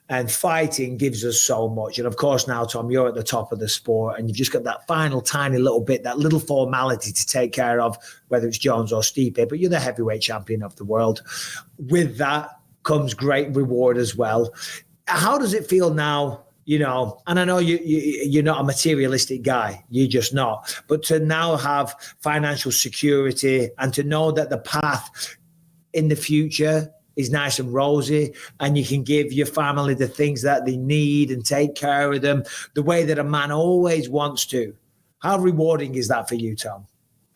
and fighting gives us so much. And of course, now, Tom, you're at the top of the sport and you've just got that final tiny little bit, that little formality to take care of, whether it's Jones or Stipe, but you're the heavyweight champion of the world. With that comes great reward as well. How does it feel now? And I know you're not a materialistic guy, you're just not, but to now have financial security and to know that the path in the future is nice and rosy and you can give your family the things that they need and take care of them the way that a man always wants to. How rewarding is that for you, Tom?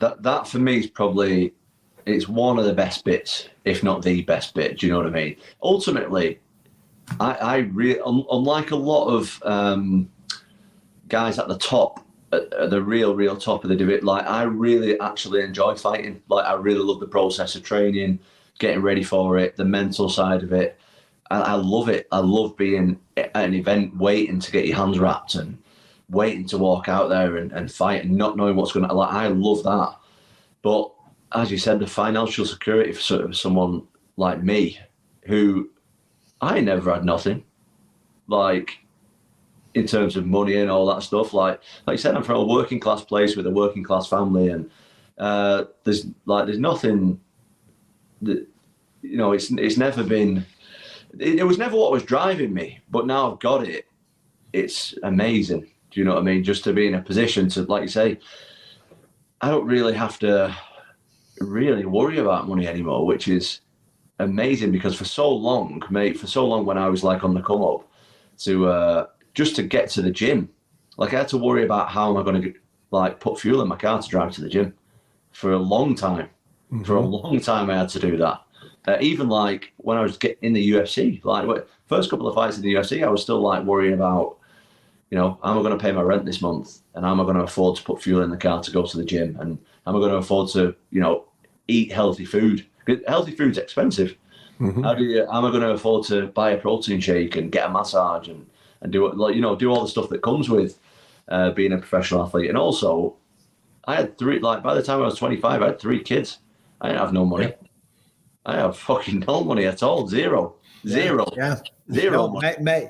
That for me is probably, it's one of the best bits, if not the best bit. Do you know what I mean? Ultimately, I really, unlike a lot of guys at the top, at the real top of the division, like I really actually enjoy fighting. Like I really love the process of training, getting ready for it, the mental side of it. I love it. I love being at an event waiting to get your hands wrapped and waiting to walk out there and fight and not knowing what's going to, like, I love that. But as you said, the financial security for sort of someone like me, who I never had nothing, like in terms of money and all that stuff. Like you said, I'm from a working class place with a working class family, and there's nothing that, you know, it's never been. It was never what was driving me, but now I've got it. It's amazing. Do you know what I mean? Just to be in a position to, like you say, I don't really have to really worry about money anymore, which is amazing, because for so long, mate, when I was like on the come up to just to get to the gym, like I had to worry about how am I going to like put fuel in my car to drive to the gym for a long time. Mm-hmm. For a long time, I had to do that. Even like when I was in the UFC, like first couple of fights in the UFC, I was still like worrying about, you know, am I going to pay my rent this month? And am I going to afford to put fuel in the car to go to the gym? And am I going to afford to, you know, eat healthy food? Healthy food's expensive. Mm-hmm. Am I going to afford to buy a protein shake and get a massage and do it, like, you know, do all the stuff that comes with being a professional athlete? And also, I had by the time I was 25, I had 3 kids. I didn't have no money. Yeah. I have fucking no money at all. Zero. Zero. No,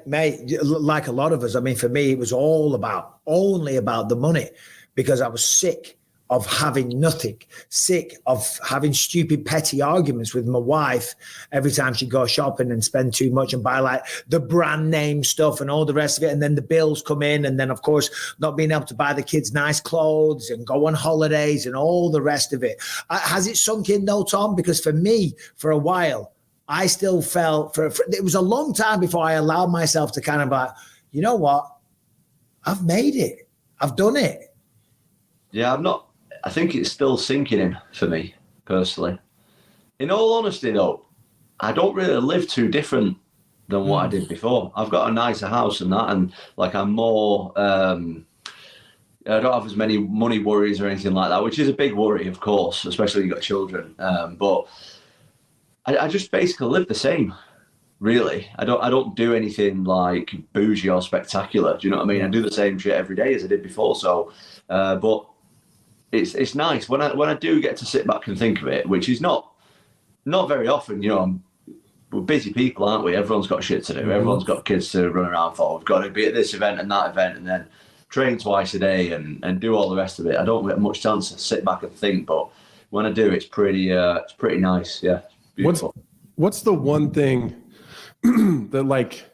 mate, like a lot of us, I mean, for me, it was only about the money, because I was sick of having nothing, sick of having stupid, petty arguments with my wife every time she'd go shopping and spend too much and buy like the brand name stuff and all the rest of it. And then the bills come in. And then, of course, not being able to buy the kids nice clothes and go on holidays and all the rest of it. Has it sunk in though, Tom? Because for me, for a while, I still felt it was a long time before I allowed myself to kind of like, you know what? I've made it. I've done it. Yeah, I think it's still sinking in for me, personally. In all honesty, though, I don't really live too different than what I did before. I've got a nicer house and that, and like I'm more, I don't have as many money worries or anything like that, which is a big worry, of course, especially when you've got children. But I just basically live the same, really. I don't do anything like bougie or spectacular. Do you know what I mean? I do the same shit every day as I did before. So, but it's nice when I do get to sit back and think of it, which is not very often. You know, we're busy people, aren't we? Everyone's got shit to do. Mm-hmm. Everyone's got kids to run around for. We've got to be at this event and that event, and then train twice a day and do all the rest of it. I don't get much chance to sit back and think, but when I do, it's pretty nice. Yeah. What's the one thing that like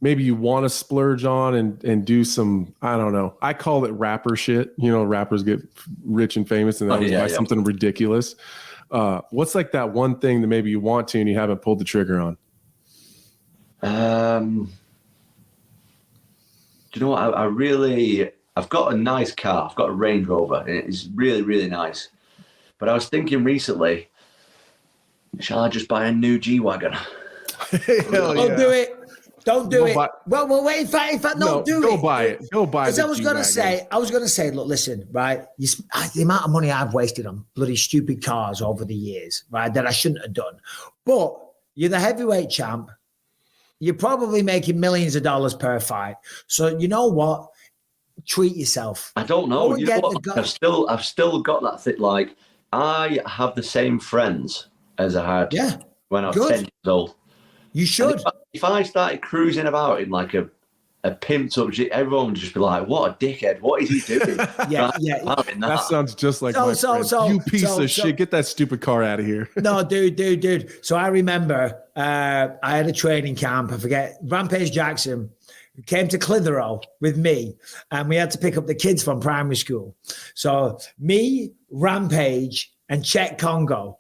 maybe you want to splurge on and do some, I don't know, I call it rapper shit. You know, rappers get rich and famous and they buy something ridiculous. What's like that one thing that maybe you want to and you haven't pulled the trigger on? Do you know what? I've got a nice car. I've got a Range Rover, and it's really, really nice. But I was thinking recently, shall I just buy a new G-Wagon? Don't do it. Don't do it. Well, wait. In fact, no, do go it. Buy it. Go buy it. I was going to say, look, listen, right? The amount of money I've wasted on bloody stupid cars over the years, right, that I shouldn't have done. But you're the heavyweight champ. You're probably making millions of dollars per fight. So you know what? Treat yourself. I don't know. You know what? I've still got that thing. Like, I have the same friends as I had when I was 10 years old. You should. If I started cruising about in like a pimped up Jeep, everyone would just be like, what a dickhead. What is he doing? That sounds just like my friend. You piece of shit. Get that stupid car out of here. No, dude. So I remember I had a training camp. I forget. Rampage Jackson came to Clitheroe with me, and we had to pick up the kids from primary school. So me, Rampage, and Czech Congo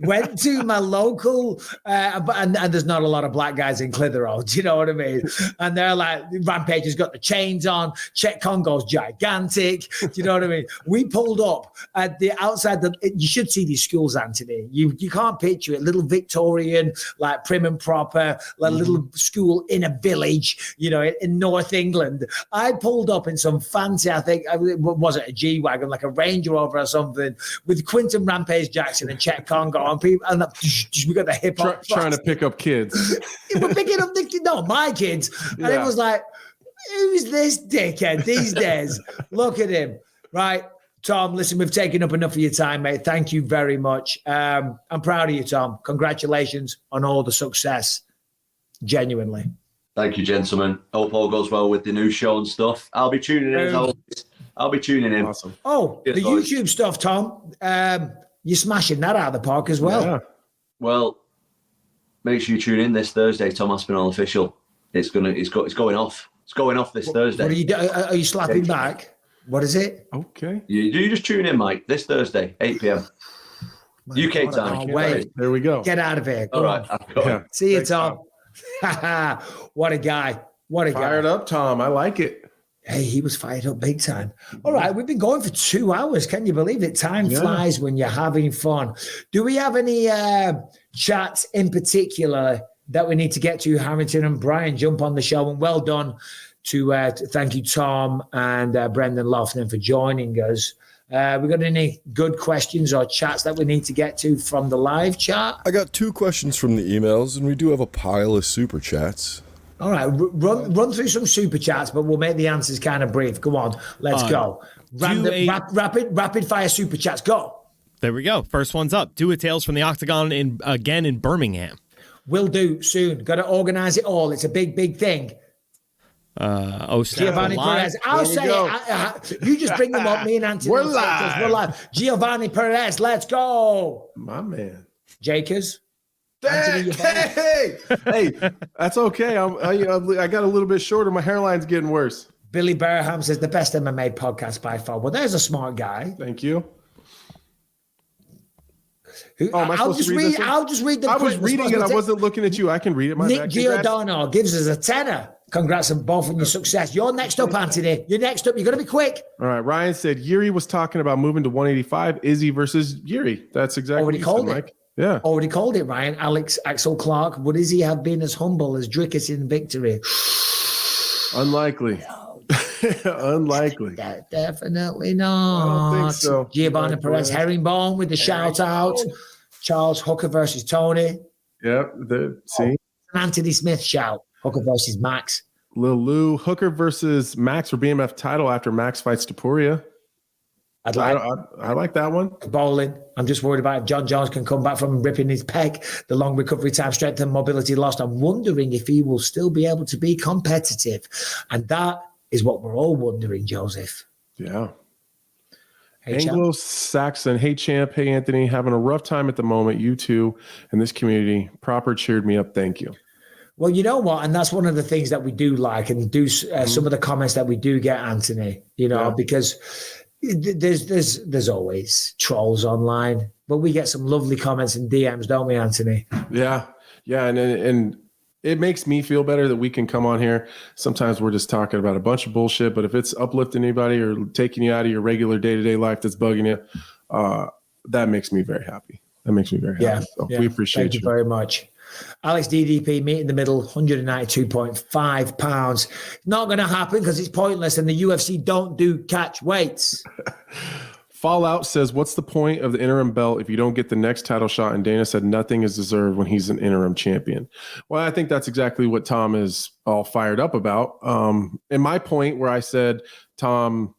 went to my local, and there's not a lot of black guys in Clitheroe, do you know what I mean? And they're like, Rampage has got the chains on, Czech Congo's gigantic, do you know what I mean? We pulled up at the outside, you should see these schools, Anthony. You can't picture it, little Victorian, like prim and proper, like little school in a village, you know, in North England. I pulled up in some fancy, I think, was it a G-Wagon, like a Range Rover or something, with Quinton Rampage Jackson and Czech Congo and people, and we got the hip hop trying to pick up kids. We're picking up my kids, and it was like, Who's this dickhead these days? Look at him. Right, Tom, listen, we've taken up enough of your time, mate. Thank you very much. I'm proud of you, Tom. Congratulations on all the success. Genuinely. Thank you, gentlemen. Hope all goes well with the new show and stuff. I'll be tuning in as always. I'll be tuning in. Awesome. Oh, the YouTube stuff, Tom. You're smashing that out of the park as well. Yeah. Well, make sure you tune in this Thursday, Tom Aspinall official. It's going off. It's going off this Thursday. What are you doing? Are you slapping back? What is it? Okay. You just tune in, Mike, this Thursday, 8 p.m. UK time. Oh, wait. There we go. Get out of here. All right. Yeah. See you, Tom. What a guy. What a guy. Fired up, Tom. I like it. Hey, he was fired up big time. All right, we've been going for 2 hours. Can you believe it? Time flies when you're having fun. Do we have any chats in particular that we need to get to? Harrington and Brian, jump on the show. And well done to thank you, Tom and Brendan Loughnane, for joining us. We got any good questions or chats that we need to get to from the live chat? I got 2 questions from the emails, and we do have a pile of super chats. All right, run through some super chats, but we'll make the answers kind of brief. Go on, let's go. Rapid fire super chats. Go. There we go. First one's up. Do a Tales from the Octagon again in Birmingham. Will do soon. Got to organize it all. It's a big thing. Giovanni Perez. I'll say it. You just bring them up. Me and Anthony. We're live. Giovanni Perez. Let's go. My man. Jakers. Hey, that's okay. I got a little bit shorter. My hairline's getting worse. Billy Barham says the best MMA podcast by far. Well, there's a smart guy. Thank you. I'll just read the. I was reading it. I wasn't looking at you. I can read it. Nick Giordano gives us a tenner. Congrats on both of your success. You're next up, Anthony. You're next up. You're going to be quick. All right. Ryan said Yuri was talking about moving to 185. Izzy versus Yuri. That's exactly what he called it. Mike. Yeah. Already called it, Ryan. Axel Clark. Would Izzy have been as humble as Dricus in victory? Unlikely. Unlikely. Definitely not. I don't think so. Giovanni Perez Herringbone with the shout out. Charles Hooker versus Tony. Yep. See? Anthony Smith shout. Hooker versus Max. Lil Lou. Hooker versus Max for BMF title after Max fights Tapuria. I like that one. Bowling. I'm just worried about if Jon Jones can come back from ripping his pec. The long recovery time, strength and mobility lost. I'm wondering if he will still be able to be competitive. And that is what we're all wondering, Joseph. Yeah. Hey, Anglo-Saxon. Hey, champ. Hey, Anthony. Having a rough time at the moment. You too. And this community. Proper cheered me up. Thank you. Well, you know what? And that's one of the things that we do like and do some of the comments that we do get, Anthony, because there's always trolls online, but we get some lovely comments and DMs, don't we, Anthony? Yeah. And it makes me feel better that we can come on here. Sometimes we're just talking about a bunch of bullshit, but if it's uplifting anybody or taking you out of your regular day-to-day life that's bugging you, that makes me very happy. Yeah. So we appreciate Thank you very much. Alex DDP, meet in the middle, 192.5 pounds. Not going to happen because it's pointless and the UFC don't do catch weights. Fallout says, what's the point of the interim belt if you don't get the next title shot? And Dana said nothing is deserved when he's an interim champion. Well, I think that's exactly what Tom is all fired up about. And my point where I said Tom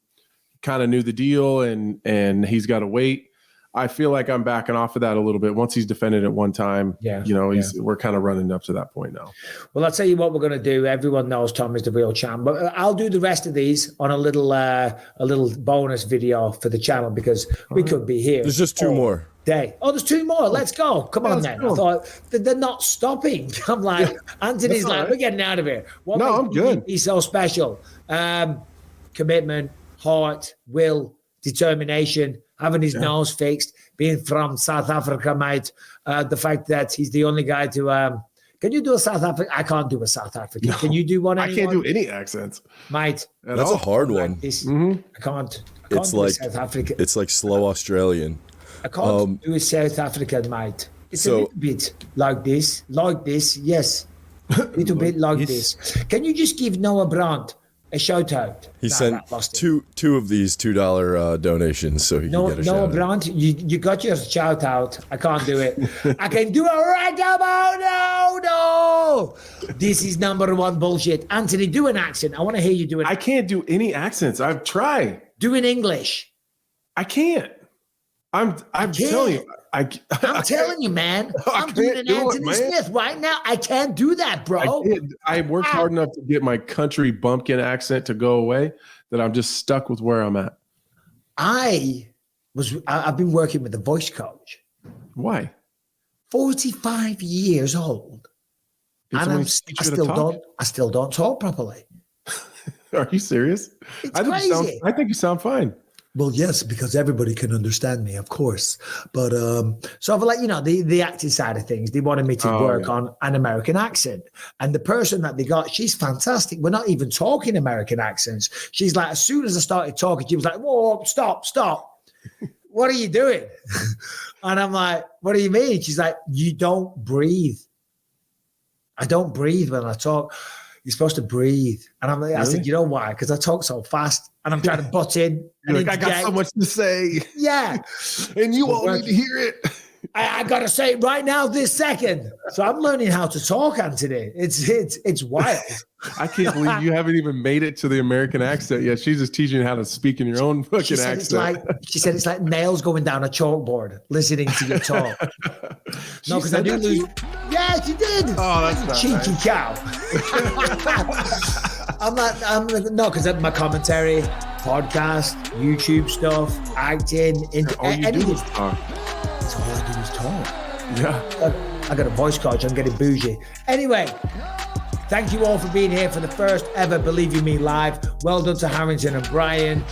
kind of knew the deal and he's got to wait. I feel like I'm backing off of that a little bit. Once he's defended it one time, we're kind of running up to that point now. Well, I'll tell you what we're going to do. Everyone knows Tom is the real champ, but I'll do the rest of these on a little bonus video for the channel because we could be here. There's just 2 more. Day. Oh, there's 2 more. Let's go. Come on, then. I thought they're not stopping. I'm like, Anthony's like, we're getting out of here. I'm good. He's so special. Commitment, heart, will, determination, having his nose fixed, being from South Africa, mate. The fact that he's the only guy to can you do a South African? I can't do a South African. No, can you do one? I can't do any accents. Mate. That's a hard one. I can't it's do like South African. It's like slow Australian. I can't do a South African, mate. It's a little bit like this, yes. A little bit like this. Can you just give Noah Brandt A shout out. He sent two of these $2 donations so he can get a shout out. No, Brant, you got your shout out. I can't do it. I can do it right now. No. This is number one bullshit. Anthony, do an accent. I want to hear you do it. I can't do any accents. I've tried. Do in English. I can't. I'm telling you. I'm telling you, man. I'm doing an Anthony Smith right now. I can't do that, bro. I worked hard enough to get my country bumpkin accent to go away that I'm just stuck with where I'm at. I've been working with a voice coach. Why? 45 years old. And I still don't talk properly. Are you serious? It's crazy. I think you sound fine. Well, yes, because everybody can understand me, of course. But so for the acting side of things, they wanted me to work on an American accent. And the person that they got, she's fantastic. We're not even talking American accents. She's like, as soon as I started talking, she was like, whoa, stop. What are you doing? And I'm like, what do you mean? She's like, you don't breathe. I don't breathe when I talk. You're supposed to breathe. And I said, you know why? Because I talk so fast and I'm trying to butt in. You're like, I got so much to say. Yeah. And you all need to hear it. I got to say it right now, this second. So I'm learning how to talk, Anthony. It's wild. I can't believe you haven't even made it to the American accent yet. She's just teaching you how to speak in your own fucking accent. She said it's like nails going down a chalkboard, listening to your talk. No, because I do lose. Yeah, she did. Oh, that's cheeky cow. No, because my commentary, podcast, YouTube stuff, acting, anything. That's all I do is talk. Yeah. I got a voice coach. I'm getting bougie. Anyway, thank you all for being here for the first ever Believe You Me Live. Well done to Harrington and Brian.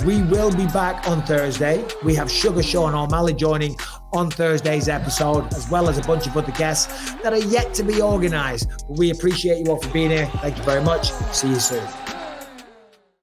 We will be back on Thursday. We have Sugar Sean O'Malley joining on Thursday's episode, as well as a bunch of other guests that are yet to be organized. But we appreciate you all for being here. Thank you very much. See you soon.